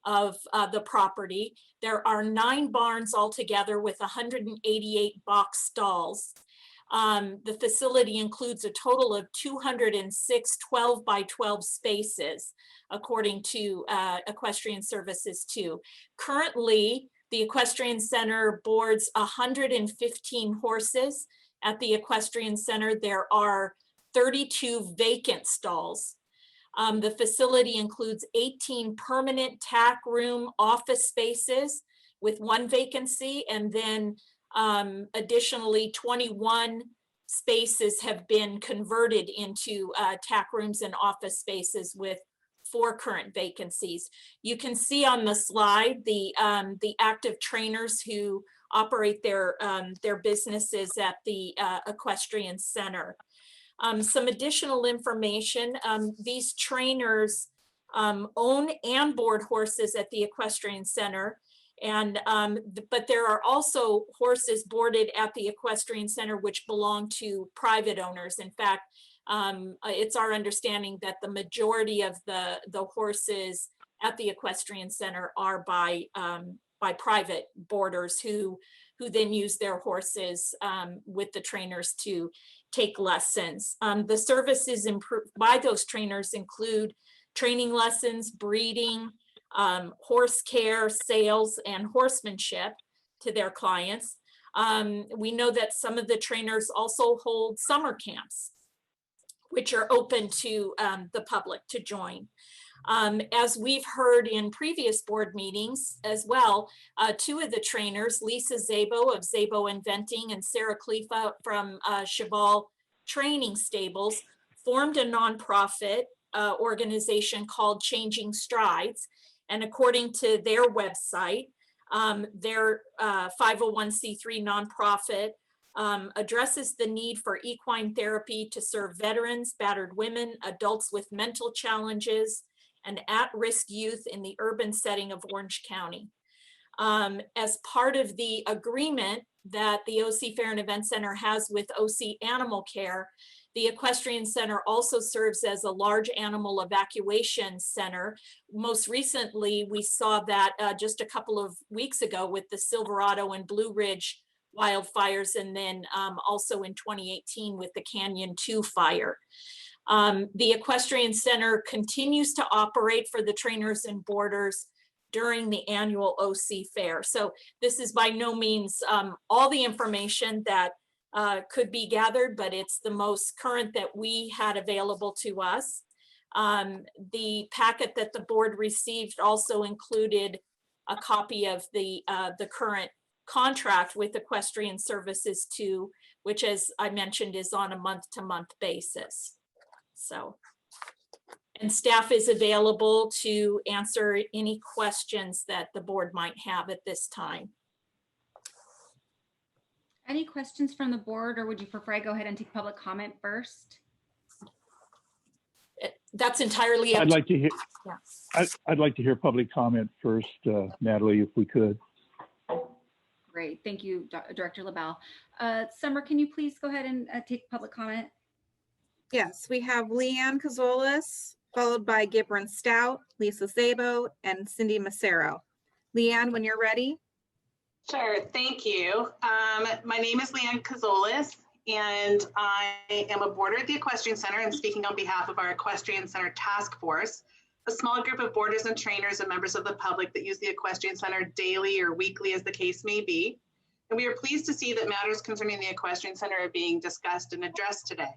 of the property. There are 9 barns altogether with 188 box stalls. The facility includes a total of 206 12 by 12 spaces, according to Equestrian Services 2. Currently, the Equestrian Center boards 115 horses. At the Equestrian Center, there are 32 vacant stalls. The facility includes 18 permanent tack room office spaces with 1 vacancy, and then additionally 21 spaces have been converted into tack rooms and office spaces with 4 current vacancies. You can see on the slide the active trainers who operate their businesses at the equestrian center. Some additional information, these trainers own and board horses at the equestrian center. And but there are also horses boarded at the equestrian center which belong to private owners. In fact, it's our understanding that the majority of the horses at the equestrian center are by private boarders who then use their horses with the trainers to take lessons. The services by those trainers include training lessons, breeding, horse care, sales, and horsemanship to their clients. We know that some of the trainers also hold summer camps, which are open to the public to join. As we've heard in previous board meetings as well, 2 of the trainers, Lisa Zabo of Zabo Inventing and Sarah Khalifa from Cheval Training Stables, formed a nonprofit organization called Changing Strides. And according to their website, their 501c3 nonprofit addresses the need for equine therapy to serve veterans, battered women, adults with mental challenges, and at-risk youth in the urban setting of Orange County. As part of the agreement that the OC Fair and Event Center has with OC Animal Care, the Equestrian Center also serves as a large animal evacuation center. Most recently, we saw that just a couple of weeks ago with the Silverado and Blue Ridge wildfires, and then also in 2018 with the Canyon 2 fire. The Equestrian Center continues to operate for the trainers and boarders during the annual OC Fair. So this is by no means all the information that could be gathered, but it's the most current that we had available to us. The packet that the board received also included a copy of the current contract with Equestrian Services 2, which, as I mentioned, is on a month-to-month basis. So, and staff is available to answer any questions that the board might have at this time. Any questions from the board, or would you prefer I go ahead and take public comment first? That's entirely up I'd like to hear. Yeah. I'd like to hear public comment first, Natalie, if we could. Great, thank you, Director LaBelle. Summer, can you please go ahead and take public comment? Yes, we have Leanne Cazolas, followed by Gibran Stout, Lisa Zabo, and Cindy Macero. Leanne, when you're ready. Sure, thank you. My name is Leanne Cazolas, and I am a boarder at the Equestrian Center. I'm speaking on behalf of our Equestrian Center Task Force, a small group of boarders and trainers and members of the public that use the Equestrian Center daily or weekly as the case may be. And we are pleased to see that matters concerning the Equestrian Center are being discussed and addressed today.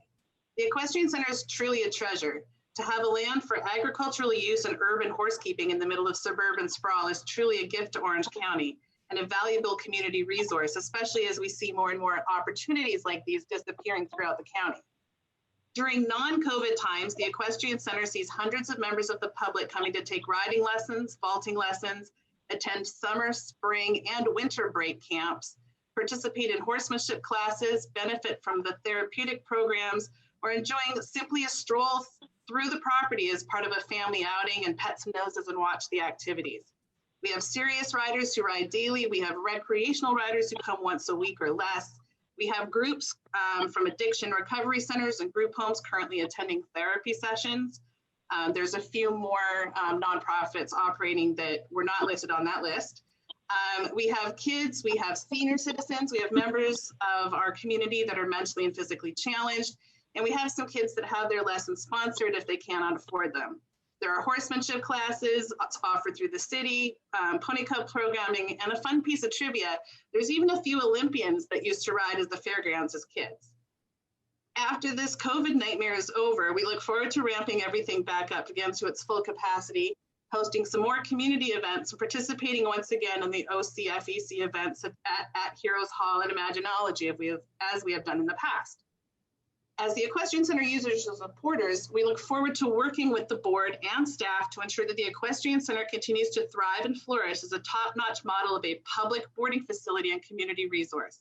The Equestrian Center is truly a treasure. To have a land for agricultural use and urban horsekeeping in the middle of suburban sprawl is truly a gift to Orange County and a valuable community resource, especially as we see more and more opportunities like these disappearing throughout the county. During non-COVID times, the Equestrian Center sees hundreds of members of the public coming to take riding lessons, vaulting lessons, attend summer, spring, and winter break camps, participate in horsemanship classes, benefit from the therapeutic programs, or enjoying simply a stroll through the property as part of a family outing and pet some noses and watch the activities. We have serious riders who ride daily. We have recreational riders who come once a week or less. We have groups from addiction recovery centers and group homes currently attending therapy sessions. There's a few more nonprofits operating that were not listed on that list. We have kids, we have senior citizens, we have members of our community that are mentally and physically challenged, and we have some kids that have their lessons sponsored if they cannot afford them. There are horsemanship classes offered through the city, pony club programming, and a fun piece of trivia. There's even a few Olympians that used to ride as the fairgrounds as kids. After this COVID nightmare is over, we look forward to ramping everything back up again to its full capacity, hosting some more community events, and participating once again in the OCFEC events at Heroes Hall and Imaginology as we have done in the past. As the Equestrian Center users and supporters, we look forward to working with the board and staff to ensure that the Equestrian Center continues to thrive and flourish as a top-notch model of a public boarding facility and community resource.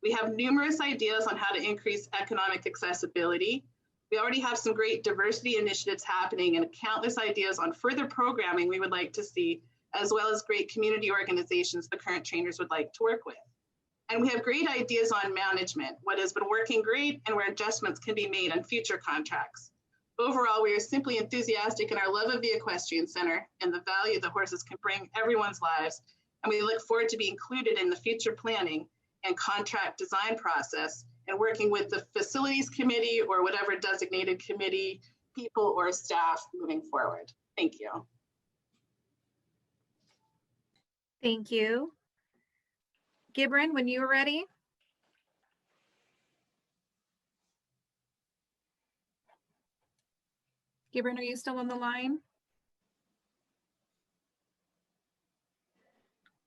We have numerous ideas on how to increase economic accessibility. We already have some great diversity initiatives happening and countless ideas on further programming we would like to see, as well as great community organizations the current trainers would like to work with. And we have great ideas on management, what has been working great and where adjustments can be made on future contracts. Overall, we are simply enthusiastic in our love of the Equestrian Center and the value the horses can bring everyone's lives. And we look forward to be included in the future planning and contract design process and working with the facilities committee or whatever designated committee, people or staff moving forward. Thank you. Thank you. Gibran, when you are ready. Gibran, are you still on the line?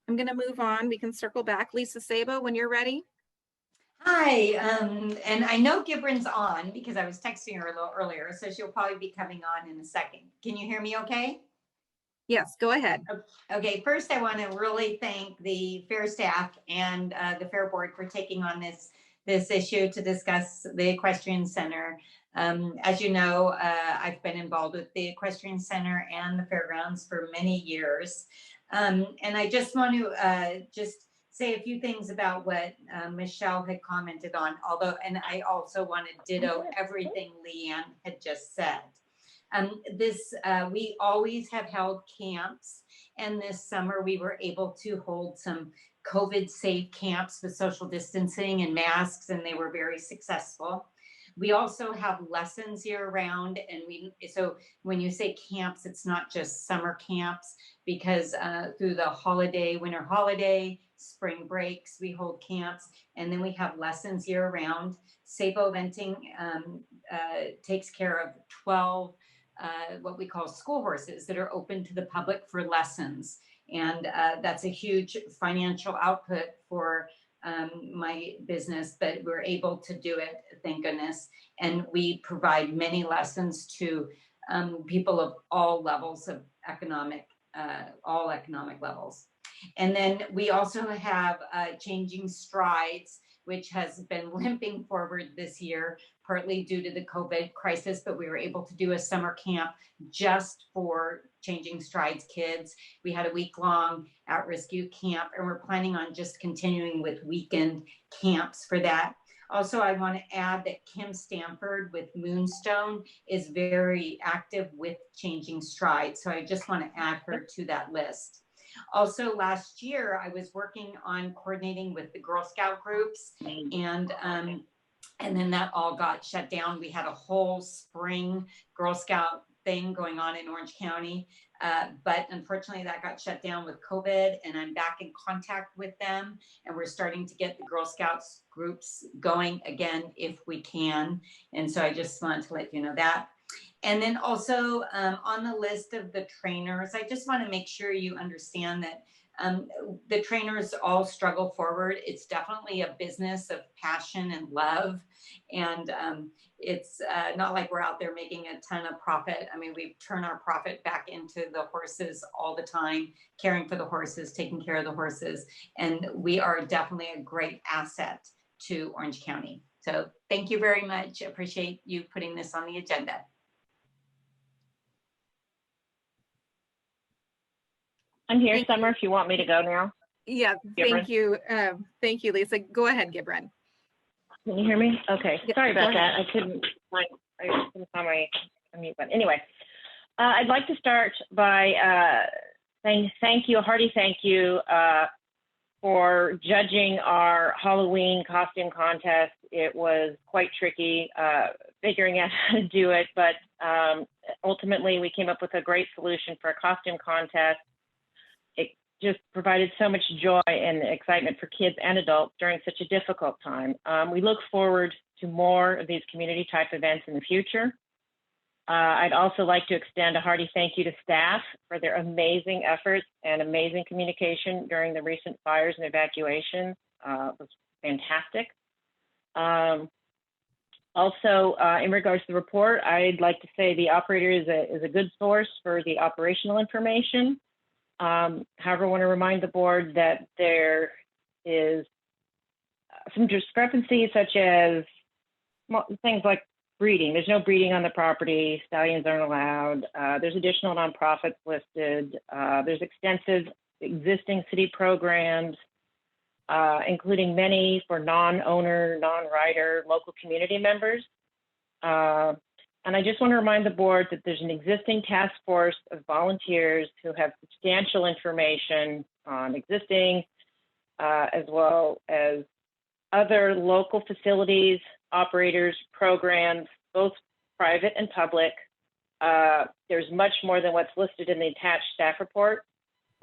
I'm going to move on. We can circle back. Lisa Sabo, when you're ready. Hi, and I know Gibran's on because I was texting her a little earlier, so she'll probably be coming on in a second. Can you hear me okay? Yes, go ahead. Okay, first I want to really thank the fair staff and the fair board for taking on this issue to discuss the Equestrian Center. As you know, I've been involved with the Equestrian Center and the fairgrounds for many years. And I just want to just say a few things about what Michelle had commented on, and I also want to ditto everything Leanne had just said. We always have held camps, and this summer we were able to hold some COVID-safe camps with social distancing and masks, and they were very successful. We also have lessons year-round, and so when you say camps, it's not just summer camps, because through the winter holiday, spring breaks, we hold camps, and then we have lessons year-round. Sabo Eventing takes care of 12 what we call school horses that are open to the public for lessons. And that's a huge financial output for my business, but we're able to do it, thank goodness. And we provide many lessons to people of all levels of all economic levels. And then we also have Changing Strides, which has been limping forward this year, partly due to the COVID crisis, but we were able to do a summer camp just for Changing Strides kids. We had a week-long at-risk youth camp, and we're planning on just continuing with weekend camps for that. Also, I want to add that Kim Stanford with Moonstone is very active with Changing Strides, so I just want to add her to that list. Also, last year, I was working on coordinating with the Girl Scout groups, and then that all got shut down. We had a whole spring Girl Scout thing going on in Orange County, but unfortunately that got shut down with COVID, and I'm back in contact with them, and we're starting to get the Girl Scouts groups going again if we can. And so I just want to let you know that. And then also on the list of the trainers, I just want to make sure you understand that the trainers all struggle forward. It's definitely a business of passion and love. And it's not like we're out there making a ton of profit. I mean, we turn our profit back into the horses all the time, caring for the horses, taking care of the horses. And we are definitely a great asset to Orange County. So thank you very much. Appreciate you putting this on the agenda. I'm here, Summer, if you want me to go now. Yeah, thank you. Thank you, Lisa. Go ahead, Gibran. Can you hear me? Okay, Yeah, sorry about go ahead. that. I couldn't find my unmute button. Anyway, I'd like to start by saying thank you, a hearty thank you for judging our Halloween costume contest. It was quite tricky figuring out how to do it, but ultimately we came up with a great solution for a costume contest. It just provided so much joy and excitement for kids and adults during such a difficult time. We look forward to more of these community type events in the future. I'd also like to extend a hearty thank you to staff for their amazing efforts and amazing communication during the recent fires and evacuations. It was fantastic. Also, in regards to the report, I'd like to say the operator is a good source for the operational information. However, I want to remind the board that there is some discrepancies, such as things like breeding. There's no breeding on the property. Stallions aren't allowed. There's additional nonprofits listed. There's extensive existing city programs, including many for non-owner, non-rider, local community members. And I just want to remind the board that there's an existing task force of volunteers who have substantial information on existing, as well as other local facilities, operators, programs, both private and public. There's much more than what's listed in the attached staff report.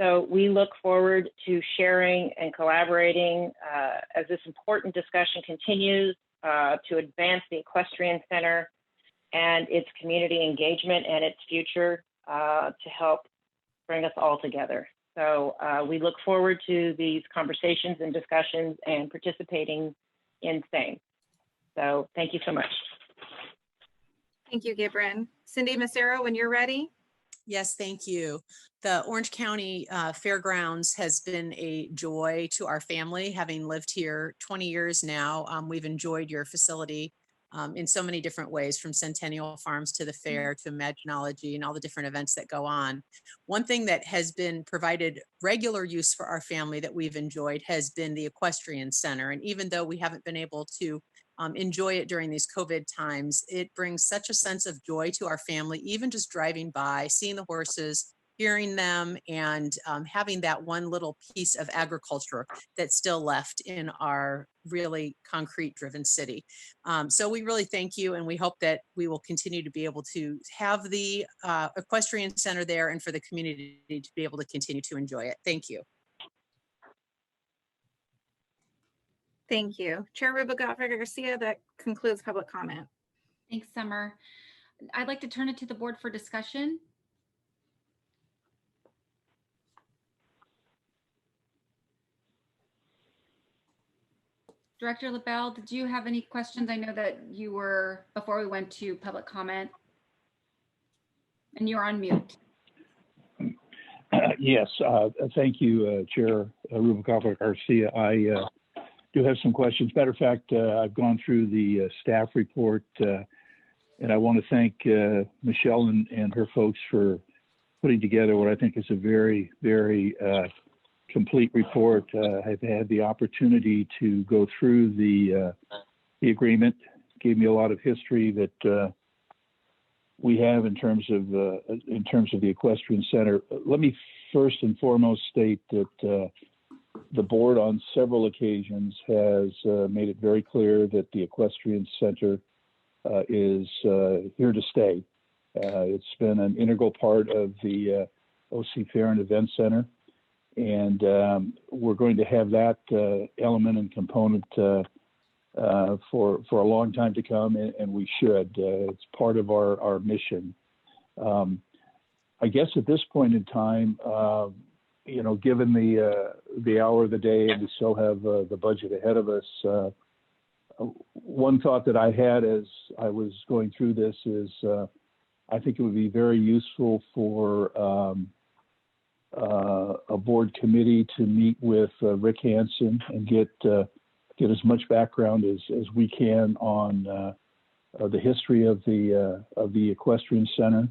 So we look forward to sharing and collaborating as this important discussion continues to advance the Equestrian Center and its community engagement and its future to help bring us all together. So we look forward to these conversations and discussions and participating in same. So thank you so much. Thank you, Gibran. Cindy Massaro, when you're ready. Yes, thank you. The Orange County Fairgrounds has been a joy to our family, having lived here 20 years now. We've enjoyed your facility in so many different ways, from Centennial Farms to the fair to Imaginology and all the different events that go on. One thing that has been provided regular use for our family that we've enjoyed has been the Equestrian Center. And even though we haven't been able to enjoy it during these COVID times, it brings such a sense of joy to our family, even just driving by, seeing the horses, hearing them, and having that one little piece of agriculture that's still left in our really concrete driven city. So we really thank you, and we hope that we will continue to be able to have the Equestrian Center there and for the community to be able to continue to enjoy it. Thank you. Thank you. Chair Rubalcaba Garcia, that concludes public comment. Thanks, Summer. I'd like to turn it to the board for discussion. Director LaBelle, did you have any questions? I know that you were, before we went to public comment, and you're on mute. Yes, thank you, Chair Rubalcaba Garcia. I do have some questions. Matter of fact, I've gone through the staff report, and I want to thank Michelle and her folks for putting together what I think is a very, very complete report. I've had the opportunity to go through the agreement. Gave me a lot of history that we have in terms of the Equestrian Center. Let me first and foremost state that the board on several occasions has made it very clear that the Equestrian Center is here to stay. It's been an integral part of the OC Fair and Event Center, and we're going to have that element and component for a long time to come, and we should. It's part of our mission. I guess at this point in time, you know, given the hour of the day, and we still have the budget ahead of us, one thought that I had as I was going through this is I think it would be very useful for a board committee to meet with Rick Hansen and get as much background as we can on the history of the Equestrian Center.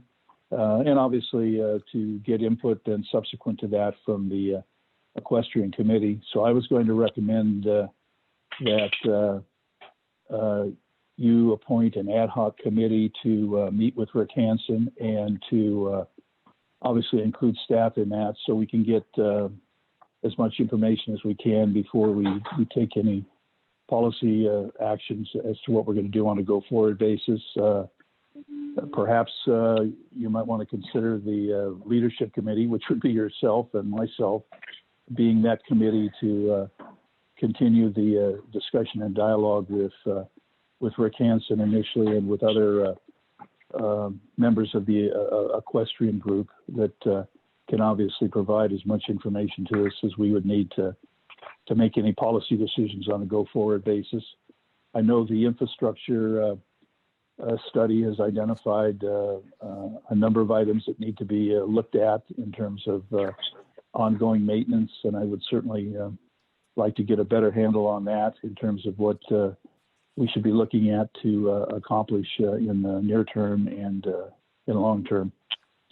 And obviously to get input then subsequent to that from the Equestrian Committee. So I was going to recommend that you appoint an ad hoc committee to meet with Rick Hansen and to obviously include staff in that, so we can get as much information as we can before we take any policy actions as to what we're going to do on a go-forward basis. Perhaps you might want to consider the leadership committee, which would be yourself and myself, being that committee to continue the discussion and dialogue with with Rick Hansen initially and with other members of the equestrian group that can obviously provide as much information to us as we would need to make any policy decisions on a go-forward basis. I know the infrastructure study has identified a number of items that need to be looked at in terms of ongoing maintenance, and I would certainly like to get a better handle on that in terms of what we should be looking at to accomplish in the near term and in long term.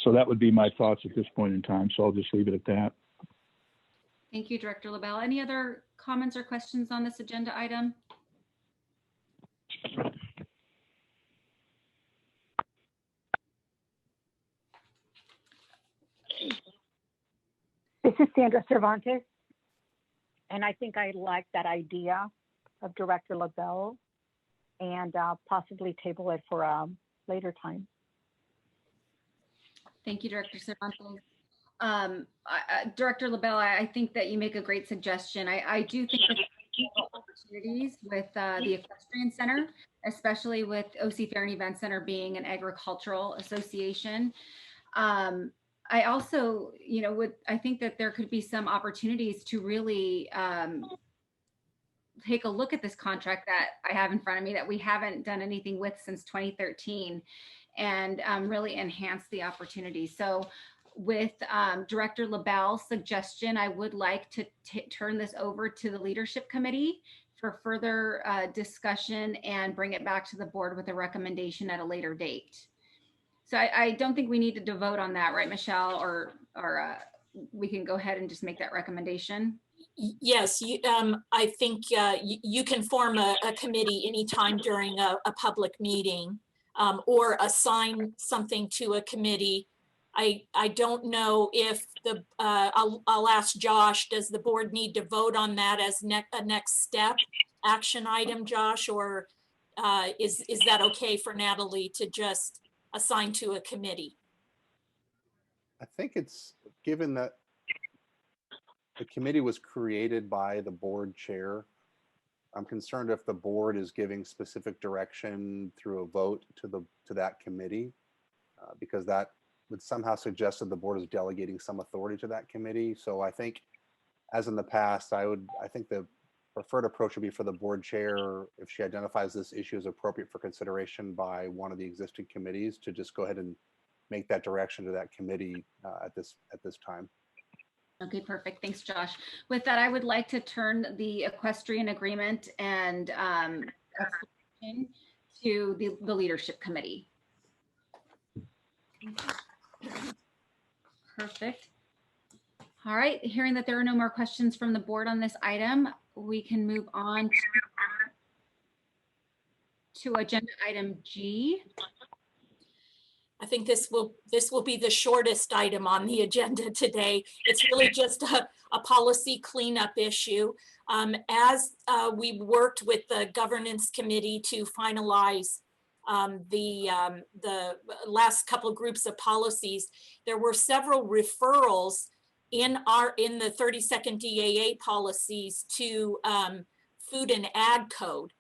So that would be my thoughts at this point in time. So I'll just leave it at that. Thank you, Director LaBelle. Any other comments or questions on this agenda item? This is Sandra Cervantes, and I think I like that idea of Director LaBelle and possibly table it for a later time. Thank you, Director Cervantes. Director LaBelle, I think that you make a great suggestion. I do think that there are opportunities with the Equestrian Center, especially with OC Fair and Event Center being an agricultural association. I also, I think that there could be some opportunities to really take a look at this contract that I have in front of me that we haven't done anything with since 2013 and really enhance the opportunity. So with Director LaBelle's suggestion, I would like to turn this over to the Leadership Committee for further discussion and bring it back to the board with a recommendation at a later date. So I don't think we need to vote on that, right, Michelle? Or we can go ahead and just make that recommendation. Yes, I think you can form a committee anytime during a public meeting or assign something to a committee. I don't know if I'll ask Josh, does the board need to vote on that as a next step action item, Josh, or is that okay for Natalie to just assign to a committee? I think it's, given that the committee was created by the board chair, I'm concerned if the board is giving specific direction through a vote to that committee, because that would somehow suggest that the board is delegating some authority to that committee. So I think, as in the past, I think the preferred approach would be for the board chair, if she identifies this issue as appropriate for consideration by one of the existing committees, to just go ahead and make that direction to that committee at this time. Okay, perfect. Thanks, Josh. With that, I would like to turn the equestrian agreement and to the Leadership Committee. Perfect. All right, hearing that there are no more questions from the board on this item, we can move on to agenda item G. I think this will be the shortest item on the agenda today. It's really just a policy cleanup issue. As we worked with the governance committee to finalize the last couple of groups of policies, there were several referrals in the 32nd DAA policies to food and ag code.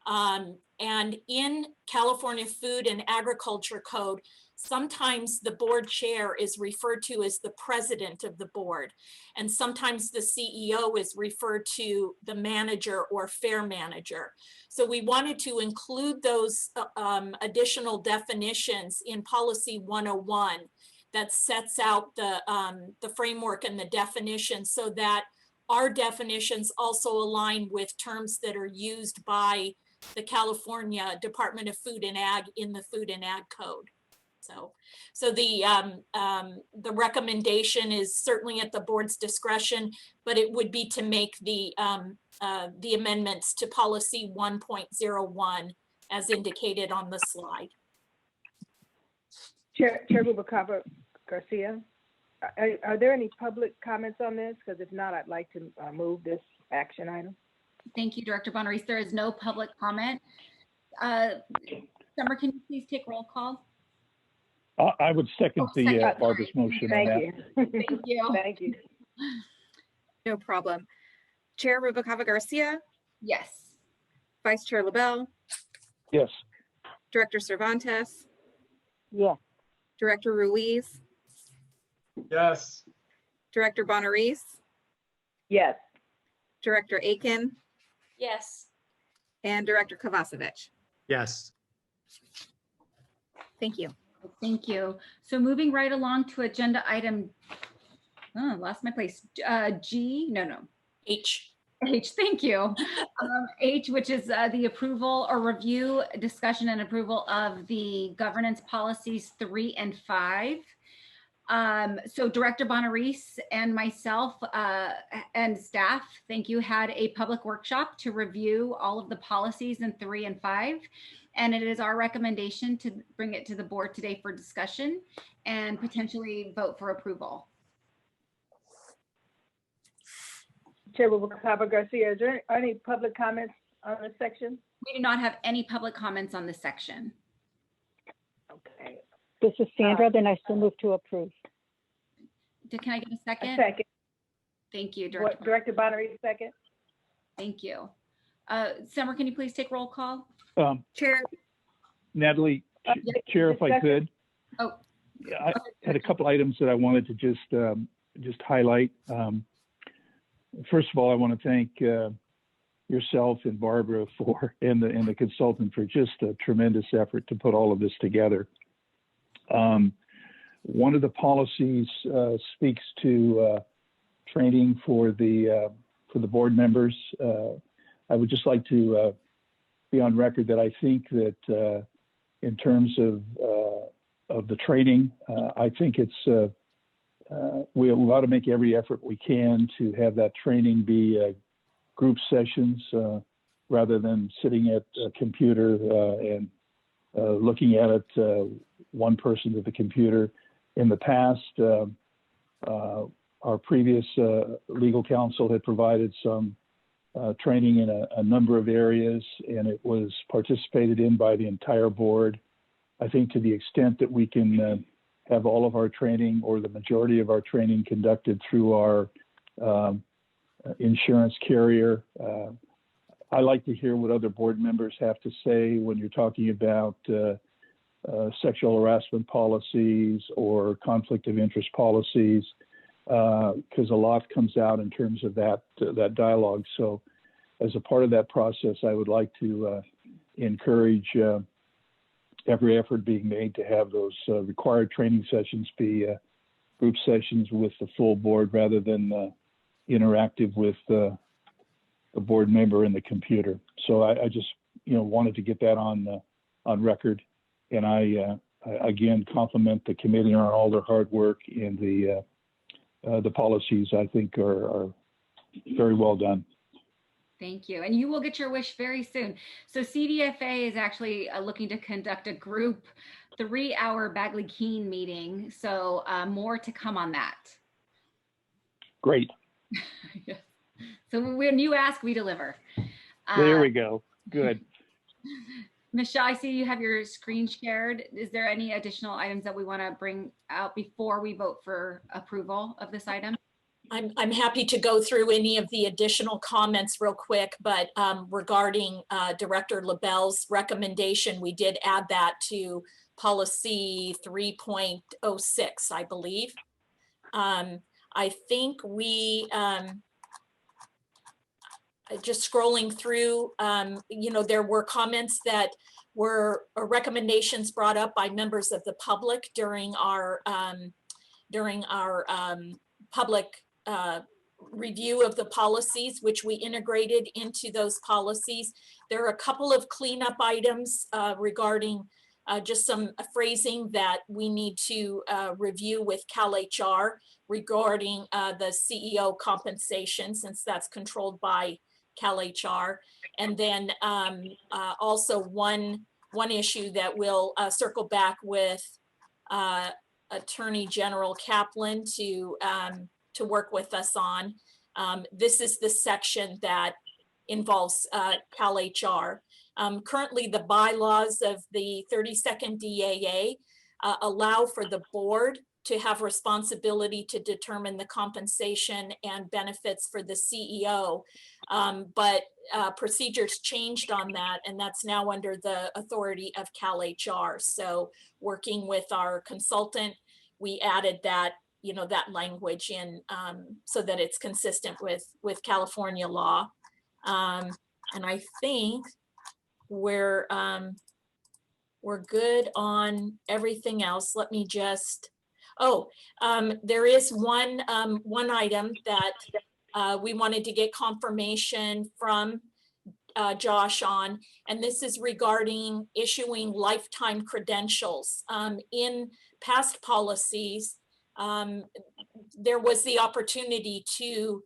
And in California Food and Agriculture Code, sometimes the board chair is referred to as the president of the board, and sometimes the CEO is referred to the manager or fair manager. So we wanted to include those additional definitions in policy 101 that sets out the framework and the definitions, so that our definitions also align with terms that are used by the California Department of Food and Ag in the Food and Ag Code. So the recommendation is certainly at the board's discretion, but it would be to make the amendments to policy 1.01 as indicated on the slide. Chair Rubalcaba Garcia, are there any public comments on this? Because if not, I'd like to move this action item. Thank you, Director Bonarice. There is no public comment. Summer, can you please take roll call? I would second Barbara's motion on that. Thank you. Thank you. No problem. Chair Rubalcaba Garcia? Yes. Vice Chair LaBelle? Yes. Director Cervantes, Yes. Director Ruiz, Yes. Director Bonaris, Yes. Director Aiken, Yes. and Director Kovacevic. Yes. Thank you. Thank you. So moving right along to agenda item, oh, lost my place. G, no. H. H, thank you. H, which is the approval or review, discussion and approval of the governance policies 3 and 5. So Director Bonaris and myself and staff, thank you, had a public workshop to review all of the policies in 3 and 5. And it is our recommendation to bring it to the board today for discussion and potentially vote for approval. Chairwoman Cava Garcia, is there any public comments on this section? We do not have any public comments on this section. Okay. This is Sandra, then I still move to approve. Can I get a second? A second. Thank you, Director. Director Bonaris, second. Thank you. Summer, can you please take roll call? Chair. Natalie, Chair, if I could. Oh. Yeah, I had a couple items that I wanted to just highlight. First of all, I want to thank yourself and Barbara and the consultant for just a tremendous effort to put all of this together. One of the policies speaks to training for the board members. I would just like to be on record that I think that in terms of the training, I think it's we ought to make every effort we can to have that training be group sessions rather than sitting at a computer and looking at it one person to the computer. In the past, our previous legal counsel had provided some training in a number of areas, and it was participated in by the entire board. I think to the extent that we can have all of our training or the majority of our training conducted through our insurance carrier. I like to hear what other board members have to say when you're talking about sexual harassment policies or conflict of interest policies, because a lot comes out in terms of that dialogue. So as a part of that process, I would like to encourage every effort being made to have those required training sessions be group sessions with the full board rather than interactive with the board member and the computer. So I just wanted to get that on record, and I again compliment the committee on all their hard work, and the policies I think are very well done. Thank you. And you will get your wish very soon. So CDFA is actually looking to conduct a group 3-hour Bagley-Keene meeting. So more to come on that. Great. Yes. So when you ask, we deliver. There we go. Good. Michelle, I see you have your screen shared. Is there any additional items that we want to bring out before we vote for approval of this item? I'm happy to go through any of the additional comments real quick, but regarding Director LaBelle's recommendation, we did add that to policy 3.06, I believe. I think we, just scrolling through, there were comments that were recommendations brought up by members of the public during our public review of the policies, which we integrated into those policies. There are a couple of cleanup items regarding just some phrasing that we need to review with CalHR regarding the CEO compensation, since that's controlled by CalHR. And then also one issue that we'll circle back with Attorney General Kaplan to work with us on. This is the section that involves CalHR. Currently, the bylaws of the 32nd DAA allow for the board to have responsibility to determine the compensation and benefits for the CEO. But procedures changed on that, and that's now under the authority of Cal HR. So working with our consultant, we added that, you know, that language in so that it's consistent with California law. And I think we're good on everything else. Let me just, there is one item that we wanted to get confirmation from Josh on, and this is regarding issuing lifetime credentials. In past policies, there was the opportunity to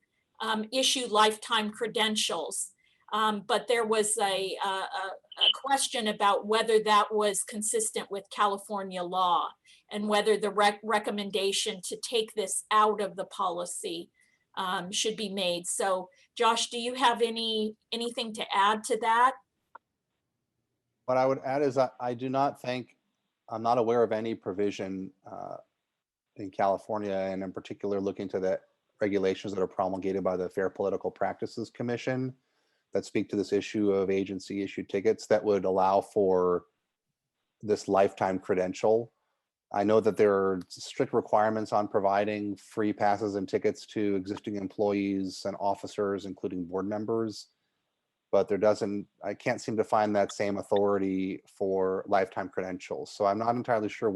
issue lifetime credentials, but there was a question about whether that was consistent with California law and whether the recommendation to take this out of the policy should be made. So Josh, do you have anything to add to that? What I would add is I do not think, I'm not aware of any provision in California, and in particular looking to the regulations that are promulgated by the Fair Political Practices Commission that speak to this issue of agency issued tickets that would allow for this lifetime credential. I know that there are strict requirements on providing free passes and tickets to existing employees and officers, including board members, but I can't seem to find that same authority for lifetime credentials. So I'm not entirely sure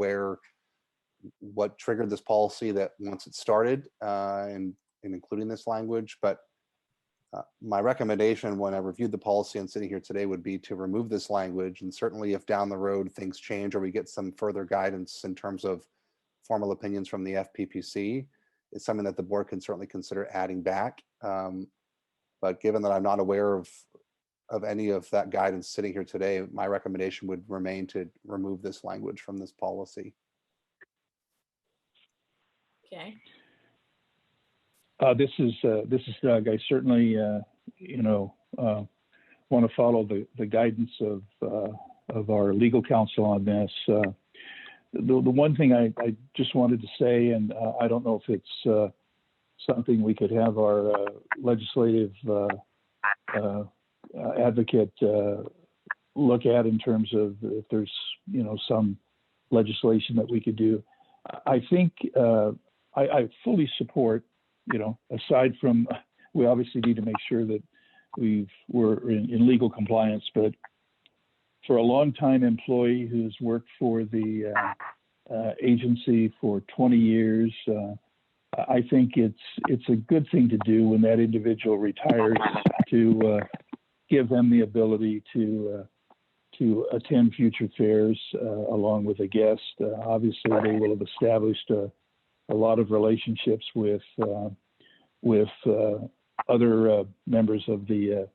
what triggered this policy that once it started in including this language, but my recommendation when I reviewed the policy and sitting here today would be to remove this language. And certainly if down the road things change or we get some further guidance in terms of formal opinions from the FPPC, it's something that the board can certainly consider adding back. But given that I'm not aware of any of that guidance sitting here today, my recommendation would remain to remove this language from this policy. Okay. This is Doug. I certainly, want to follow the guidance of our legal counsel on this. The one thing I just wanted to say, and I don't know if it's something we could have our legislative advocate look at in terms of if there's some legislation that we could do. I think I fully support. Aside from, we obviously need to make sure that we're in legal compliance, but for a long-time employee who's worked for the agency for 20 years, I think it's a good thing to do when that individual retires to give them the ability to attend future fairs along with a guest. Obviously, they will have established a lot of relationships with other members of the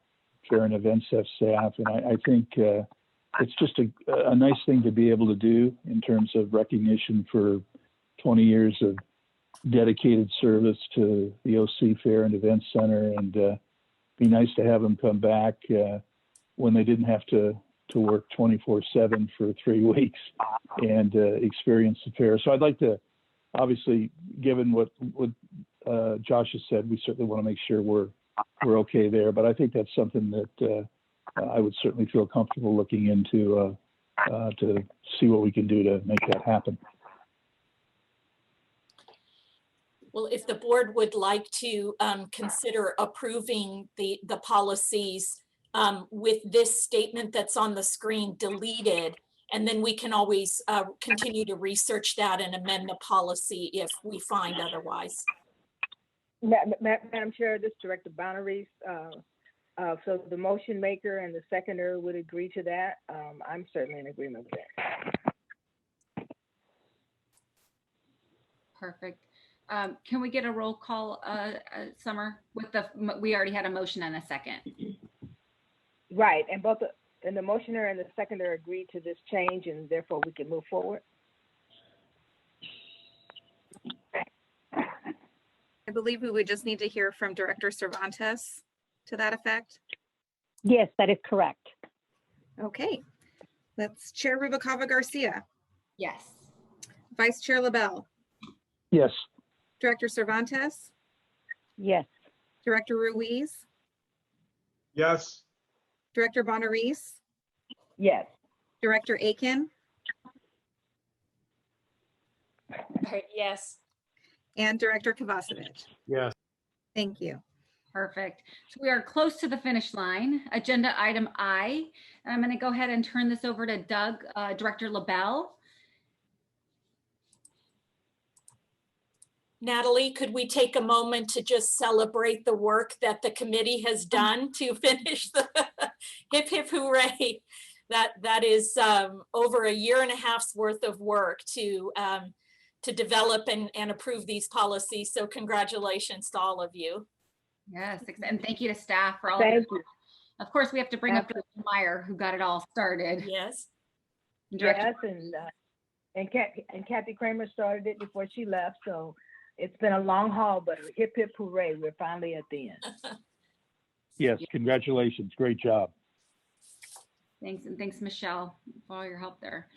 Fair and Events staff, and I think it's just a nice thing to be able to do in terms of recognition for 20 years of dedicated service to the OC Fair and Events Center, and be nice to have them come back when they didn't have to work 24/7 for 3 weeks and experience the fair. So I'd like to, obviously, given what Josh has said, we certainly want to make sure we're okay there. But I think that's something that I would certainly feel comfortable looking into to see what we can do to make that happen. Well, if the board would like to consider approving the policies with this statement that's on the screen deleted, and then we can always continue to research that and amend the policy if we find otherwise. Madam Chair, this is Director Bonaries. So the motion maker and the seconder would agree to that. I'm certainly in agreement with that. Perfect. Can we get a roll call, Summer? We already had a motion and a second. Right, and both the motioner and the seconder agreed to this change, and therefore we can move forward. I believe we would just need to hear from Director Cervantes to that effect. Yes, that is correct. Okay, that's Chair Rubalcava Garcia. Yes. Vice Chair LaBelle. Yes. Director Cervantes, Yes. Director Ruiz, Yes. Director Bonarese, Yes. Director Aiken, All right, yes. and Director Kovacevic. Yes. Thank you. Perfect. So we are close to the finish line. Agenda item I. And I'm going to go ahead and turn this over to Doug, Director LaBelle. Natalie, could we take a moment to just celebrate the work that the committee has done to finish the hip hip hooray? That is over a year and a half's worth of work to develop and approve these policies. So congratulations to all of you. Yes, and thank you to staff for all. Thank you. Of course, we have to bring up Director Meyer, who got it all started. Yes. Director- Yes, and Kathy Kramer started it before she left, so it's been a long haul, but hip hip hooray, we're finally at the end. Yes, congratulations. Great job. Thanks, and thanks, Michelle, for all your help there.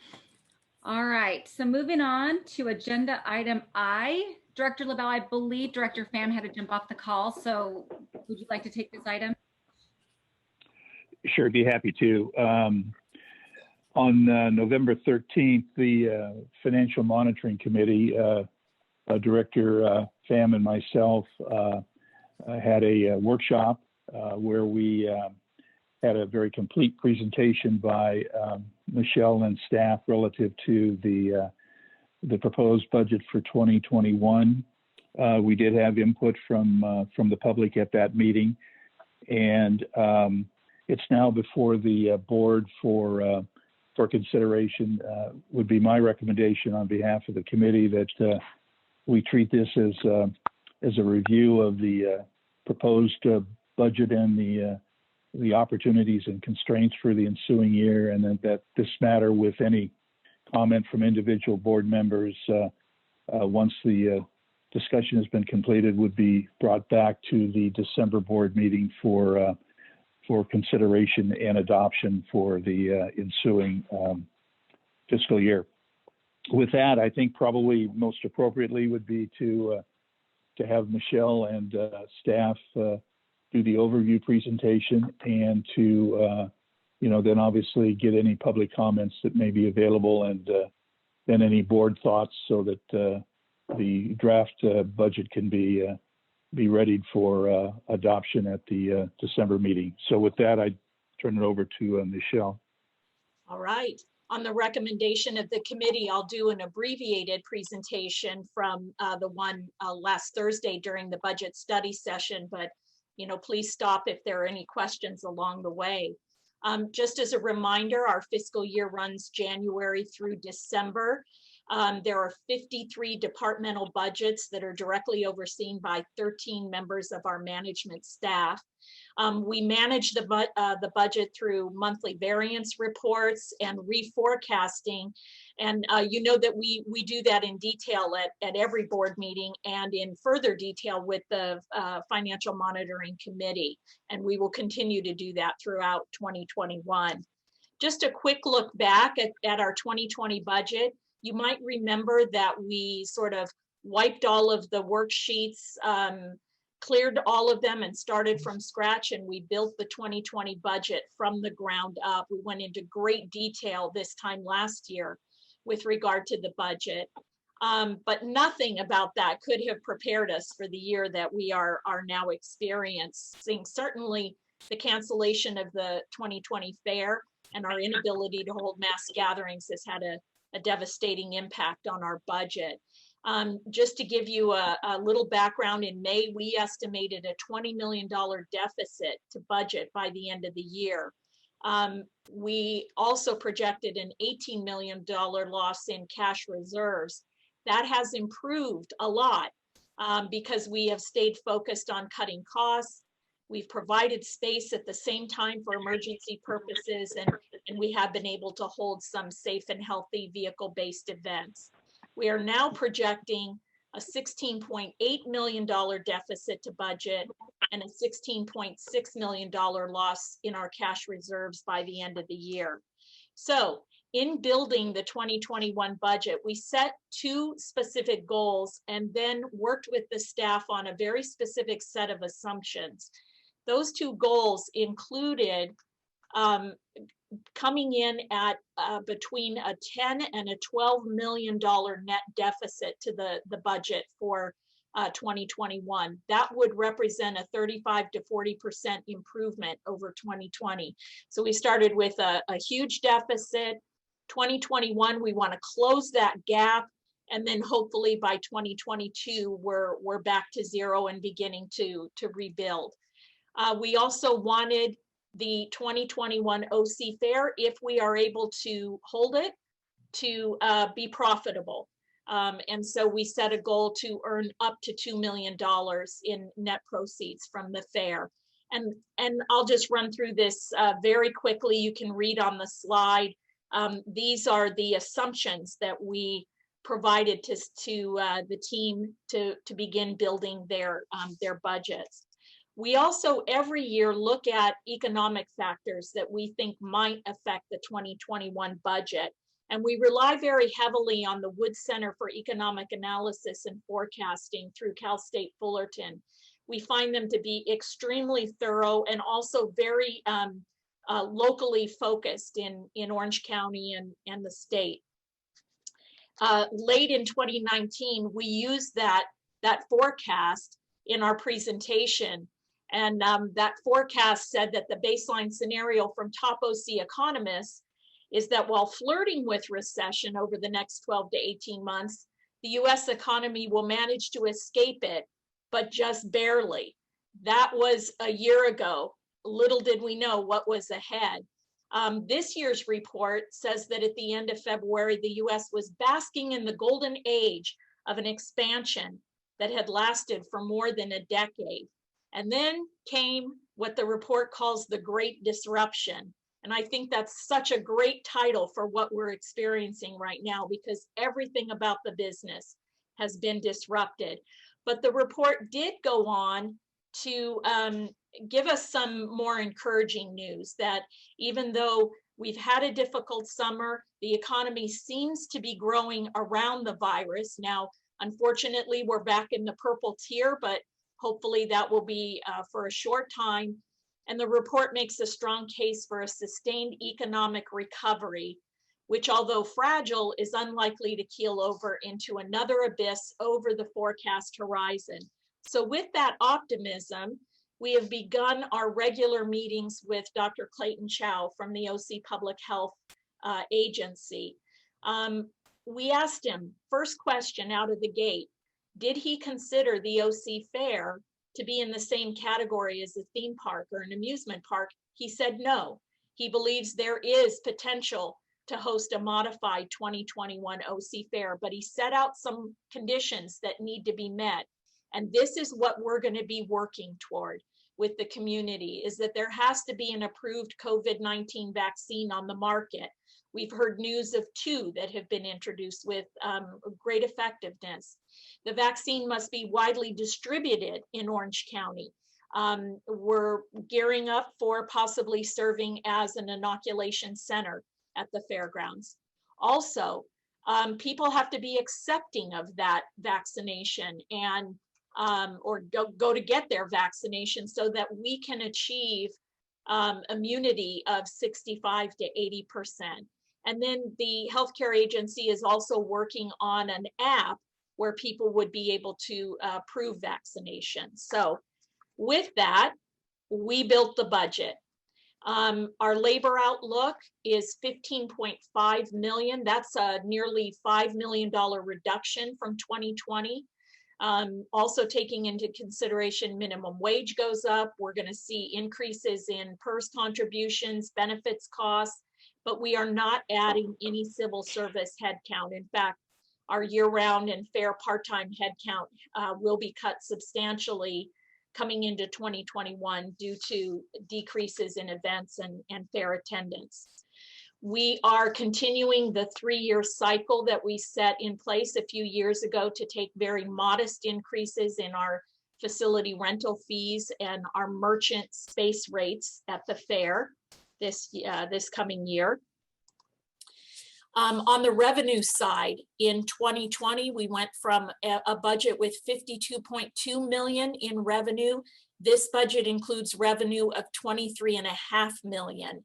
All right, so moving on to agenda item I. Director LaBelle, I believe Director Pham had to jump off the call, so would you like to take this item? Sure, be happy to. On November 13th, the Financial Monitoring Committee, Director Pham and myself had a workshop where we had a very complete presentation by Michelle and staff relative to the proposed budget for 2021. We did have input from the public at that meeting, and it's now before the board for consideration. Would be my recommendation on behalf of the committee that we treat this as a review of the proposed budget and the opportunities and constraints for the ensuing year, and that this matter, with any comment from individual board members, once the discussion has been completed, would be brought back to the December board meeting for consideration and adoption for the ensuing fiscal year. With that, I think probably most appropriately would be to have Michelle and staff do the overview presentation, and to then obviously get any public comments that may be available, and then any board thoughts, so that the draft budget can be readied for adoption at the December meeting. So with that, I turn it over to Michelle. All right. On the recommendation of the committee, I'll do an abbreviated presentation from the one last Thursday during the budget study session, but please stop if there are any questions along the way. Just as a reminder, our fiscal year runs January through December. There are 53 departmental budgets that are directly overseen by 13 members of our management staff. We manage the budget through monthly variance reports and reforecasting. And you know that we do that in detail at every board meeting, and in further detail with the Financial Monitoring Committee. And we will continue to do that throughout 2021. Just a quick look back at our 2020 budget. You might remember that we sort of wiped all of the worksheets, cleared all of them, and started from scratch, and we built the 2020 budget from the ground up. We went into great detail this time last year with regard to the budget, but nothing about that could have prepared us for the year that we are now experiencing. Certainly the cancellation of the 2020 fair and our inability to hold mass gatherings has had a devastating impact on our budget. Just to give you a little background, in May, we estimated a $20 million deficit to budget by the end of the year. We also projected an $18 million loss in cash reserves. That has improved a lot because we have stayed focused on cutting costs. We've provided space at the same time for emergency purposes, and we have been able to hold some safe and healthy vehicle-based events. We are now projecting a $16.8 million deficit to budget and a $16.6 million loss in our cash reserves by the end of the year. So in building the 2021 budget, we set 2 specific goals and then worked with the staff on a very specific set of assumptions. Those 2 goals included coming in at between a $10 and a $12 million net deficit to the budget for 2021. That would represent a 35 to 40% improvement over 2020. So we started with a huge deficit. 2021, we want to close that gap, and then hopefully by 2022, we're back to zero and beginning to rebuild. We also wanted the 2021 OC Fair, if we are able to hold it, to be profitable. And so we set a goal to earn up to $2 million in net proceeds from the fair. And I'll just run through this very quickly. You can read on the slide. These are the assumptions that we provided to the team to begin building their budgets. We also every year look at economic factors that we think might affect the 2021 budget. And we rely very heavily on the Wood Center for Economic Analysis and Forecasting through Cal State Fullerton. We find them to be extremely thorough and also very locally focused in Orange County and the state. Late in 2019, we used that forecast in our presentation. And that forecast said that the baseline scenario from top OC economists is that while flirting with recession over the next 12 to 18 months, the US economy will manage to escape it, but just barely. That was a year ago. Little did we know what was ahead. This year's report says that at the end of February, the US was basking in the golden age of an expansion that had lasted for more than a decade. And then came what the report calls the Great Disruption. And I think that's such a great title for what we're experiencing right now, because everything about the business has been disrupted. But the report did go on to give us some more encouraging news that even though we've had a difficult summer, the economy seems to be growing around the virus. Now, unfortunately, we're back in the purple tier, but hopefully that will be for a short time. And the report makes a strong case for a sustained economic recovery, which, although fragile, is unlikely to keel over into another abyss over the forecast horizon. So with that optimism, we have begun our regular meetings with Dr. Clayton Chow from the OC Public Health Agency. We asked him, first question out of the gate, did he consider the OC Fair to be in the same category as a theme park or an amusement park? He said no. He believes there is potential to host a modified 2021 OC Fair, but he set out some conditions that need to be met. And this is what we're going to be working toward with the community, is that there has to be an approved COVID-19 vaccine on the market. We've heard news of 2 that have been introduced with great effectiveness. The vaccine must be widely distributed in Orange County. We're gearing up for possibly serving as an inoculation center at the fairgrounds. Also, people have to be accepting of that vaccination and or go to get their vaccination so that we can achieve immunity of 65 to 80%. And then the healthcare agency is also working on an app where people would be able to prove vaccination. So with that, we built the budget. Our labor outlook is 15.5 million. That's a nearly $5 million reduction from 2020. Also taking into consideration minimum wage goes up. We're going to see increases in PERS contributions, benefits costs, but we are not adding any civil service headcount. In fact, our year-round and fair part-time headcount will be cut substantially coming into 2021 due to decreases in events and fair attendance. We are continuing the 3-year cycle that we set in place a few years ago to take very modest increases in our facility rental fees and our merchant space rates at the fair this coming year. On the revenue side, in 2020, we went from a budget with 52.2 million in revenue. This budget includes revenue of 23.5 million.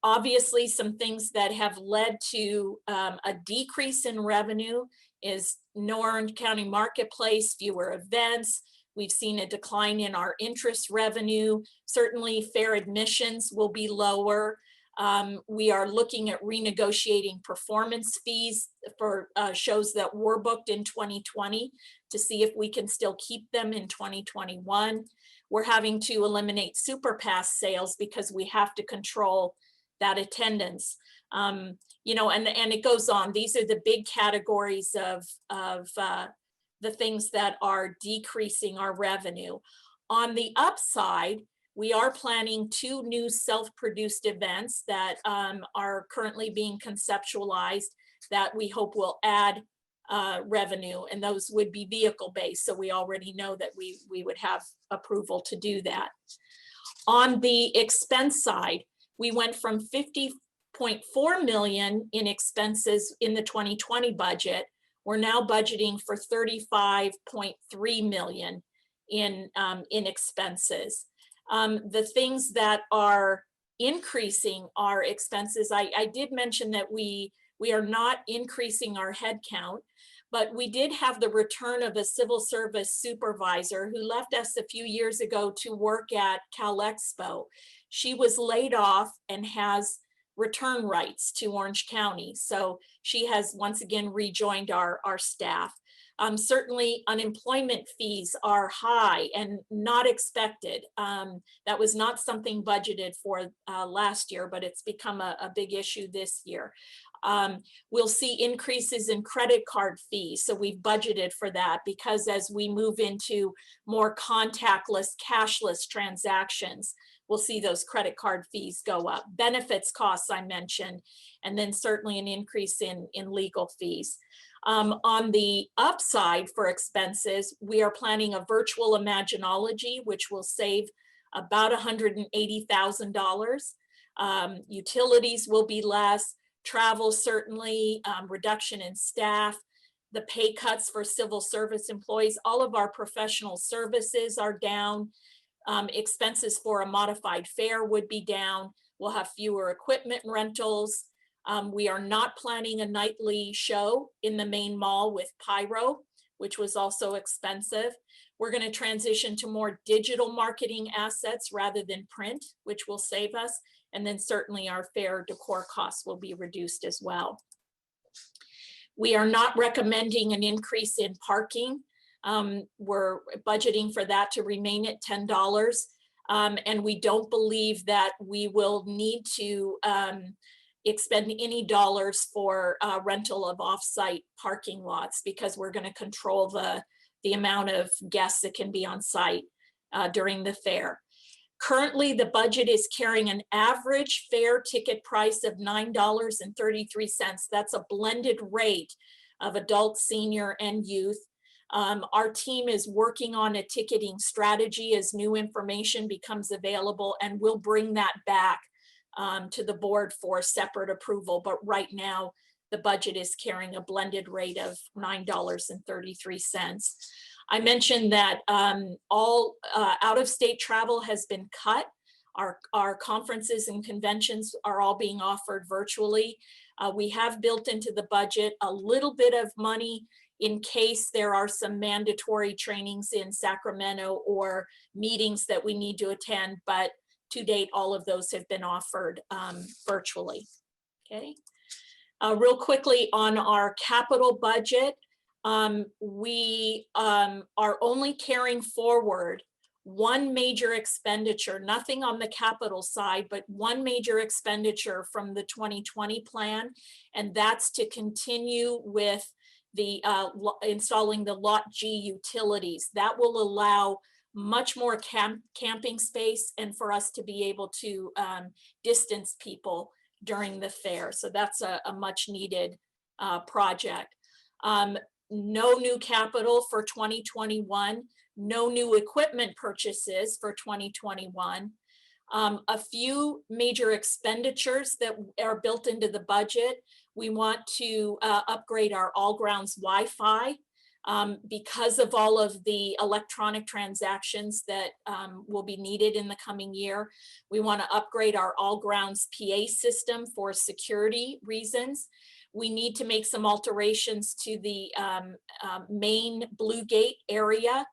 Obviously, some things that have led to a decrease in revenue is no Orange County Marketplace, fewer events. We've seen a decline in our interest revenue. Certainly, fair admissions will be lower. We are looking at renegotiating performance fees for shows that were booked in 2020 to see if we can still keep them in 2021. We're having to eliminate SuperPass sales because we have to control that attendance. You know, and it goes on. These are the big categories of the things that are decreasing our revenue. On the upside, we are planning 2 new self-produced events that are currently being conceptualized that we hope will add revenue, and those would be vehicle-based. So we already know that we would have approval to do that. On the expense side, we went from 50.4 million in expenses in the 2020 budget. We're now budgeting for 35.3 million in expenses. The things that are increasing our expenses, I did mention that we are not increasing our head count, but we did have the return of a civil service supervisor who left us a few years ago to work at Cal Expo. She was laid off and has return rights to Orange County. So she has once again rejoined our staff. Certainly unemployment fees are high and not expected. That was not something budgeted for last year, but it's become a big issue this year. We'll see increases in credit card fees. So we've budgeted for that because as we move into more contactless, cashless transactions, we'll see those credit card fees go up. Benefits costs I mentioned, and then certainly an increase in legal fees. On the upside for expenses, we are planning a virtual Imaginology, which will save about $180,000. Utilities will be less, travel certainly, reduction in staff, the pay cuts for civil service employees. All of our professional services are down. Expenses for a modified fare would be down. We'll have fewer equipment rentals. We are not planning a nightly show in the main mall with pyro, which was also expensive. We're going to transition to more digital marketing assets rather than print, which will save us. And then certainly our fair decor costs will be reduced as well. We are not recommending an increase in parking. We're budgeting for that to remain at $10. And we don't believe that we will need to expend any dollars for rental of off-site parking lots because we're going to control the amount of guests that can be on site during the fair. Currently, the budget is carrying an average fare ticket price of $9.33. That's a blended rate of adult, senior, and youth. Our team is working on a ticketing strategy as new information becomes available, and we'll bring that back to the board for separate approval. But right now, the budget is carrying a blended rate of $9.33. I mentioned that all out-of-state travel has been cut. Our conferences and conventions are all being offered virtually. We have built into the budget a little bit of money in case there are some mandatory trainings in Sacramento or meetings that we need to attend, but to date, all of those have been offered virtually. Okay. Real quickly on our capital budget, we are only carrying forward one major expenditure, nothing on the capital side, but one major expenditure from the 2020 plan, and that's to continue with the installing the Lot G utilities. That will allow much more camping space and for us to be able to distance people during the fair. So that's a much needed project. No new capital for 2021, no new equipment purchases for 2021. A few major expenditures that are built into the budget. We want to upgrade our all grounds Wi-Fi because of all of the electronic transactions that will be needed in the coming year. We want to upgrade our all grounds PA system for security reasons. We need to make some alterations to the main Blue Gate area,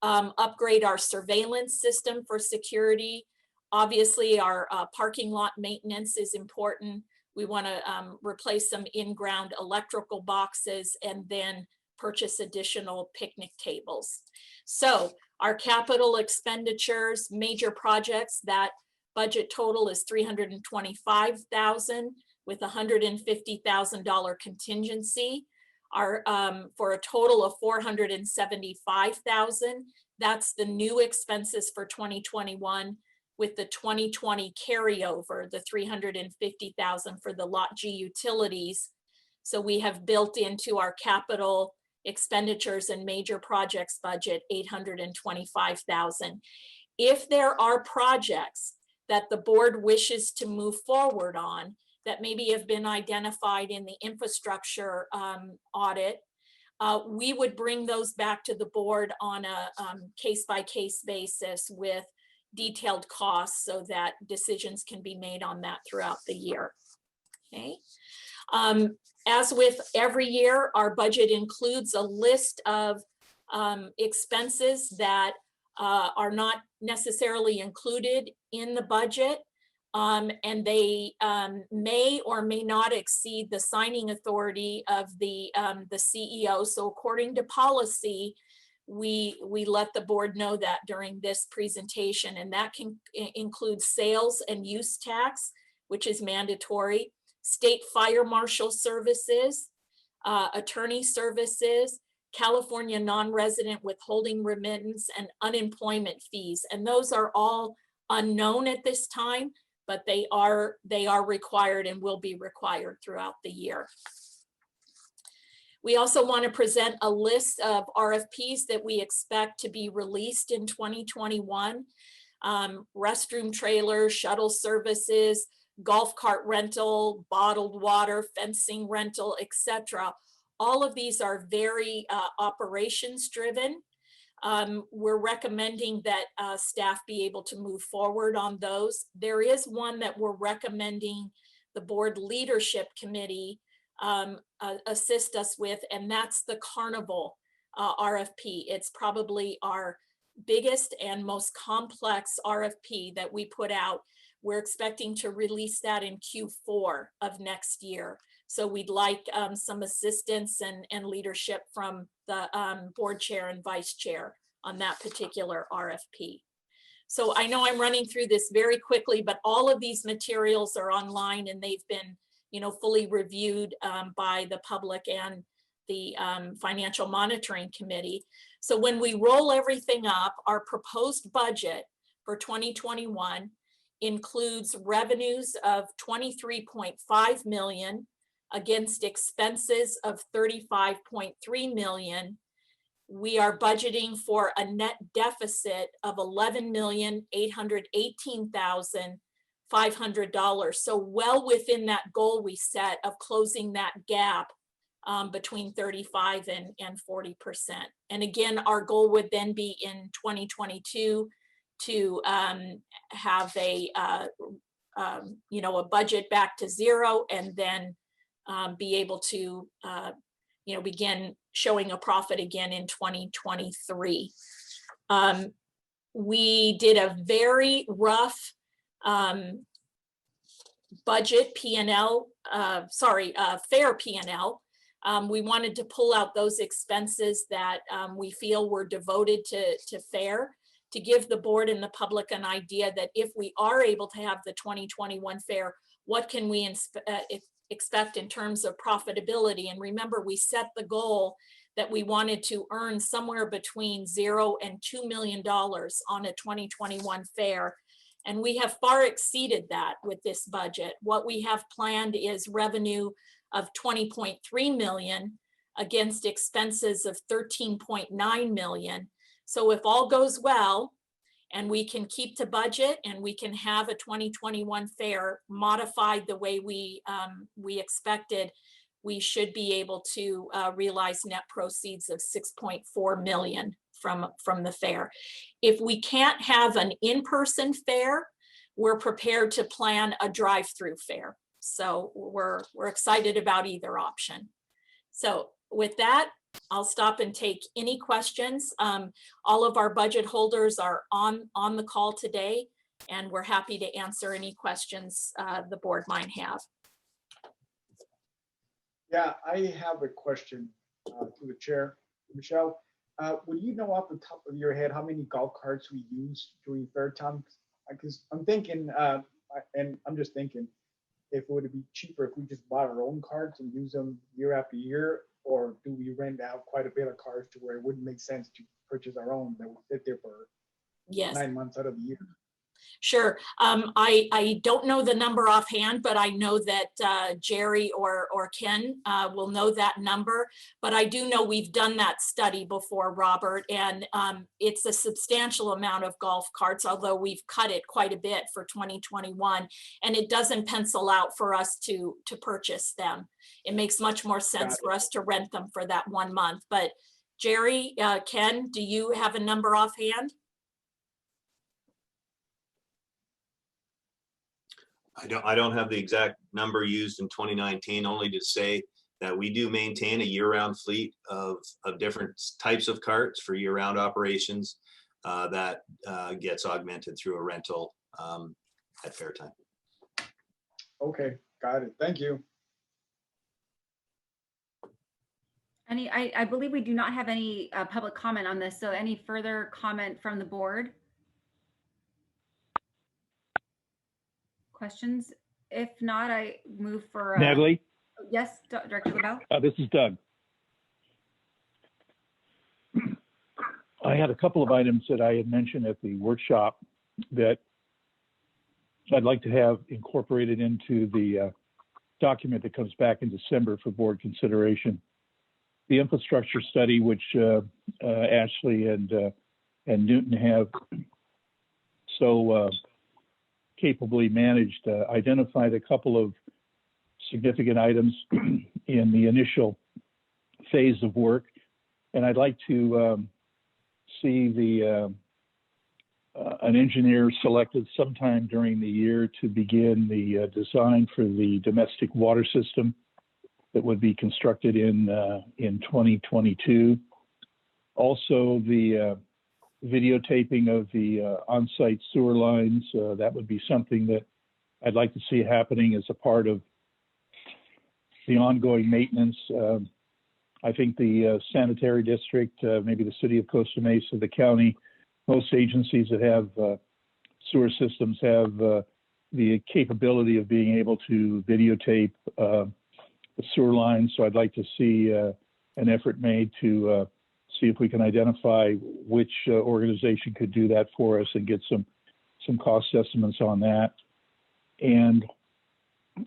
upgrade our surveillance system for security. Obviously, our parking lot maintenance is important. We want to replace some in-ground electrical boxes and then purchase additional picnic tables. So our capital expenditures, major projects, that budget total is $325,000 with $150,000 contingency. Our for a total of $475,000. That's the new expenses for 2021. With the 2020 carryover, the $350,000 for the Lot G utilities. So we have built into our capital expenditures and major projects budget $825,000. If there are projects that the board wishes to move forward on that maybe have been identified in the infrastructure audit, we would bring those back to the board on a case-by-case basis with detailed costs so that decisions can be made on that throughout the year. Okay. As with every year, our budget includes a list of expenses that are not necessarily included in the budget, and they may or may not exceed the signing authority of the CEO. So according to policy, we let the board know that during this presentation, and that can include sales and use tax, which is mandatory, state fire marshal services, attorney services, California non-resident withholding remittance, and unemployment fees. And those are all unknown at this time, but they are required and will be required throughout the year. We also want to present a list of RFPs that we expect to be released in 2021. Restroom trailers, shuttle services, golf cart rental, bottled water, fencing rental, etc. All of these are very operations driven. We're recommending that staff be able to move forward on those. There is one that we're recommending the board leadership committee assist us with, and that's the carnival RFP. It's probably our biggest and most complex RFP that we put out. We're expecting to release that in Q4 of next year. So we'd like some assistance and leadership from the board chair and vice chair on that particular RFP. So I know I'm running through this very quickly, but all of these materials are online and they've been fully reviewed by the public and the Financial Monitoring Committee. So when we roll everything up, our proposed budget for 2021 includes revenues of $23.5 million against expenses of $35.3 million. We are budgeting for a net deficit of $11,818,500. So well within that goal we set of closing that gap between 35 and 40%. And again, our goal would then be in 2022 to have a budget back to zero, and then be able to begin showing a profit again in 2023. We did a very rough budget P&L, fair P&L. We wanted to pull out those expenses that we feel were devoted to fair, to give the board and the public an idea that if we are able to have the 2021 fair, what can we expect in terms of profitability? And remember, we set the goal that we wanted to earn somewhere between $0 and $2 million on a 2021 fair. And we have far exceeded that with this budget. What we have planned is revenue of $20.3 million against expenses of $13.9 million. So if all goes well and we can keep to budget and we can have a 2021 fair modified the way we expected, we should be able to realize net proceeds of 6.4 million from the fair. If we can't have an in-person fair, we're prepared to plan a drive-through fair. So we're excited about either option. So with that, I'll stop and take any questions. All of our budget holders are on the call today, and we're happy to answer any questions the board might have. Yeah, I have a question to the chair, Michelle. Would you know off the top of your head how many golf carts we use during fair time? Because I'm thinking, and I'm just thinking, if it would be cheaper if we just bought our own carts and use them year after year, or do we rent out quite a bit of cars to where it wouldn't make sense to purchase our own that will sit there for 9 months out of the year? Sure. I don't know the number offhand, but I know that Jerry or Ken will know that number. But I do know we've done that study before, Robert, and it's a substantial amount of golf carts, although we've cut it quite a bit for 2021, and it doesn't pencil out for us to purchase them. It makes much more sense for us to rent them for that 1 month. But Jerry, Ken, do you have a number offhand? I don't have the exact number used in 2019, only to say that we do maintain a year-round fleet of different types of carts for year-round operations that gets augmented through a rental at fair time. Okay, got it. Thank you. I believe we do not have any public comment on this. So any further comment from the board? Questions? If not, I move for Natalie? Yes, Director LaBelle? This is Doug. I had a couple of items that I had mentioned at the workshop that I'd like to have incorporated into the document that comes back in December for board consideration. The infrastructure study, which Ashley and Newton have so capably managed, identified a couple of significant items in the initial phase of work. And I'd like to see an engineer selected sometime during the year to begin the design for the domestic water system that would be constructed in 2022. Also, the videotaping of the on-site sewer lines, that would be something that I'd like to see happening as a part of the ongoing maintenance. I think the sanitary district, maybe the city of Costa Mesa, the county, most agencies that have sewer systems have the capability of being able to videotape the sewer lines. So I'd like to see an effort made to see if we can identify which organization could do that for us and get some cost estimates on that. And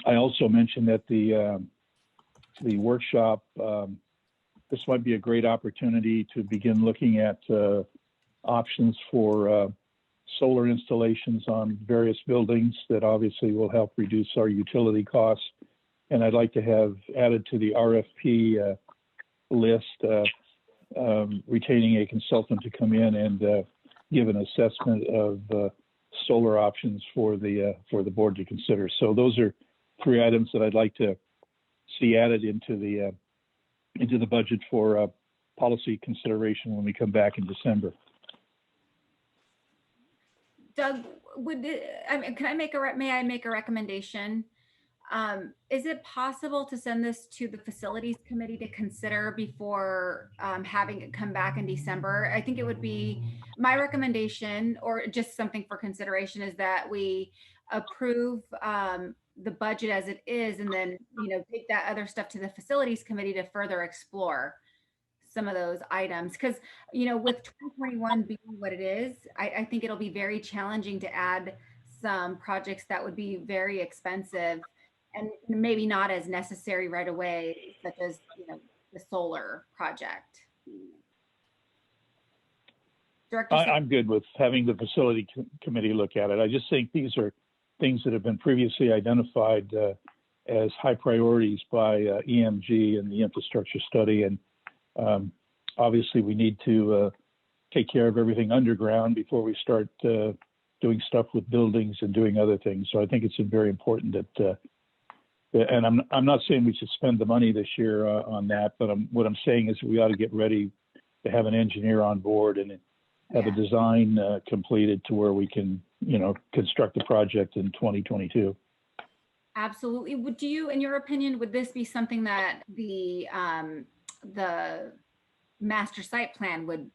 I also mentioned that the workshop, this might be a great opportunity to begin looking at options for solar installations on various buildings that obviously will help reduce our utility costs. And I'd like to have added to the RFP list, retaining a consultant to come in and give an assessment of solar options for the board to consider. So those are 3 items that I'd like to see added into the budget for policy consideration when we come back in December. Doug, may I make a recommendation? Is it possible to send this to the facilities committee to consider before having it come back in December? I think it would be my recommendation, or just something for consideration, is that we approve the budget as it is, and then take that other stuff to the facilities committee to further explore some of those items. Because with 2021 being what it is, I think it'll be very challenging to add some projects that would be very expensive and maybe not as necessary right away, such as the solar project. Director. I'm good with having the facility committee look at it. I just think these are things that have been previously identified as high priorities by EMG and the infrastructure study. And obviously we need to take care of everything underground before we start doing stuff with buildings and doing other things. So I think it's very important that, and I'm not saying we should spend the money this year on that, but what I'm saying is we ought to get ready to have an engineer on board and have a design completed to where we can, construct the project in 2022. Absolutely. Would you, in your opinion, would this be something that the master site plan would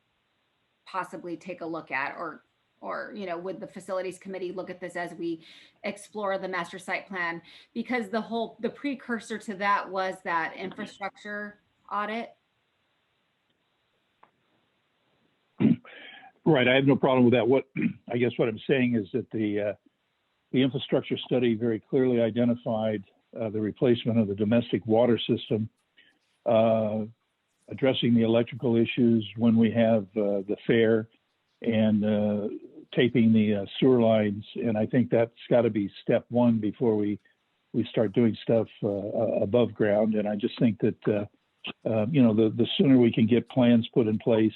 possibly take a look at, or would the facilities committee look at this as we explore the master site plan? Because the precursor to that was that infrastructure audit. Right. I have no problem with that. What I'm saying is that the infrastructure study very clearly identified the replacement of the domestic water system, addressing the electrical issues when we have the fair, and taping the sewer lines. And I think that's got to be step one before we start doing stuff above ground. And I just think that, the sooner we can get plans put in place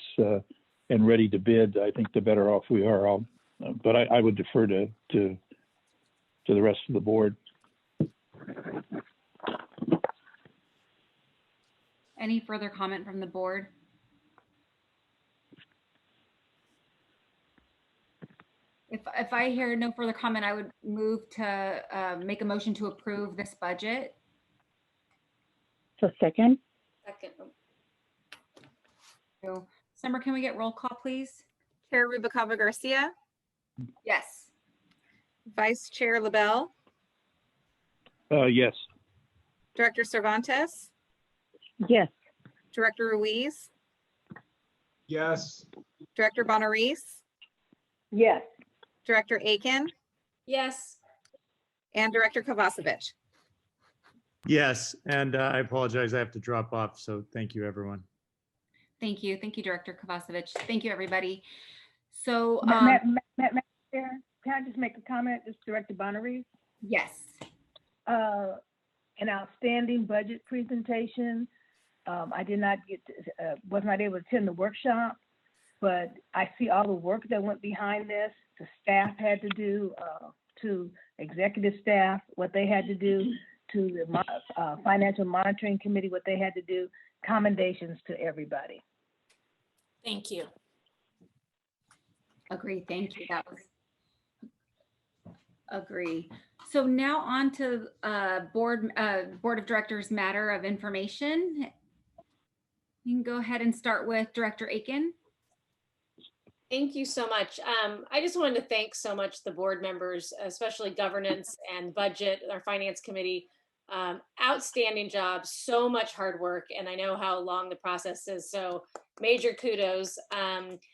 and ready to bid, I think the better off we are. But I would defer to the rest of the board. Any further comment from the board? If I hear no further comment, I would move to make a motion to approve this budget. So second. Second. So, Summer, can we get roll call, please? Chair Rubalcaba Garcia, Yes. Vice Chair LaBelle, Yes. Director Cervantes, Yes. Director Ruiz, Yes. Director Bonaris, Yes. Director Aiken, Yes. and Director Kovacevic. Yes, and I apologize, I have to drop off, so thank you, everyone. Thank you. Thank you, Director Kovacevic. Thank you, everybody. So, Madam Chair, can I just make a comment? It's Director Bonaris. yes. An outstanding budget presentation. I did not was not able to attend the workshop, but I see all the work that went behind this. The staff had to do, to executive staff, what they had to do, to the financial monitoring committee, what they had to do. Commendations to everybody. Thank you. Agree. Thank you. That was agree. So now on to board of directors matter of information. You can go ahead and start with Director Aiken. Thank you so much. I just wanted to thank so much the board members, especially governance and budget, our finance committee. Outstanding job, so much hard work, and I know how long the process is, so major kudos.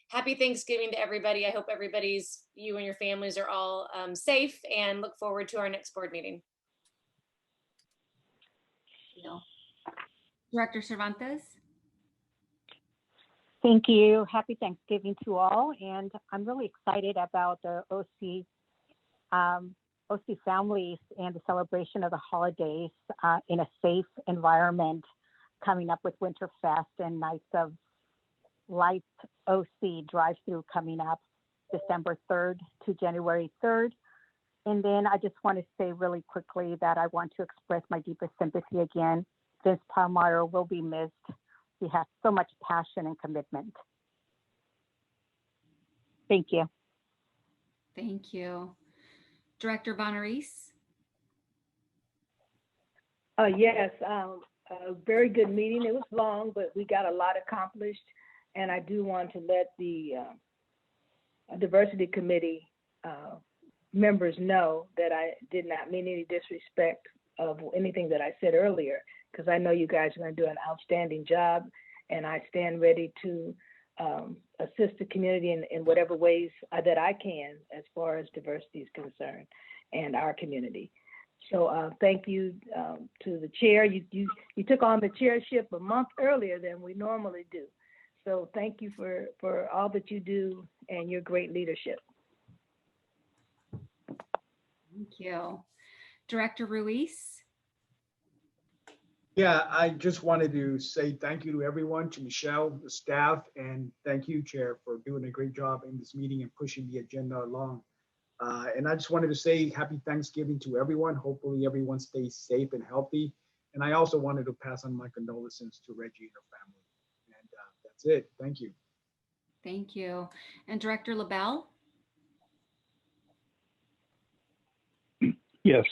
Happy Thanksgiving to everybody. I hope you and your families are all safe, and look forward to our next board meeting. Director Cervantes. Thank you. Happy Thanksgiving to all. And I'm really excited about the OC families and the celebration of the holidays in a safe environment, coming up with Winterfest and Nights of Lights OC drive-through coming up December 3rd to January 3rd. And then I just want to say really quickly that I want to express my deepest sympathy again. Vince Palmyra will be missed. He has so much passion and commitment. Thank you. Thank you. Director Bonaris. Yes, a very good meeting. It was long, but we got a lot accomplished. And I do want to let the diversity committee members know that I did not mean any disrespect of anything that I said earlier, because I know you guys are going to do an outstanding job, and I stand ready to assist the community in whatever ways that I can as far as diversity is concerned and our community. So thank you to the chair. You took on the chairship a month earlier than we normally do. So thank you for all that you do and your great leadership. Thank you. Director Ruiz? Yeah, I just wanted to say thank you to everyone, to Michelle, the staff, and thank you, Chair, for doing a great job in this meeting and pushing the agenda along. And I just wanted to say happy Thanksgiving to everyone. Hopefully everyone stays safe and healthy. And I also wanted to pass on my condolences to Reggie and her family. And that's it. Thank you. Thank you. And Director LaBelle? Yes.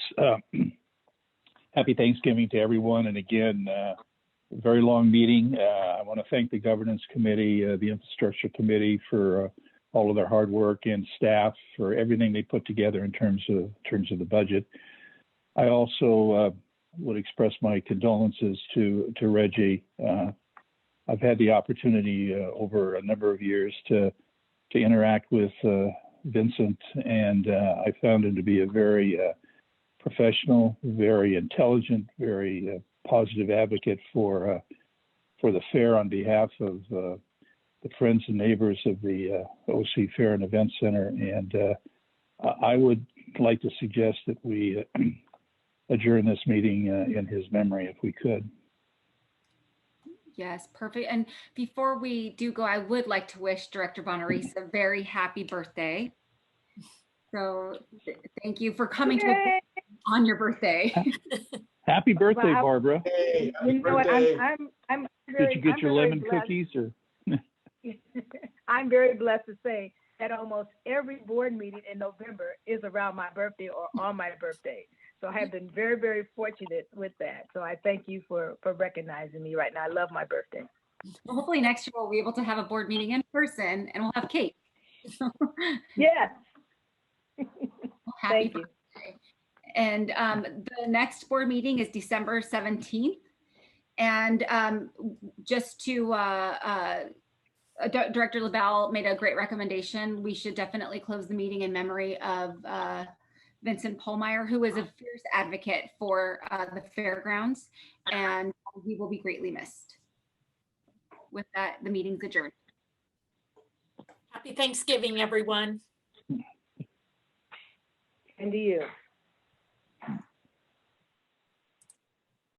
Happy Thanksgiving to everyone. And again, very long meeting. I want to thank the Governance Committee, the Infrastructure Committee for all of their hard work, and staff for everything they put together in terms of the budget. I also would express my condolences to Reggie. I've had the opportunity over a number of years to interact with Vincent, and I found him to be a very professional, very intelligent, very positive advocate for the fair on behalf of the friends and neighbors of the OC Fair and Event Center. And I would like to suggest that we adjourn this meeting in his memory if we could. Yes, perfect. And before we do go, I would like to wish Director Bonaris a very happy birthday. So thank you for coming to on your birthday. Happy birthday, Well, Barbara. Hey, happy You know what? birthday. I'm Did you get I'm your very lemon blessed. cookies or? I'm very blessed to say that almost every board meeting in November is around my birthday or on my birthday. So I have been very, very fortunate with that. So I thank you for recognizing me right now. I love my birthday. Well, hopefully next year we'll be able to have a board meeting in person and we'll have cake. Yes. Happy Thank you. birthday. And the next board meeting is December 17th. And just to, Director LaBelle made a great recommendation. We should definitely close the meeting in memory of Vincent Pohlmeyer, who is a fierce advocate for the fairgrounds, and he will be greatly missed. With that, the meeting's adjourned. Happy Thanksgiving, everyone. And to you.